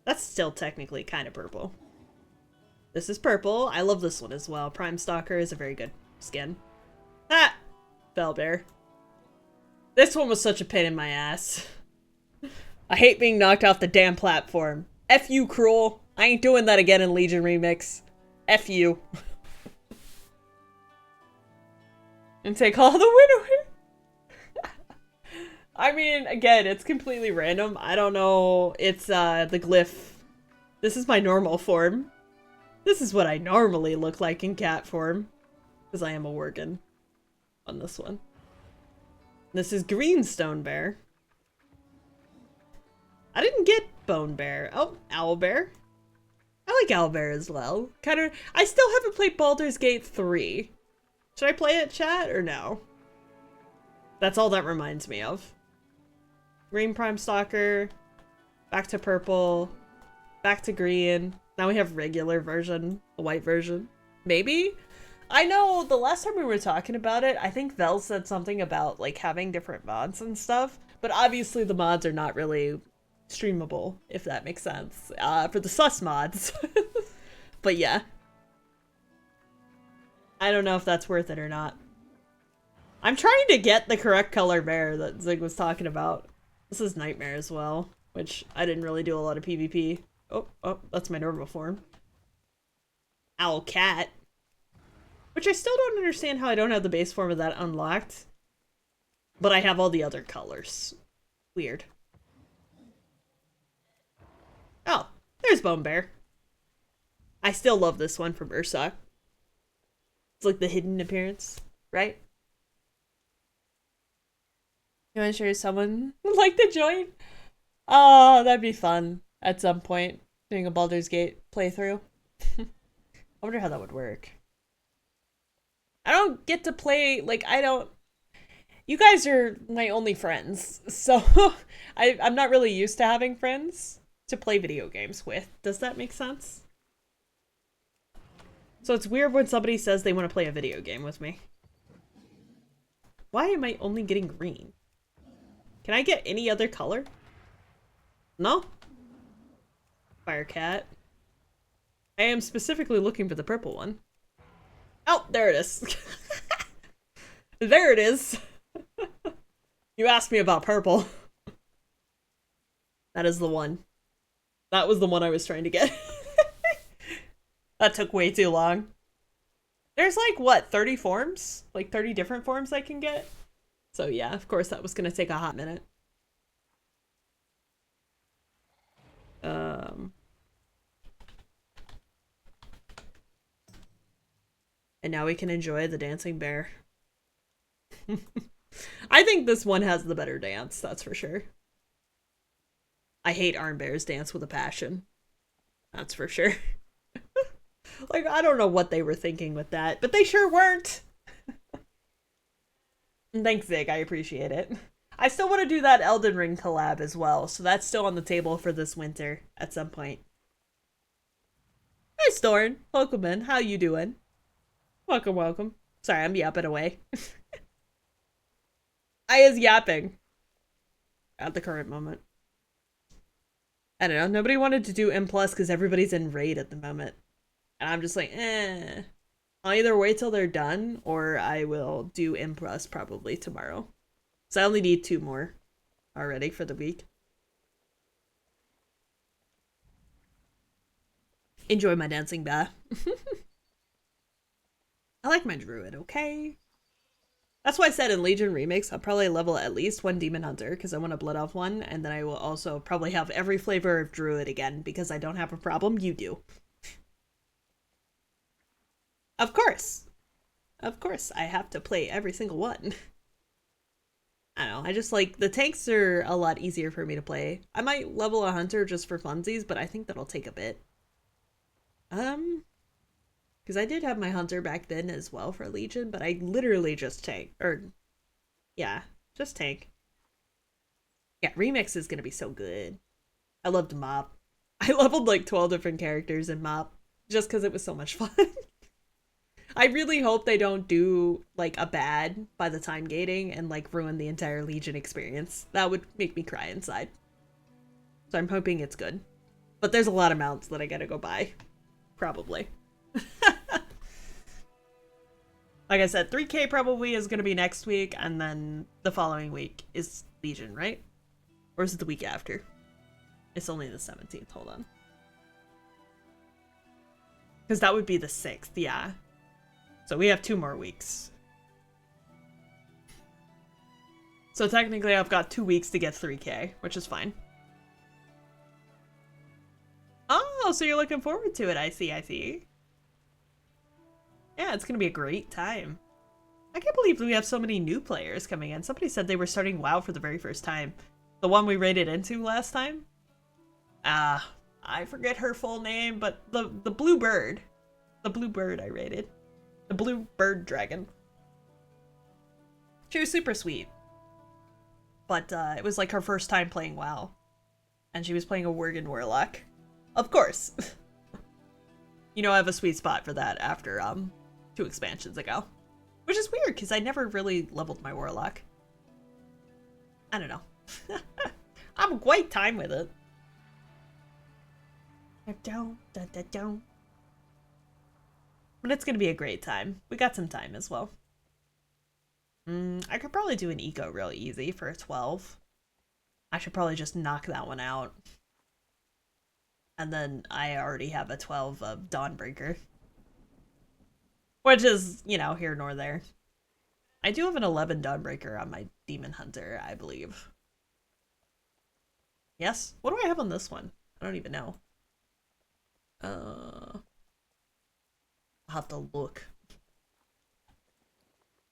That's still technically kind of purple. This is purple. I love this one as well. Prime Stalker is a very good skin. Ah! Bell Bear. This one was such a pain in my ass. I hate being knocked off the damn platform. F you, Cruel. I ain't doing that again in Legion Remix. F you. And take all the winner. I mean, again, it's completely random. I don't know. It's the glyph. This is my normal form. This is what I normally look like in cat form. Because I am a workin' on this one. This is green stone bear. I didn't get bone bear. Oh, owl bear. I like owl bear as well. I still haven't played Baldur's Gate 3. Should I play it, chat, or no? That's all that reminds me of. Green Prime Stalker. Back to purple. Back to green. Now we have regular version. A white version. Maybe? I know the last time we were talking about it, I think Vel said something about like having different mods and stuff. But obviously the mods are not really streamable, if that makes sense. For the sus mods. But yeah. I don't know if that's worth it or not. I'm trying to get the correct color bear that Zig was talking about. This is Nightmare as well, which I didn't really do a lot of PvP. Oh, that's my normal form. Owl cat. Which I still don't understand how I don't have the base form of that unlocked. But I have all the other colors. Weird. Oh, there's Bone Bear. I still love this one from Ursa. It's like the hidden appearance, right? You want to share someone would like to join? Oh, that'd be fun at some point. Doing a Baldur's Gate playthrough. I wonder how that would work. I don't get to play, like, I don't... You guys are my only friends, so I'm not really used to having friends to play video games with. Does that make sense? So it's weird when somebody says they want to play a video game with me. Why am I only getting green? Can I get any other color? No? Firecat. I am specifically looking for the purple one. Oh, there it is. There it is. You asked me about purple. That is the one. That was the one I was trying to get. That took way too long. There's like, what, 30 forms? Like 30 different forms I can get? So yeah, of course that was gonna take a hot minute. And now we can enjoy the dancing bear. I think this one has the better dance, that's for sure. I hate Arm Bear's dance with a passion. That's for sure. Like, I don't know what they were thinking with that, but they sure weren't. Thanks, Zig, I appreciate it. I still want to do that Elden Ring collab as well, so that's still on the table for this winter at some point. Hey, Storn. Welcome in. How you doing? Welcome, welcome. Sorry, I'm yapping away. I is yapping. At the current moment. I don't know. Nobody wanted to do M+, because everybody's in raid at the moment. And I'm just like, eh. I'll either wait till they're done, or I will do M+ probably tomorrow. So I only need 2 more already for the week. Enjoy my dancing bear. I like my druid, okay? That's why I said in Legion Remix, I'll probably level at least 1 Demon Hunter, because I want a Blood Elf one, and then I will also probably have every flavor of druid again, because I don't have a problem, you do. Of course! Of course, I have to play every single one. I don't know, I just like, the tanks are a lot easier for me to play. I might level a Hunter just for funsies, but I think that'll take a bit. Because I did have my Hunter back then as well for Legion, but I literally just tank. Or, yeah, just tank. Yeah, Remix is gonna be so good. I loved Mop. I leveled like 12 different characters in Mop, just because it was so much fun. I really hope they don't do, like, a bad by the time gating and, like, ruin the entire Legion experience. That would make me cry inside. So I'm hoping it's good. But there's a lot of mounts that I gotta go buy. Probably. Like I said, 3K probably is gonna be next week, and then the following week is Legion, right? Or is it the week after? It's only the 17th, hold on. Because that would be the 6th, yeah. So we have 2 more weeks. So technically I've got 2 weeks to get 3K, which is fine. Oh, so you're looking forward to it, I see, I see. Yeah, it's gonna be a great time. I can't believe we have so many new players coming in. Somebody said they were starting WoW for the very first time. The one we raided into last time? I forget her full name, but the blue bird. The blue bird I raided. The blue bird dragon. She was super sweet. But it was like her first time playing WoW. And she was playing a Worgen Warlock. Of course. You know, I have a sweet spot for that after 2 expansions ago. Which is weird, because I never really leveled my Warlock. I don't know. I'm quite time with it. But it's gonna be a great time. We got some time as well. I could probably do an eco real easy for a 12. I should probably just knock that one out. And then I already have a 12 of Dawnbreaker. Which is, you know, here nor there. I do have an 11 Dawnbreaker on my Demon Hunter, I believe. Yes? What do I have on this one? I don't even know. I'll have to look.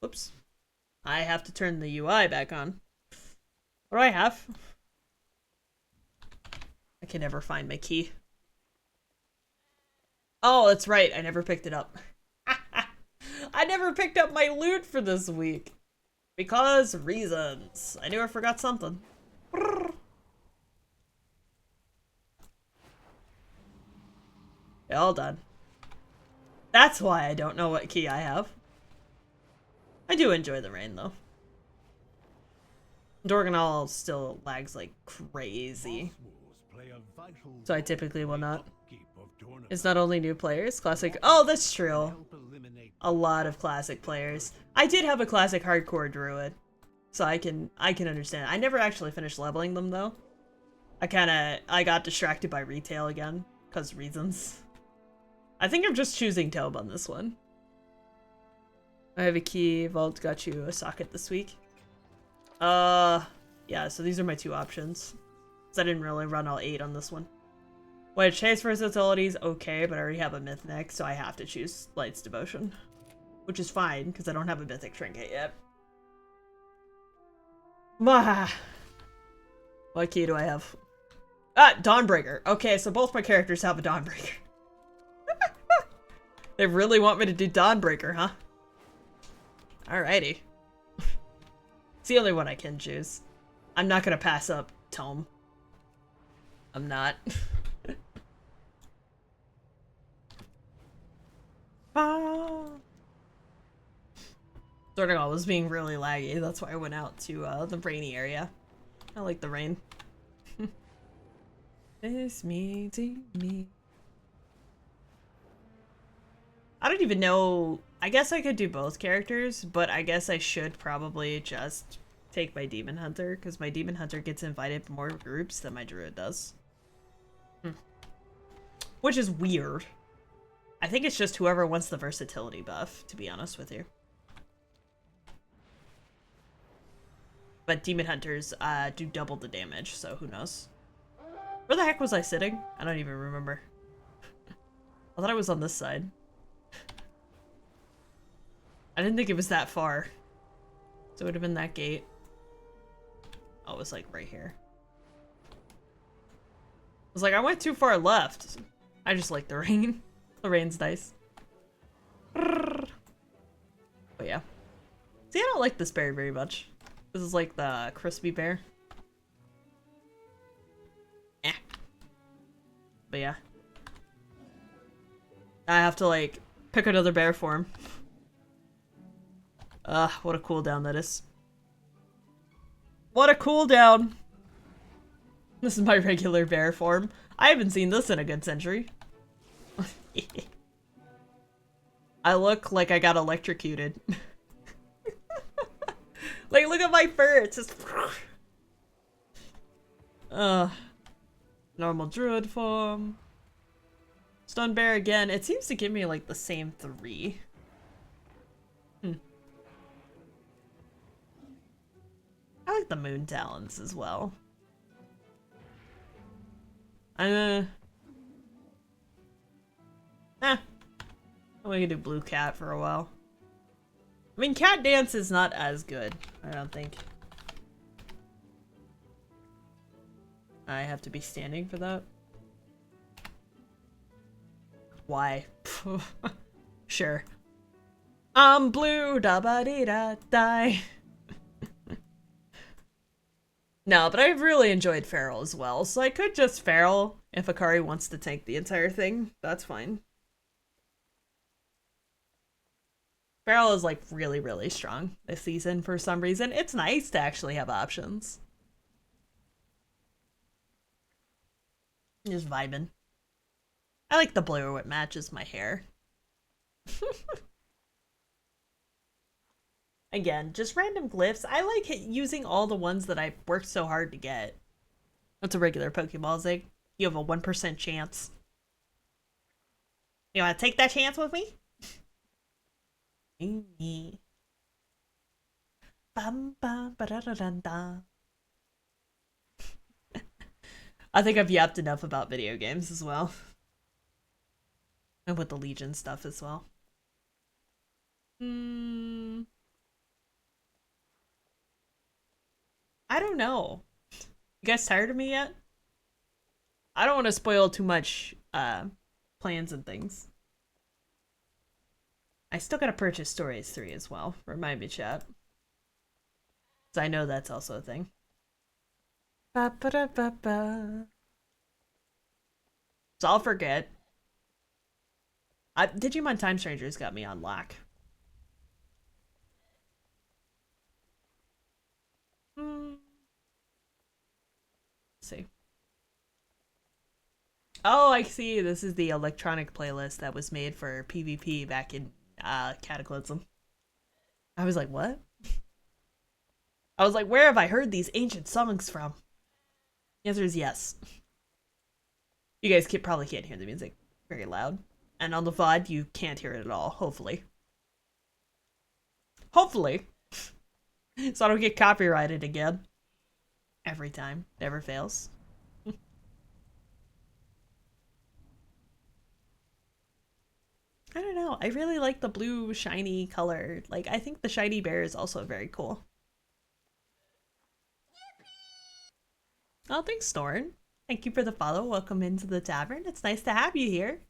Whoops. I have to turn the UI back on. What do I have? I can never find my key. Oh, that's right. I never picked it up. I never picked up my loot for this week. Because reasons. I knew I forgot something. Yeah, all done. That's why I don't know what key I have. I do enjoy the rain, though. Dorganol still lags like crazy. So I typically will not. It's not only new players, classic. Oh, that's true. A lot of classic players. I did have a classic hardcore druid, so I can understand. I never actually finished leveling them though. I got distracted by retail again, cause reasons. I think I'm just choosing Tobe on this one. I have a key. Vault got you a socket this week. Yeah, so these are my two options. Cause I didn't really run all 8 on this one. Which, Chase versatility is okay, but I already have a myth neck, so I have to choose Light's Devotion. Which is fine, because I don't have a mythic trinket yet. What key do I have? Ah, Dawnbreaker. Okay, so both my characters have a Dawnbreaker. They really want me to do Dawnbreaker, huh? Alrighty. It's the only one I can choose. I'm not gonna pass up Tome. I'm not. Dorganol was being really laggy, that's why I went out to the rainy area. I like the rain. It's me. I don't even know. I guess I could do both characters, but I guess I should probably just take my Demon Hunter, because my Demon Hunter gets invited to more groups than my Druid does. Which is weird. I think it's just whoever wants the versatility buff, to be honest with you. But Demon Hunters do double the damage, so who knows. Where the heck was I sitting? I don't even remember. I thought I was on this side. I didn't think it was that far. So it would have been that gate. Oh, it was like right here. I was like, I went too far left. I just like the rain. The rain's nice. But yeah. See, I don't like this berry very much. This is like the crispy bear. Eh. But yeah. I have to like pick another bear form. What a cooldown that is. What a cooldown! This is my regular bear form. I haven't seen this in a good century. I look like I got electrocuted. Like, look at my fur, it's just... Normal druid form. Stone bear again. It seems to give me, like, the same 3. I like the moon talons as well. We can do blue cat for a while. I mean, cat dance is not as good, I don't think. I have to be standing for that. Why? Sure. I'm blue, da ba dee da die. No, but I've really enjoyed Feral as well, so I could just Feral if Akari wants to tank the entire thing. That's fine. Feral is like really, really strong this season for some reason. It's nice to actually have options. Just vibing. I like the blue, it matches my hair. Again, just random glyphs. I like using all the ones that I worked so hard to get. That's a regular Pokeball Zig. You have a 1% chance. You want to take that chance with me? Me. Bum, bum, ba-da-da-da-da. I think I've yapped enough about video games as well. And with the Legion stuff as well. Hmm. I don't know. You guys tired of me yet? I don't want to spoil too much plans and things. I still gotta purchase Stories 3 as well. Remind me, chat. So I know that's also a thing. Ba ba da ba ba. So I'll forget. Digimon Time Strangers got me on lock. Let's see. Oh, I see. This is the electronic playlist that was made for PvP back in Cataclysm. I was like, what? I was like, where have I heard these ancient songs from? The answer is yes. You guys probably can't hear the music very loud. And on the VOD, you can't hear it at all, hopefully. Hopefully. So I don't get copyrighted again. Every time. Never fails. I don't know. I really like the blue shiny color. Like, I think the shiny bear is also very cool. Oh, thanks, Thorn. Thank you for the follow. Welcome into the tavern. It's nice to have you here.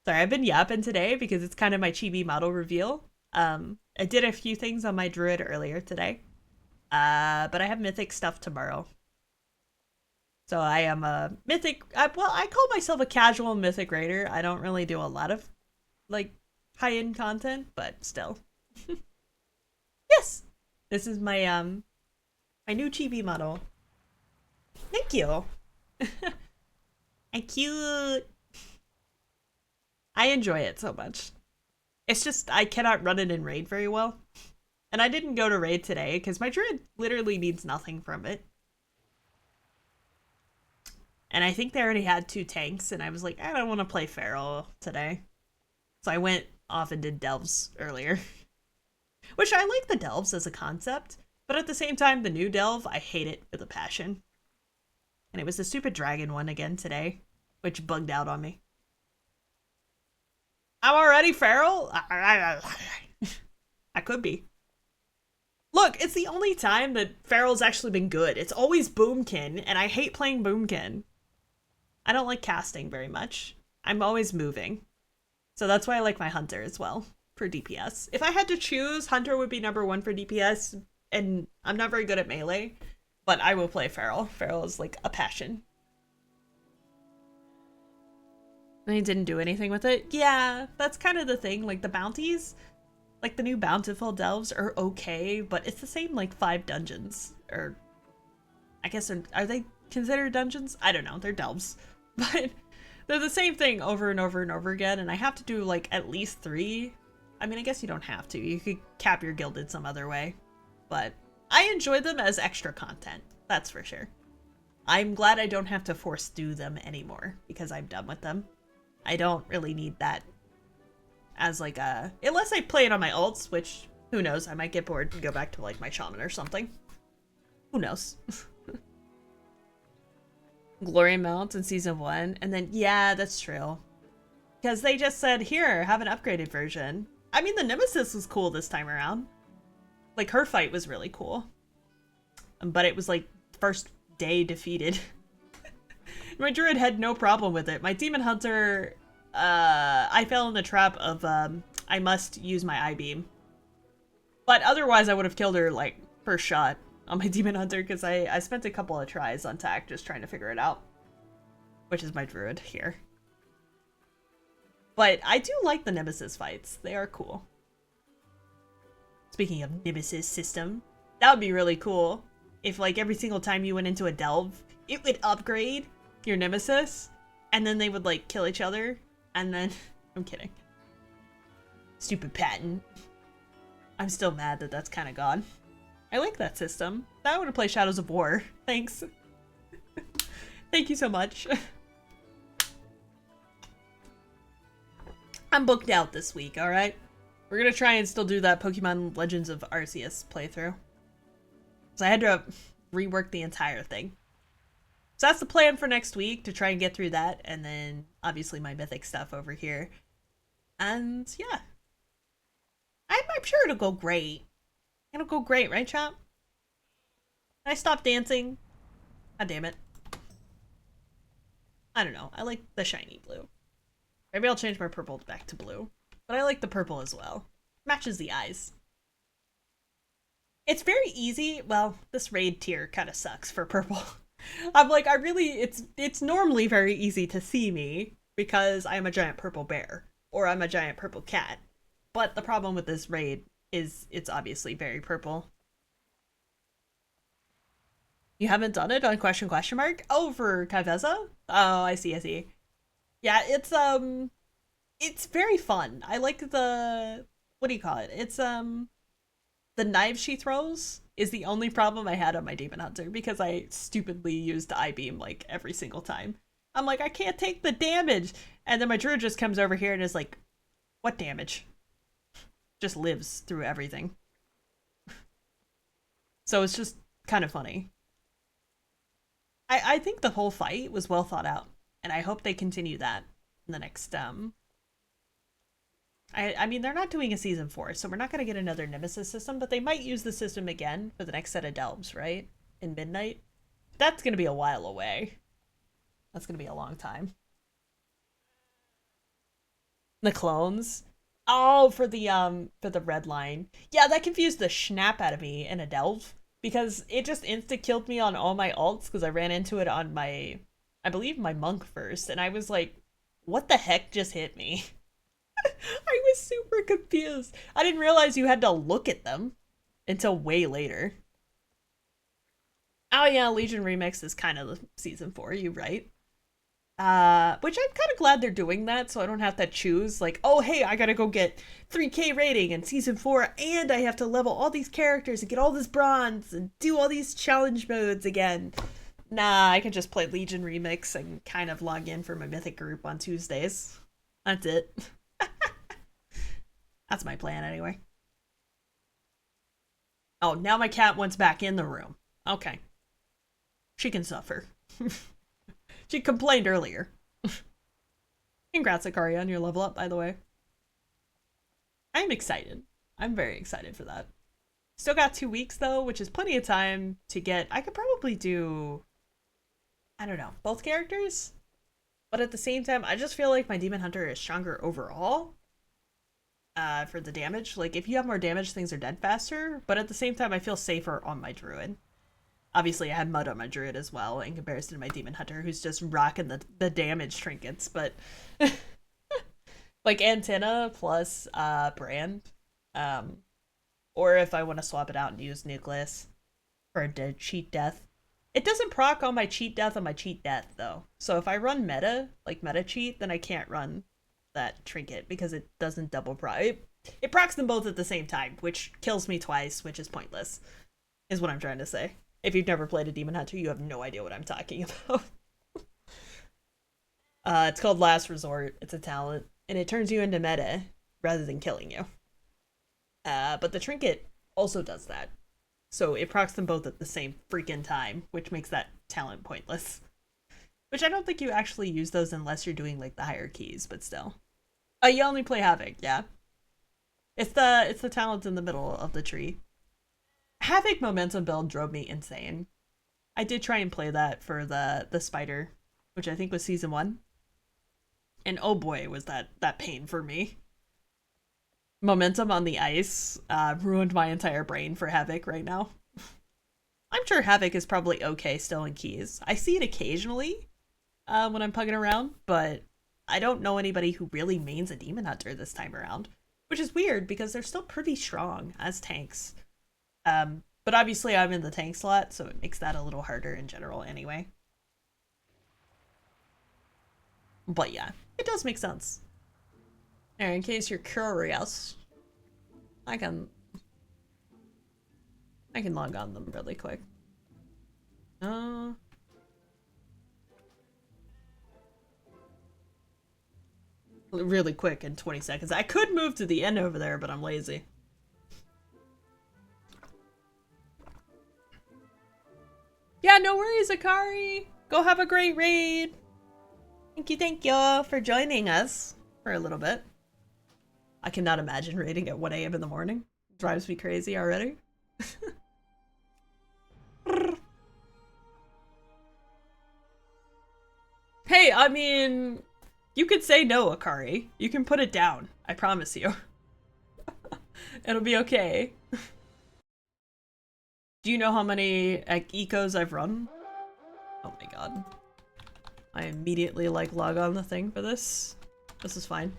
Sorry, I've been yapping today because it's kind of my chibi model reveal. I did a few things on my druid earlier today. But I have mythic stuff tomorrow. So I am a mythic, well, I call myself a casual mythic raider. I don't really do a lot of, like, high-end content, but still. Yes! This is my, my new chibi model. Thank you. And cute. I enjoy it so much. It's just, I cannot run it in raid very well. And I didn't go to raid today because my druid literally needs nothing from it. And I think they already had 2 tanks, and I was like, I don't want to play Feral today. So I went off and did Delves earlier. Which I like the Delves as a concept, but at the same time, the new Delve, I hate it with a passion. And it was the stupid dragon one again today, which bugged out on me. I'm already Feral? I could be. Look, it's the only time that Feral's actually been good. It's always Boomkin, and I hate playing Boomkin. I don't like casting very much. I'm always moving. So that's why I like my Hunter as well, for DPS. If I had to choose, Hunter would be #1 for DPS, and I'm not very good at melee, but I will play Feral. Feral is like a passion. And he didn't do anything with it? Yeah, that's kind of the thing. Like, the bounties, like the new Bountiful Delves are okay, but it's the same like 5 dungeons. Or, I guess, are they considered dungeons? I don't know, they're Delves. But they're the same thing over and over and over again, and I have to do like at least 3. I mean, I guess you don't have to. You could cap your gilded some other way. But I enjoy them as extra content, that's for sure. I'm glad I don't have to force do them anymore, because I'm done with them. I don't really need that as like a... Unless I play it on my ults, which, who knows, I might get bored and go back to like my shaman or something. Who knows? Glory mount in season 1, and then, yeah, that's true. Because they just said, here, have an upgraded version. I mean, the Nemesis was cool this time around. Like, her fight was really cool. But it was like, first day defeated. My druid had no problem with it. My demon hunter, I fell in the trap of, I must use my I-beam. But otherwise, I would have killed her, like, first shot on my demon hunter, because I spent a couple of tries on tack just trying to figure it out. Which is my druid here. But I do like the Nemesis fights. They are cool. Speaking of Nemesis system, that would be really cool. If, like, every single time you went into a delve, it would upgrade your Nemesis, and then they would, like, kill each other, and then... I'm kidding. Stupid patent. I'm still mad that that's kind of gone. I like that system. I want to play Shadows of War. Thanks. Thank you so much. I'm booked out this week, alright? We're gonna try and still do that Pokemon Legends of Arceus playthrough. So I had to rework the entire thing. So that's the plan for next week, to try and get through that, and then obviously my mythic stuff over here. And yeah, I'm sure it'll go great. It'll go great, right, Chop? I stopped dancing. God damn it. I don't know. I like the shiny blue. Maybe I'll change my purple back to blue. But I like the purple as well. Matches the eyes. It's very easy. Well, this raid tier kind of sucks for purple. I'm like, it's normally very easy to see me because I'm a giant purple bear or I'm a giant purple cat. But the problem with this raid is it's obviously very purple. You haven't done it on question mark? Oh, for Kaveza? Oh, I see. Yeah, it's very fun. I like the, what do you call it? It's the knife she throws is the only problem I had on my Demon Hunter because I stupidly used I-beam like every single time. I'm like, I can't take the damage. And then my druid just comes over here and is like, what damage? Just lives through everything. So it's just kind of funny. I think the whole fight was well thought out, and I hope they continue that in the next I mean, they're not doing a season 4, so we're not going to get another Nemesis system, but they might use the system again for the next set of delves, right? In Midnight. That's going to be a while away. That's going to be a long time. The clones. Oh, for the red line. Yeah, that confused the snap out of me in a delve because it just insta-killed me on all my alts because I ran into it on my, I believe my monk first, and I was like, what the heck just hit me? I was super confused. I didn't realize you had to look at them until way later. Oh yeah, Legion Remix is kind of the season 4, you right. Which I'm kind of glad they're doing that, so I don't have to choose, like, oh hey, I gotta go get 3K rating in season 4, and I have to level all these characters and get all this bronze and do all these challenge modes again. Nah, I can just play Legion Remix and kind of log in for my mythic group on Tuesdays. That's it. That's my plan anyway. Oh, now my cat wants back in the room. Okay. She can suffer. She complained earlier. Congrats, Akaria, on your level up, by the way. I'm excited. I'm very excited for that. Still got 2 weeks, though, which is plenty of time to get... I could probably do... I don't know, both characters? But at the same time, I just feel like my Demon Hunter is stronger overall. For the damage. Like, if you have more damage, things are dead faster. But at the same time, I feel safer on my Druid. Obviously, I had mud on my Druid as well, in comparison to my Demon Hunter, who's just rocking the damage trinkets, but... like, Antenna plus, Brand. Or if I want to swap it out and use Nucleus for a cheat death. It doesn't proc on my cheat death, though. So if I run meta, like meta cheat, then I can't run that trinket, because it doesn't double proc. It procs them both at the same time, which kills me twice, which is pointless, is what I'm trying to say. If you've never played a Demon Hunter, you have no idea what I'm talking about. It's called Last Resort. It's a talent, and it turns you into meta rather than killing you. But the trinket also does that. So it procs them both at the same freaking time, which makes that talent pointless. Which I don't think you actually use those unless you're doing like the higher keys, but still. You only play Havoc, yeah. It's the talent in the middle of the tree. Havoc momentum build drove me insane. I did try and play that for the spider, which I think was season 1. And oh boy, was that pain for me. Momentum on the ice ruined my entire brain for Havoc right now. I'm sure Havoc is probably okay still in keys. I see it occasionally when I'm pugging around, but I don't know anybody who really mains a Demon Hunter this time around, which is weird because they're still pretty strong as tanks. But obviously I'm in the tank slot, so it makes that a little harder in general anyway. But yeah, it does make sense. Now, in case you're curious, I can log on them really quick. really quick in 20 seconds. I could move to the end over there, but I'm lazy. Yeah, no worries, Akari. Go have a great raid. Thank you for joining us for a little bit. I cannot imagine raiding at 1 a.m. in the morning. It drives me crazy already. Hey, I mean, you could say no, Akari. You can put it down. I promise you. It'll be okay. Do you know how many ecos I've run? Oh my god. I immediately like log on the thing for this. This is fine.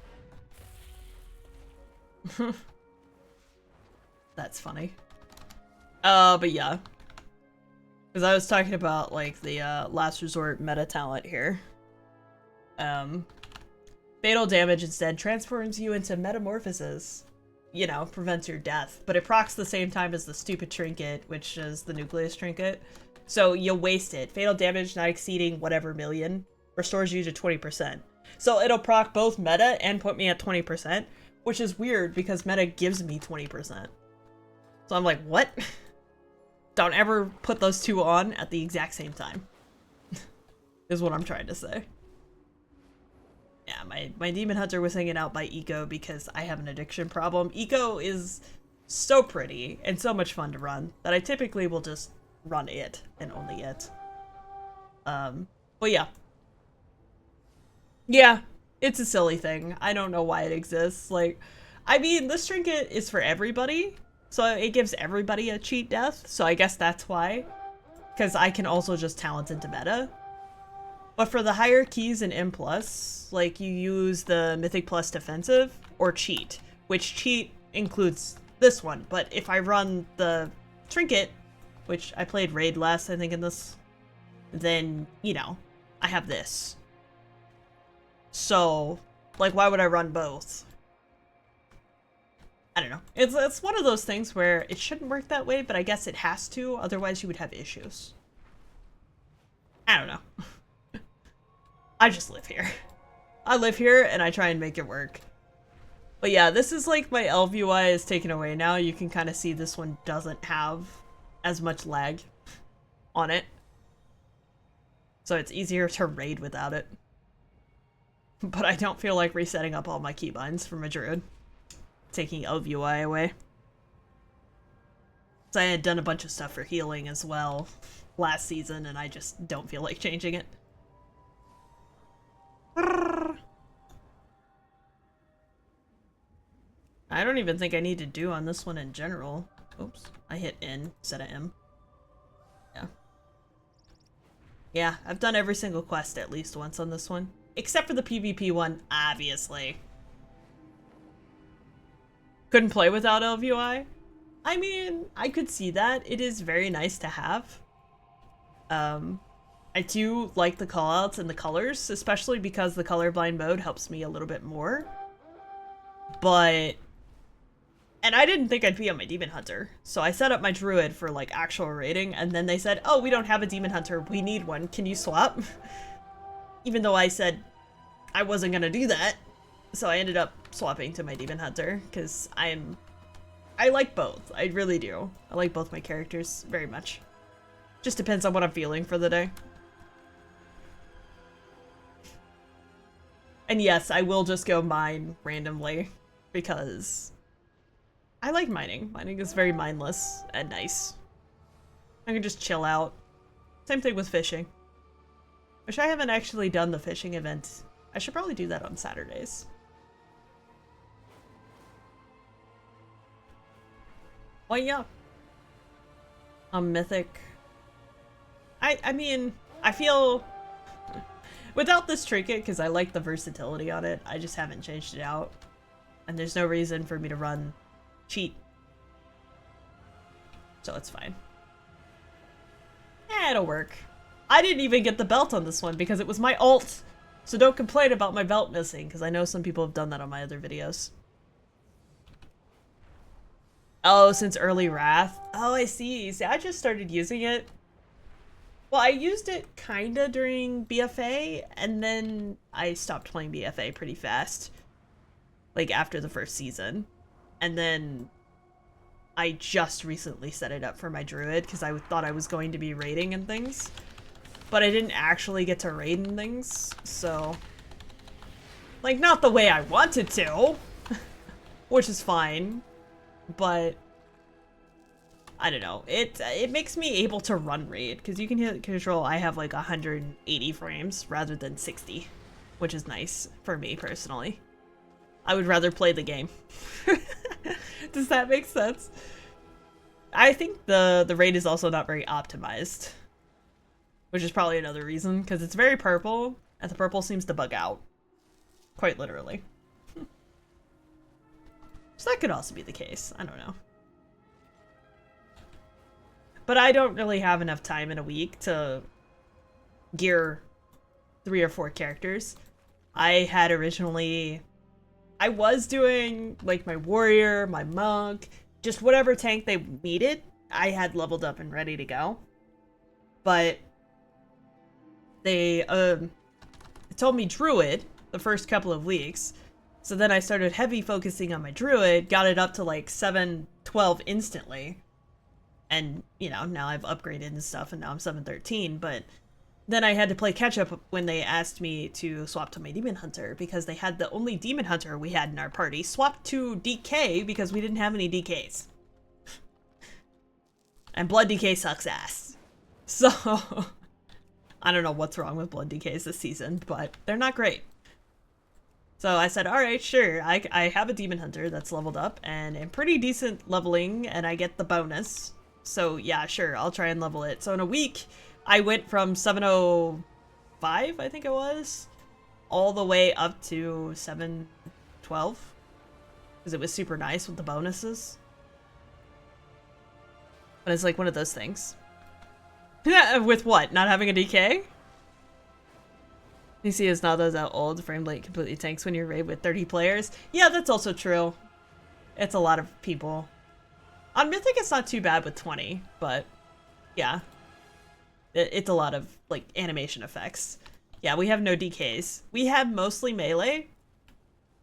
That's funny. But yeah. Because I was talking about like the last resort meta talent here. Fatal damage instead transforms you into metamorphosis. You know, prevents your death, but it procs the same time as the stupid trinket, which is the nucleus trinket. So you waste it. Fatal damage not exceeding whatever million restores you to 20%. So it'll proc both meta and put me at 20%, which is weird because meta gives me 20%. So I'm like, what? Don't ever put those two on at the exact same time. Is what I'm trying to say. Yeah, my demon hunter was hanging out by Eco because I have an addiction problem. Eco is so pretty and so much fun to run that I typically will just run it and only it. But yeah. Yeah, it's a silly thing. I don't know why it exists. Like, I mean, this trinket is for everybody, so it gives everybody a cheat death, so I guess that's why. Because I can also just talent into meta. But for the higher keys in M+, like, you use the Mythic Plus Defensive or Cheat, which Cheat includes this one. But if I run the Trinket, which I played Raid last, I think, in this, then, you know, I have this. So, like, why would I run both? I don't know. It's one of those things where it shouldn't work that way, but I guess it has to, otherwise you would have issues. I don't know. I just live here. I live here and I try and make it work. But yeah, this is like my elf UI is taken away now. You can kind of see this one doesn't have as much lag on it. So it's easier to raid without it. But I don't feel like resetting up all my keybinds from a druid. Taking elf UI away. So I had done a bunch of stuff for healing as well last season and I just don't feel like changing it. I don't even think I need to do on this one in general. Oops, I hit N instead of M. Yeah. Yeah, I've done every single quest at least once on this one. Except for the PvP one, obviously. Couldn't play without LVUI? I mean, I could see that. It is very nice to have. I do like the callouts and the colors, especially because the colorblind mode helps me a little bit more. But... And I didn't think I'd be on my demon hunter, so I set up my druid for like actual raiding, and then they said, oh, we don't have a demon hunter, we need one, can you swap? Even though I said I wasn't gonna do that, so I ended up swapping to my demon hunter, because I like both, I really do. I like both my characters very much. Just depends on what I'm feeling for the day. And yes, I will just go mine randomly, because I like mining. Mining is very mindless and nice. I can just chill out. Same thing with fishing. Wish I haven't actually done the fishing event. I should probably do that on Saturdays. Well, yeah. Mythic. I mean, I feel... Without this trinket, because I like the versatility on it, I just haven't changed it out. And there's no reason for me to run cheat. So it's fine. Yeah, it'll work. I didn't even get the belt on this one because it was my ult. So don't complain about my belt missing, because I know some people have done that on my other videos. Oh, since early Wrath? Oh, I see. See, I just started using it. Well, I used it kinda during BFA, and then I stopped playing BFA pretty fast. like after the first season. And then I just recently set it up for my druid because I thought I was going to be raiding and things. But I didn't actually get to raid and things, so... Like, not the way I wanted to, which is fine, but... I don't know. It makes me able to run raid, because you can hit control, I have like 180 frames rather than 60, which is nice for me personally. I would rather play the game. Does that make sense? I think the raid is also not very optimized, which is probably another reason, because it's very purple, and the purple seems to bug out. Quite literally. So that could also be the case. I don't know. But I don't really have enough time in a week to gear 3 or 4 characters. I had originally... I was doing, like, my warrior, my monk, just whatever tank they needed, I had leveled up and ready to go. But they told me druid the first couple of weeks. So then I started heavy focusing on my druid, got it up to like 712 instantly. And, you know, now I've upgraded and stuff, and now I'm 713, but then I had to play catch up when they asked me to swap to my demon hunter, because they had the only demon hunter we had in our party swapped to DK because we didn't have any DKs. And blood DK sucks ass. So, I don't know what's wrong with blood DKs this season, but they're not great. So I said, alright, sure, I have a demon hunter that's leveled up, and in pretty decent leveling, and I get the bonus. So yeah, sure, I'll try and level it. So in a week, I went from 705, I think it was, all the way up to 712. Because it was super nice with the bonuses. But it's like one of those things. Yeah, with what? Not having a DK? PC is not that old. Frame rate completely tanks when you're raid with 30 players. Yeah, that's also true. It's a lot of people. On Mythic, it's not too bad with 20, but yeah. It's a lot of, like, animation effects. Yeah, we have no DKs. We have mostly melee,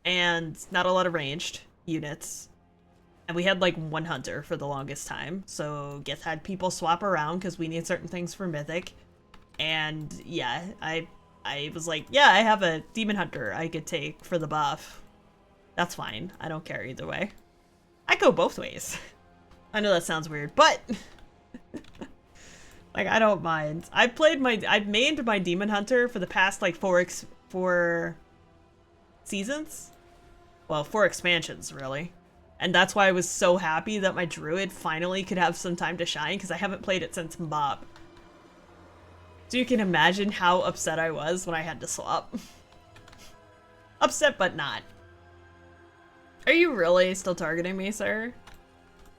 and not a lot of ranged units. And we had, like, one hunter for the longest time, so Gith had people swap around because we need certain things for Mythic. And, yeah, I was like, yeah, I have a demon hunter I could take for the buff. That's fine. I don't care either way. I go both ways. I know that sounds weird, but like, I don't mind. I've mained my demon hunter for the past like 4 seasons. Well, 4 expansions really. And that's why I was so happy that my druid finally could have some time to shine, because I haven't played it since Mob. So you can imagine how upset I was when I had to swap. Upset, but not. Are you really still targeting me, sir?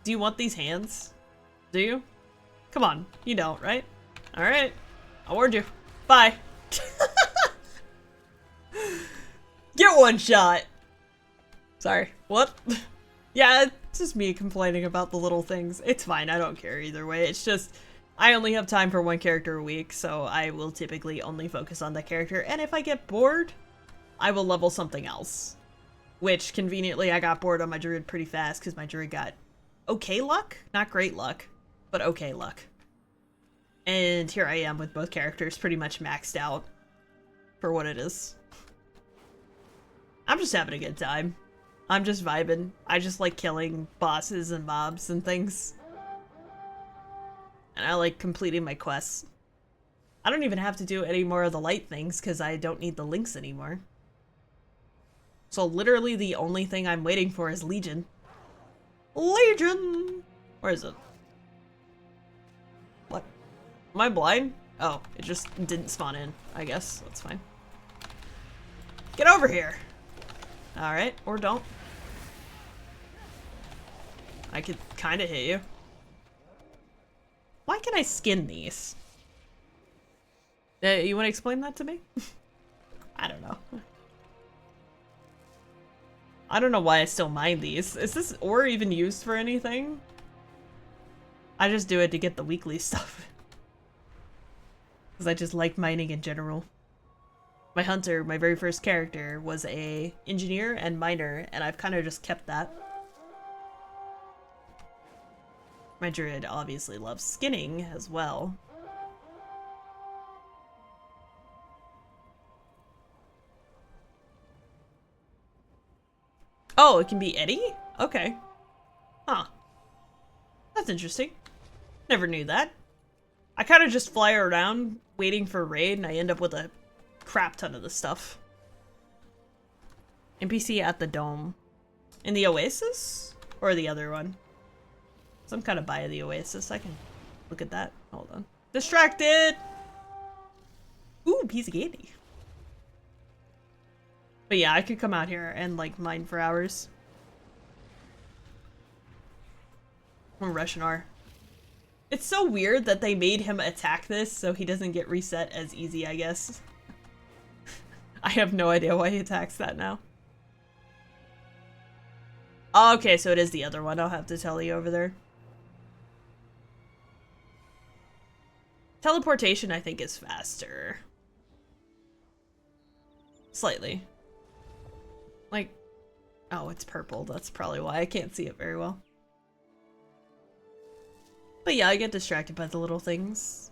Do you want these hands? Do you? Come on, you don't, right? Alright. I warned you. Bye. Get one shot! Sorry, what? Yeah, it's just me complaining about the little things. It's fine, I don't care either way. It's just, I only have time for one character a week, so I will typically only focus on that character. And if I get bored, I will level something else. Which, conveniently, I got bored on my druid pretty fast, because my druid got okay luck? Not great luck, but okay luck. And here I am with both characters pretty much maxed out for what it is. I'm just having a good time. I'm just vibing. I just like killing bosses and mobs and things. And I like completing my quests. I don't even have to do any more of the light things because I don't need the links anymore. So literally the only thing I'm waiting for is Legion. Legion! Where is it? What? Am I blind? Oh, it just didn't spawn in, I guess. That's fine. Get over here! Alright, or don't. I could kind of hit you. Why can I skin these? You want to explain that to me? I don't know. I don't know why I still mine these. Is this ore even used for anything? I just do it to get the weekly stuff. Because I just like mining in general. My hunter, my very first character, was a engineer and miner, and I've kind of just kept that. My druid obviously loves skinning as well. Oh, it can be Eddie? Okay. Huh. That's interesting. Never knew that. I kind of just fly around waiting for raid and I end up with a crap ton of the stuff. NPC at the dome. In the Oasis? Or the other one? Some kind of by the Oasis. I can look at that. Hold on. Distracted! Ooh, piece of candy. But yeah, I could come out here and like mine for hours. I'm Russian R. It's so weird that they made him attack this so he doesn't get reset as easy, I guess. I have no idea why he attacks that now. Oh, okay, so it is the other one. I'll have to tell you over there. Teleportation, I think, is faster. Slightly. Like, oh, it's purple. That's probably why I can't see it very well. But yeah, I get distracted by the little things.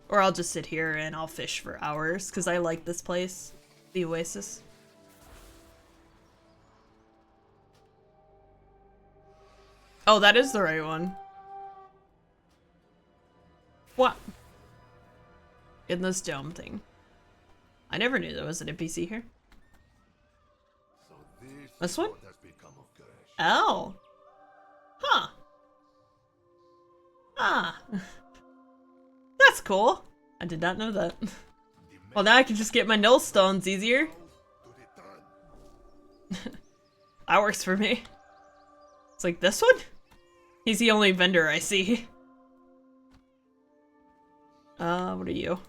Or I'll just sit here and I'll fish for hours, because I like this place. The Oasis. Oh, that is the right one. What? In this dome thing. I never knew there was an NPC here. This one? Oh. Huh. Ah. That's cool. I did not know that. Well, now I can just get my null stones easier. That works for me. It's like this one? He's the only vendor I see. What are you?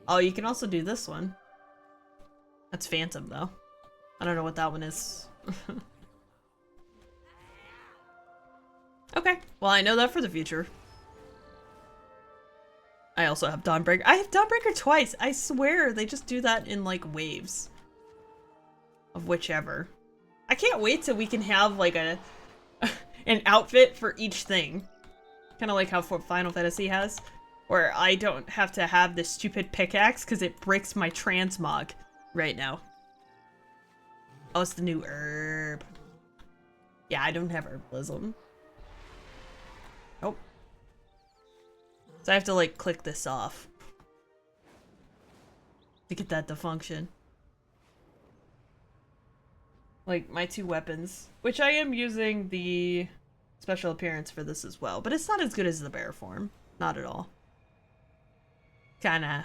Oh, you can also do this one. That's Phantom, though. I don't know what that one is. Okay, well, I know that for the future. I also have Dawnbreaker. I have Dawnbreaker twice. I swear they just do that in like waves of whichever. I can't wait till we can have like an outfit for each thing. Kind of like how Final Fantasy has, where I don't have to have this stupid pickaxe because it breaks my transmog right now. Oh, it's the new herb. Yeah, I don't have herbalism. Nope. So I have to like click this off to get that to function. Like my two weapons, which I am using the special appearance for this as well, but it's not as good as the bear form. Not at all. Kinda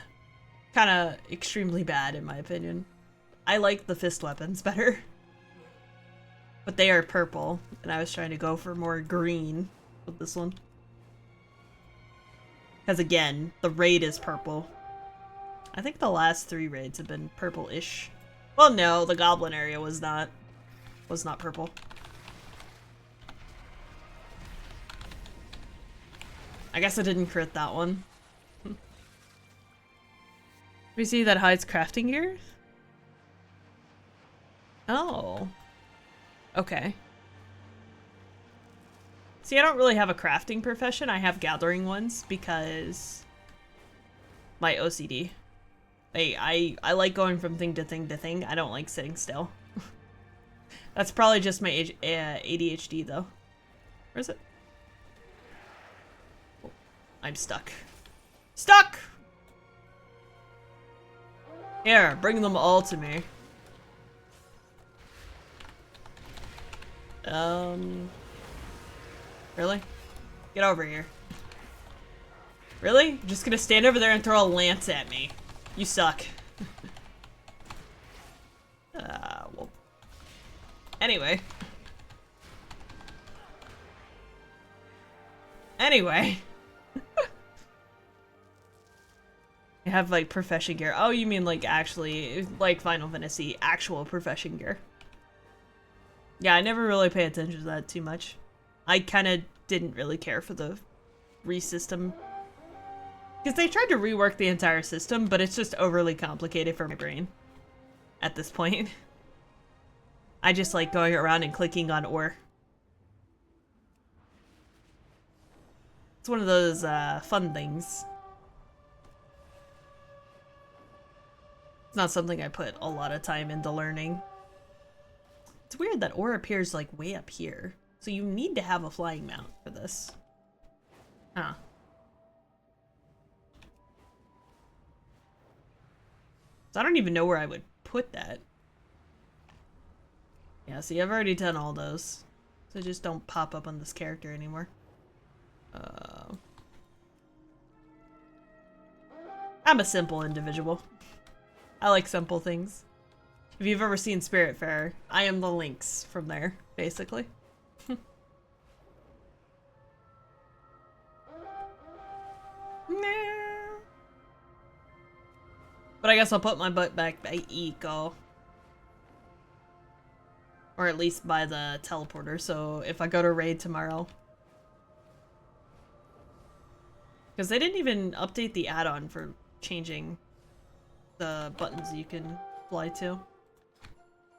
extremely bad in my opinion. I like the fist weapons better. But they are purple, and I was trying to go for more green with this one. Because again, the raid is purple. I think the last 3 raids have been purple-ish. Well, no, the goblin area was not purple. I guess I didn't crit that one. We see that hides crafting gear? Oh. Okay. See, I don't really have a crafting profession. I have gathering ones because my OCD. I like going from thing to thing to thing. I don't like sitting still. That's probably just my ADHD though. Where is it? Oh, I'm stuck. Stuck! Here, bring them all to me. Really? Get over here. Really? You're just gonna stand over there and throw a lance at me. You suck. Well. Anyway. Anyway. You have like profession gear. Oh, you mean like actually, like Final Fantasy, actual profession gear. Yeah, I never really pay attention to that too much. I kind of didn't really care for the re-system Because they tried to rework the entire system, but it's just overly complicated for my brain at this point. I just like going around and clicking on ore. It's one of those fun things. It's not something I put a lot of time into learning. It's weird that ore appears like way up here. So you need to have a flying mount for this. Huh. So I don't even know where I would put that. Yeah, see, I've already done all those. So just don't pop up on this character anymore. I'm a simple individual. I like simple things. If you've ever seen Spiritfarer, I am the Lynx from there, basically. But I guess I'll put my butt back by Eco. Or at least by the teleporter, so if I go to raid tomorrow. Because they didn't even update the add-on for changing the buttons you can fly to.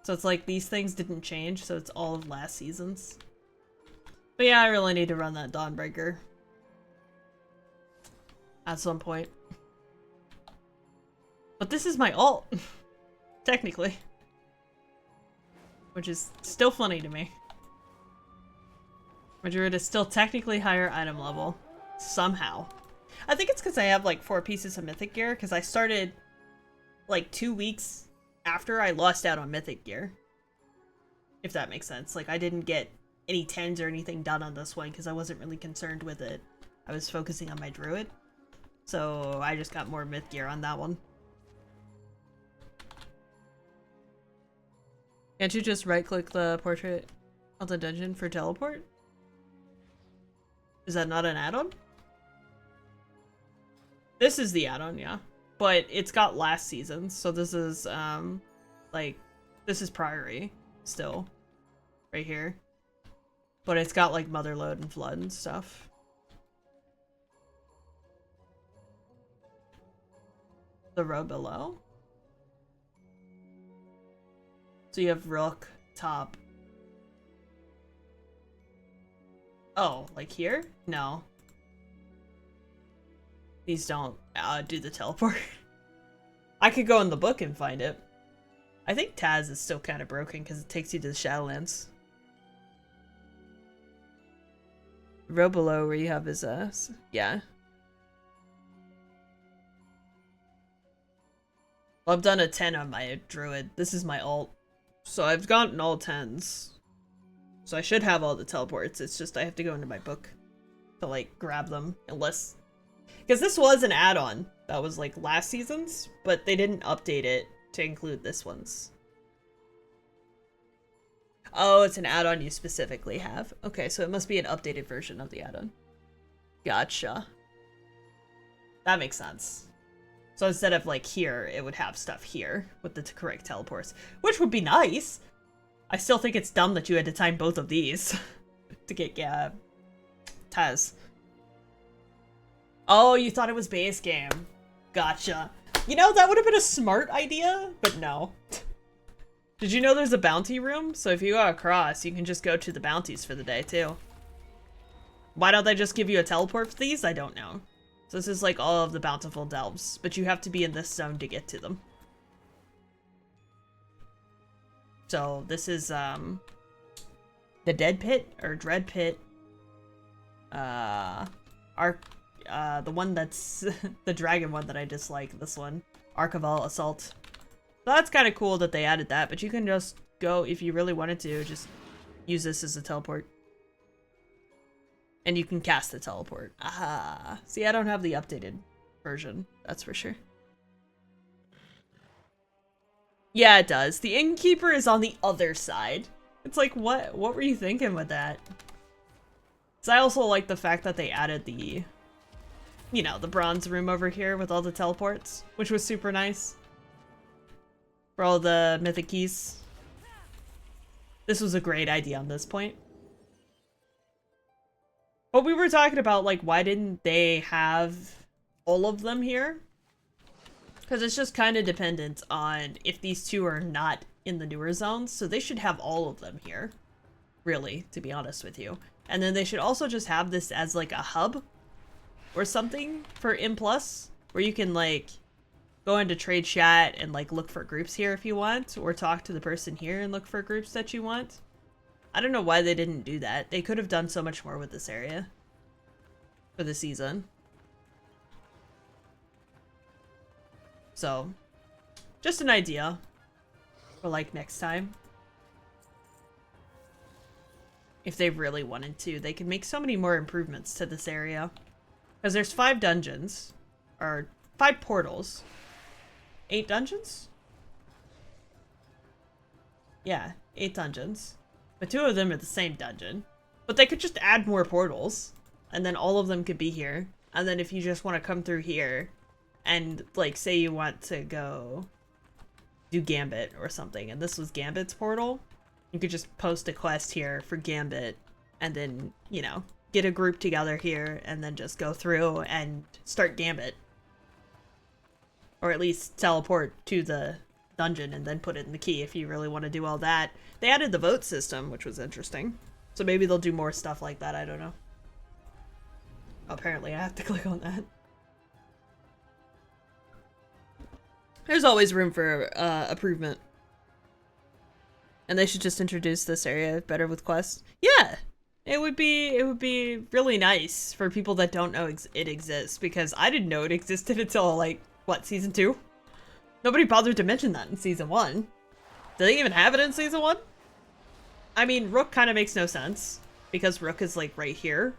So it's like these things didn't change, so it's all of last season's. But yeah, I really need to run that Dawnbreaker. At some point. But this is my ult. Technically. Which is still funny to me. Madrid is still technically higher item level. Somehow. I think it's because I have like 4 pieces of mythic gear, because I started like 2 weeks after I lost out on mythic gear. If that makes sense. Like I didn't get any 10s or anything done on this one because I wasn't really concerned with it. I was focusing on my druid. So I just got more myth gear on that one. Can't you just right-click the portrait of the dungeon for teleport? Is that not an add-on? This is the add-on, yeah. But it's got last season, so this is, like, this is Priory, still. Right here. But it's got, like, Motherlode and Flood and stuff. The row below? So you have Rook, top. Oh, like here? No. These don't do the teleport. I could go in the book and find it. I think Taz is still kind of broken because it takes you to the Shadowlands. Row below where you have his yeah. Well, I've done a 10 on my druid. This is my ult. So I've gotten all 10s. So I should have all the teleports. It's just I have to go into my book to like grab them. Unless... Because this was an add-on that was like last season's, but they didn't update it to include this one's. Oh, it's an add-on you specifically have. Okay, so it must be an updated version of the add-on. Gotcha. That makes sense. So instead of like here, it would have stuff here with the correct teleports, which would be nice. I still think it's dumb that you had to time both of these to get Taz. Oh, you thought it was base game. Gotcha. You know, that would have been a smart idea, but no. Did you know there's a bounty room? So if you go across, you can just go to the bounties for the day too. Why don't they just give you a teleport for these? I don't know. So this is like all of the bountiful delves, but you have to be in this zone to get to them. So this is the Dead Pit or Dread Pit. The one that's the dragon one that I dislike. This one, Archival Assault. So that's kind of cool that they added that, but you can just go if you really wanted to. Just use this as a teleport. And you can cast the teleport. Ah, see, I don't have the updated version. That's for sure. Yeah, it does. The innkeeper is on the other side. It's like, what were you thinking with that? So I also like the fact that they added the, you know, the bronze room over here with all the teleports, which was super nice. For all the mythic keys. This was a great idea on this point. But we were talking about, like, why didn't they have all of them here. Because it's just kind of dependent on if these two are not in the newer zones. So they should have all of them here. Really, to be honest with you. And then they should also just have this as like a hub or something for M+, where you can like go into trade chat and like look for groups here if you want, or talk to the person here and look for groups that you want. I don't know why they didn't do that. They could have done so much more with this area for the season. So, just an idea for like next time. If they really wanted to, they could make so many more improvements to this area. Because there's 5 dungeons, or 5 portals. 8 dungeons? Yeah, 8 dungeons. But 2 of them are the same dungeon. But they could just add more portals. And then all of them could be here. And then if you just want to come through here, and like say you want to go do Gambit or something, and this was Gambit's portal, you could just post a quest here for Gambit, and then, you know, get a group together here, and then just go through and start Gambit. Or at least teleport to the dungeon and then put it in the key if you really want to do all that. They added the vote system, which was interesting. So maybe they'll do more stuff like that, I don't know. Apparently I have to click on that. There's always room for improvement. And they should just introduce this area better with quests. Yeah! It would be really nice for people that don't know it exists, because I didn't know it existed until, like, what, season 2? Nobody bothered to mention that in season 1. Do they even have it in season 1? I mean, Rook kind of makes no sense, because Rook is, like, right here.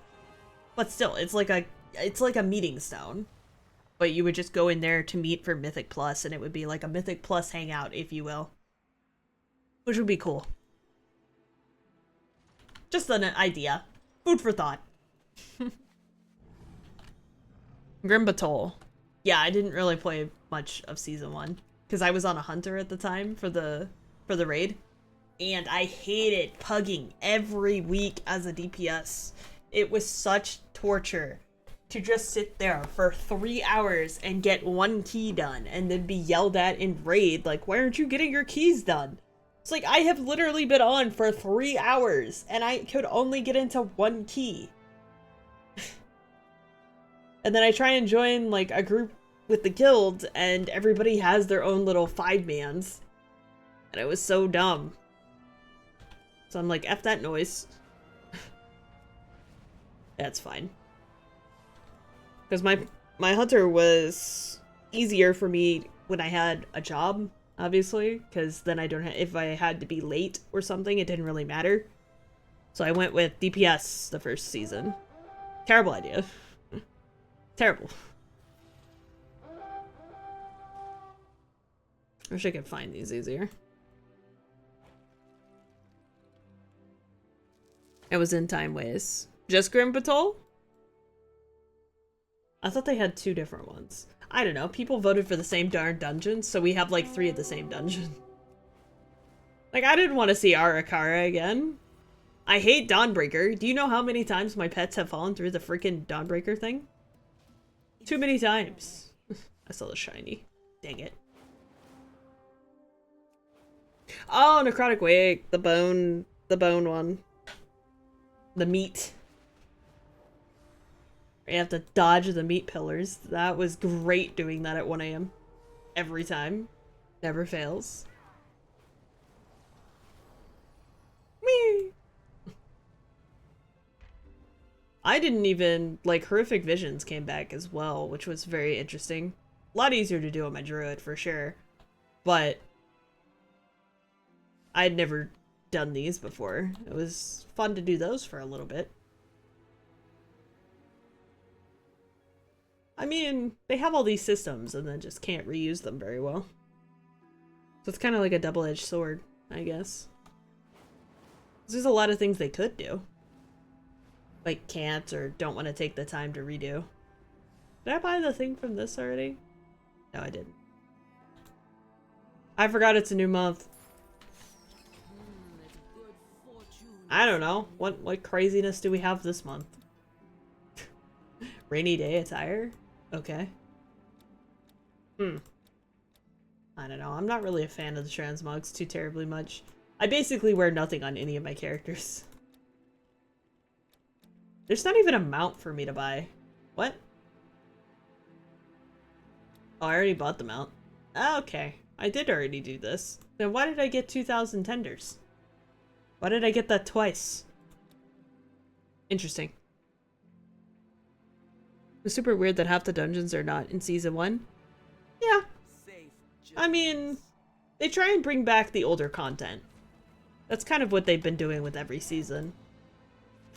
But still, it's like a meeting stone. But you would just go in there to meet for Mythic Plus, and it would be like a Mythic Plus hangout, if you will. Which would be cool. Just an idea. Food for thought. Grim Batol. Yeah, I didn't really play much of season 1 because I was on a hunter at the time for the raid, and I hated pugging every week as a DPS. It was such torture to just sit there for 3 hours and get 1 key done and then be yelled at in raid like, why aren't you getting your keys done? It's like, I have literally been on for 3 hours and I could only get into 1 key. And then I try and join like a group with the guild and everybody has their own little 5-mans. And it was so dumb. So I'm like, F that noise. That's fine. Because my hunter was easier for me when I had a job, obviously, because then I don't have, if I had to be late or something, it didn't really matter. So I went with DPS the first season. Terrible idea. Terrible. I wish I could find these easier. It was in Time Ways. Just Grim Patrol? I thought they had 2 different ones. I don't know. People voted for the same darn dungeon, so we have like 3 of the same dungeon. Like, I didn't want to see Arakara again. I hate Dawnbreaker. Do you know how many times my pets have fallen through the freaking Dawnbreaker thing? Too many times. I saw the shiny. Dang it. Oh, Necrotic Wake. The bone one. The meat. You have to dodge the meat pillars. That was great doing that at 1 AM. Every time. Never fails. Whee! I didn't even, like, Horrific Visions came back as well, which was very interesting. A lot easier to do on my druid, for sure. But I'd never done these before. It was fun to do those for a little bit. I mean, they have all these systems and then just can't reuse them very well. So it's kind of like a double-edged sword, I guess. There's a lot of things they could do. Like can't or don't want to take the time to redo. Did I buy the thing from this already? No, I didn't. I forgot it's a new month. I don't know. What craziness do we have this month? Rainy day attire? Okay. I don't know. I'm not really a fan of the transmogs too terribly much. I basically wear nothing on any of my characters. There's not even a mount for me to buy. What? Oh, I already bought the mount. Ah, okay. I did already do this. Then why did I get 2,000 tenders? Why did I get that twice? Interesting. It's super weird that half the dungeons are not in Season 1. Yeah. I mean, they try and bring back the older content. That's kind of what they've been doing with every season.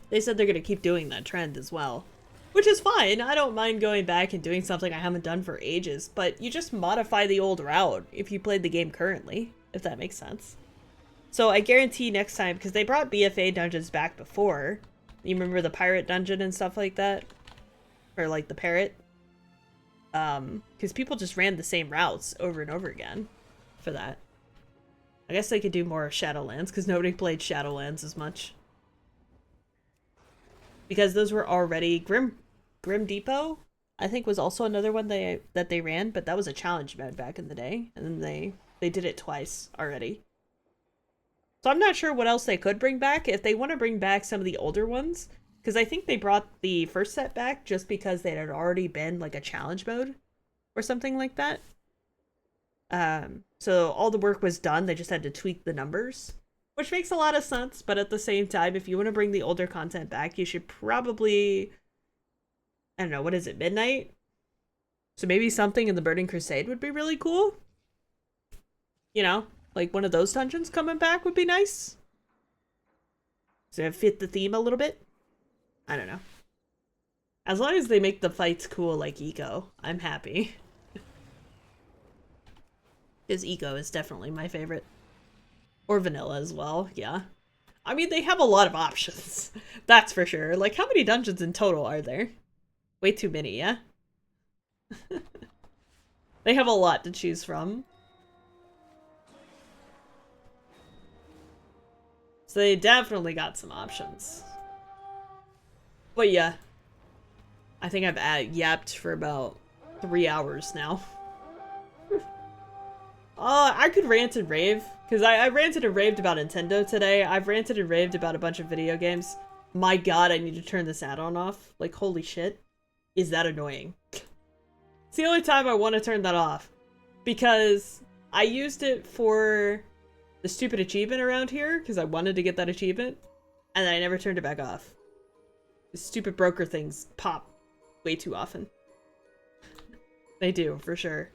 They said they're going to keep doing that trend as well. Which is fine. I don't mind going back and doing something I haven't done for ages. But you just modify the old route if you played the game currently. If that makes sense. So I guarantee next time, because they brought BFA dungeons back before. You remember the pirate dungeon and stuff like that? Or like the parrot? Because people just ran the same routes over and over again for that. I guess they could do more Shadowlands, because nobody played Shadowlands as much. Because those were already... Grim Depot, I think, was also another one that they ran, but that was a challenge mode back in the day. And then they did it twice already. So I'm not sure what else they could bring back. If they want to bring back some of the older ones... Because I think they brought the first set back just because they had already been like a challenge mode or something like that. So all the work was done. They just had to tweak the numbers, which makes a lot of sense. But at the same time, if you want to bring the older content back, you should probably, I don't know, what is it, midnight? So maybe something in the Burning Crusade would be really cool. You know, like one of those dungeons coming back would be nice. So it fit the theme a little bit. I don't know. As long as they make the fights cool like Eco, I'm happy. Because Eco is definitely my favorite. Or Vanilla as well, yeah. I mean, they have a lot of options. That's for sure. Like, how many dungeons in total are there? Way too many, yeah? They have a lot to choose from. So they definitely got some options. But yeah, I think I've yapped for about 3 hours now. I could rant and rave, because I ranted and raved about Nintendo today. I've ranted and raved about a bunch of video games. My god, I need to turn this add-on off. Like, holy shit. Is that annoying? It's the only time I want to turn that off. Because I used it for the stupid achievement around here, because I wanted to get that achievement, and I never turned it back off. Stupid broker things pop way too often. They do, for sure.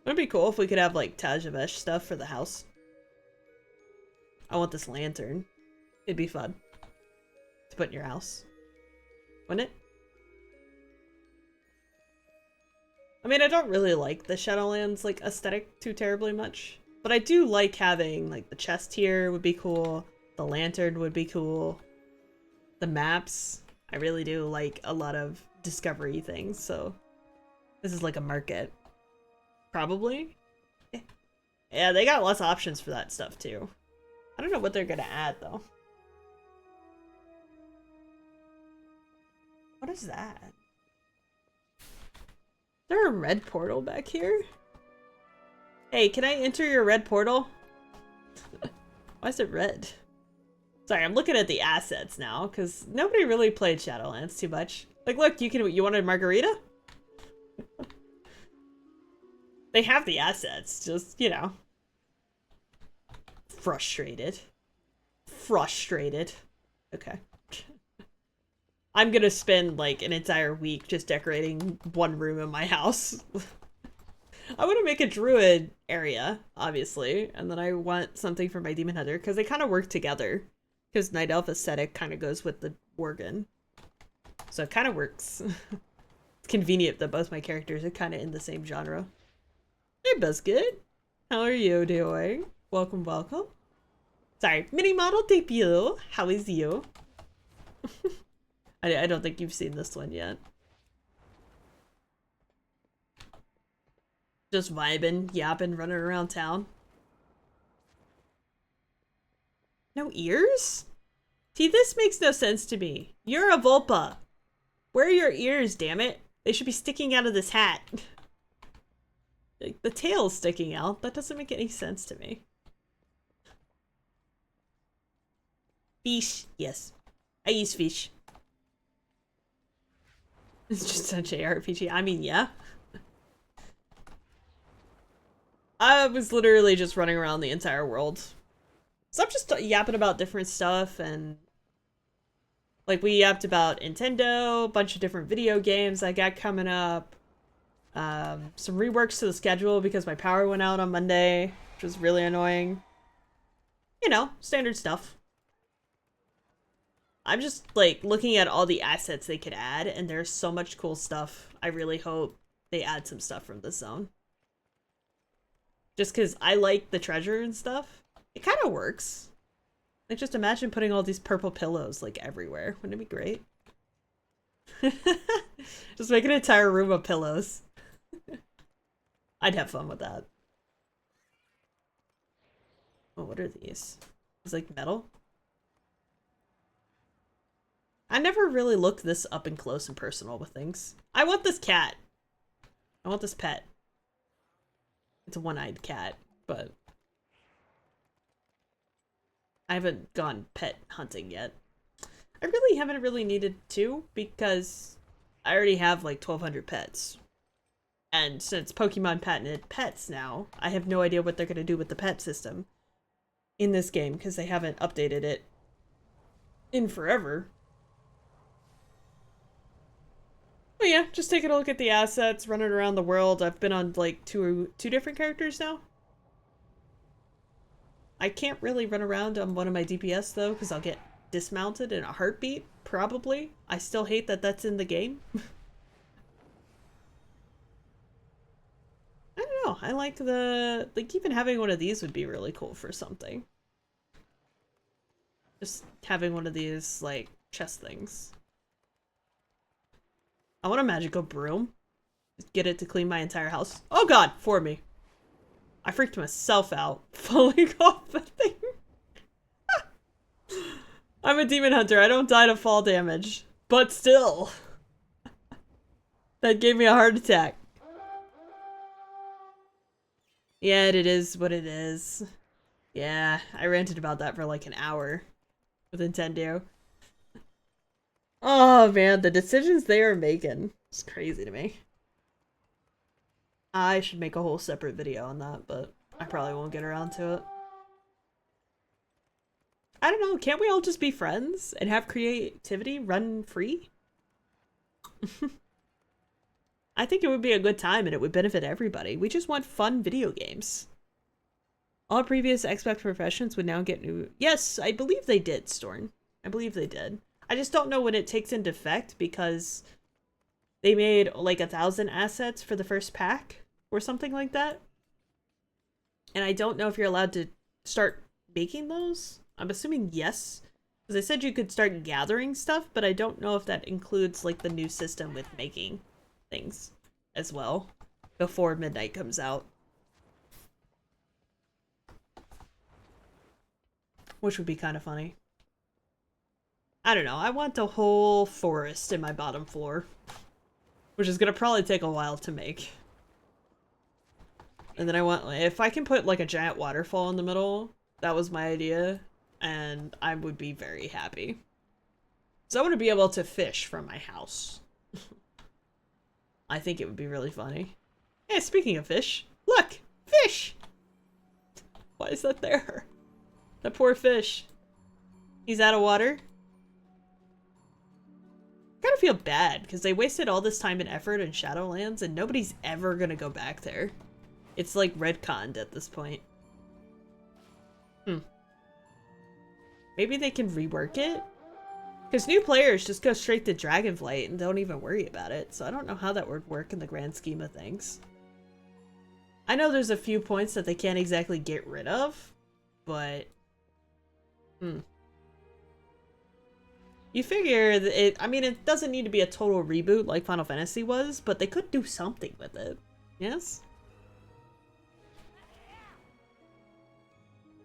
Wouldn't it be cool if we could have, like, Tajavesh stuff for the house? I want this lantern. It'd be fun to put in your house. Wouldn't it? I mean, I don't really like the Shadowlands, like, aesthetic too terribly much. But I do like having, like, the chest here would be cool. The lantern would be cool. The maps, I really do like a lot of discovery things, so this is like a market. Probably. Yeah, they got lots of options for that stuff too. I don't know what they're gonna add though. What is that? Is there a red portal back here? Hey, can I enter your red portal? Why is it red? Sorry, I'm looking at the assets now, because nobody really played Shadowlands too much. Like, look, you wanted margarita? They have the assets, just, you know. Frustrated. Frustrated. Okay. I'm gonna spend, like, an entire week just decorating one room in my house. I want to make a druid area, obviously, and then I want something for my demon hunter, because they kind of work together. Because Night Elf aesthetic kind of goes with the Worgen. So it kind of works. It's convenient that both my characters are kind of in the same genre. Hey, Biscuit. How are you doing? Welcome, welcome. Sorry, mini model debut. How is you? I don't think you've seen this one yet. Just vibing, yapping, running around town. No ears? See, this makes no sense to me. You're a Vulpa. Where are your ears, damn it? They should be sticking out of this hat. Like, the tail's sticking out. That doesn't make any sense to me. Fish. Yes. I use fish. It's just a JRPG. I mean, yeah. I was literally just running around the entire world. So I'm just yapping about different stuff, and like we yapped about Nintendo, a bunch of different video games I got coming up. Some reworks to the schedule because my power went out on Monday, which was really annoying. You know, standard stuff. I'm just like looking at all the assets they could add, and there's so much cool stuff. I really hope they add some stuff from this zone. Just because I like the treasure and stuff. It kind of works. Like, just imagine putting all these purple pillows, like, everywhere. Wouldn't it be great? Just make an entire room of pillows. I'd have fun with that. Oh, what are these? It's like metal? I never really looked this up and close and personal with things. I want this cat. I want this pet. It's a one-eyed cat, but I haven't gone pet hunting yet. I really haven't really needed to because I already have like 1,200 pets. And since Pokemon patented pets now, I have no idea what they're going to do with the pet system in this game because they haven't updated it in forever. But yeah, just taking a look at the assets, running around the world. I've been on like two different characters now. I can't really run around on one of my DPS though, because I'll get dismounted in a heartbeat, probably. I still hate that that's in the game. I don't know, I like even having one of these would be really cool for something. Just having one of these, like, chest things. I want a magical broom. Get it to clean my entire house. Oh god, for me. I freaked myself out falling off the thing. I'm a demon hunter. I don't die to fall damage. But still. That gave me a heart attack. Yeah, it is what it is. Yeah, I ranted about that for like an hour with Nintendo. Oh man, the decisions they are making. It's crazy to me. I should make a whole separate video on that, but I probably won't get around to it. I don't know, can't we all just be friends and have creativity run free? I think it would be a good time and it would benefit everybody. We just want fun video games. All previous Xbox professions would now get new... Yes, I believe they did, Storm. I believe they did. I just don't know when it takes into effect because they made like 1,000 assets for the first pack or something like that. And I don't know if you're allowed to start making those. I'm assuming yes. Because they said you could start gathering stuff, but I don't know if that includes like the new system with making things as well before midnight comes out. Which would be kind of funny. I don't know, I want a whole forest in my bottom floor. Which is gonna probably take a while to make. And then I want, if I can put like a giant waterfall in the middle, that was my idea, and I would be very happy. So I want to be able to fish from my house. I think it would be really funny. Hey, speaking of fish, look! Fish! Why is that there? That poor fish. He's out of water. I kind of feel bad because they wasted all this time and effort in Shadowlands and nobody's ever gonna go back there. It's like retconned at this point. Maybe they can rework it? Because new players just go straight to Dragonflight and don't even worry about it, so I don't know how that would work in the grand scheme of things. I know there's a few points that they can't exactly get rid of, but... You figure that it, I mean, it doesn't need to be a total reboot like Final Fantasy was, but they could do something with it. Yes?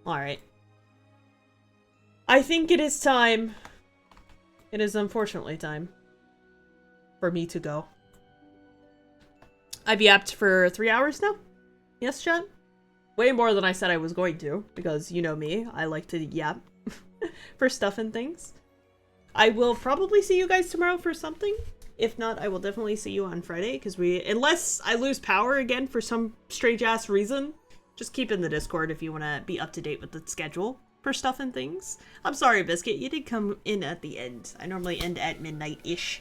Alright. I think it is time. It is unfortunately time for me to go. I've yapped for 3 hours now. Yes, chat? Way more than I said I was going to, because you know me, I like to yap for stuff and things. I will probably see you guys tomorrow for something. If not, I will definitely see you on Friday, because unless I lose power again for some strange-ass reason, just keep in the Discord if you want to be up to date with the schedule for stuff and things. I'm sorry, Biscuit, you did come in at the end. I normally end at midnight-ish,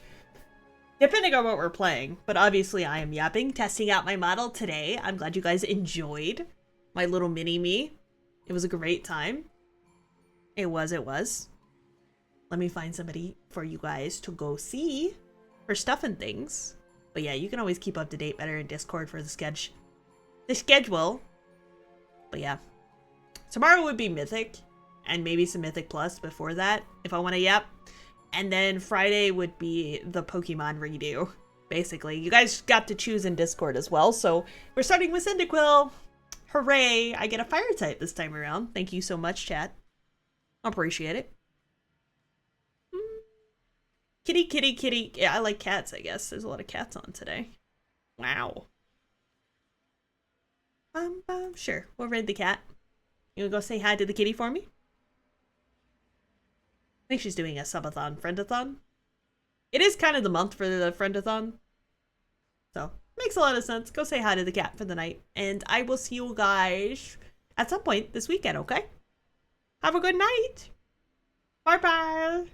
depending on what we're playing. But obviously, I am yapping, testing out my model today. I'm glad you guys enjoyed my little mini-me. It was a great time. It was. Let me find somebody for you guys to go see for stuff and things. But yeah, you can always keep up to date better in Discord for the schedule. But yeah, tomorrow would be Mythic, and maybe some Mythic Plus before that, if I want to yap. And then Friday would be the Pokemon redo, basically. You guys got to choose in Discord as well, so we're starting with Cyndaquil. Hooray! I get a fire type this time around. Thank you so much, chat. Appreciate it. Kitty, kitty, kitty. Yeah, I like cats, I guess. There's a lot of cats on today. Wow. Sure. We'll raid the cat. You wanna go say hi to the kitty for me? I think she's doing a subathon, friendathon. It is kind of the month for the friendathon. So, makes a lot of sense. Go say hi to the cat for the night. And I will see you guys at some point this weekend, okay? Have a good night. Bye-bye.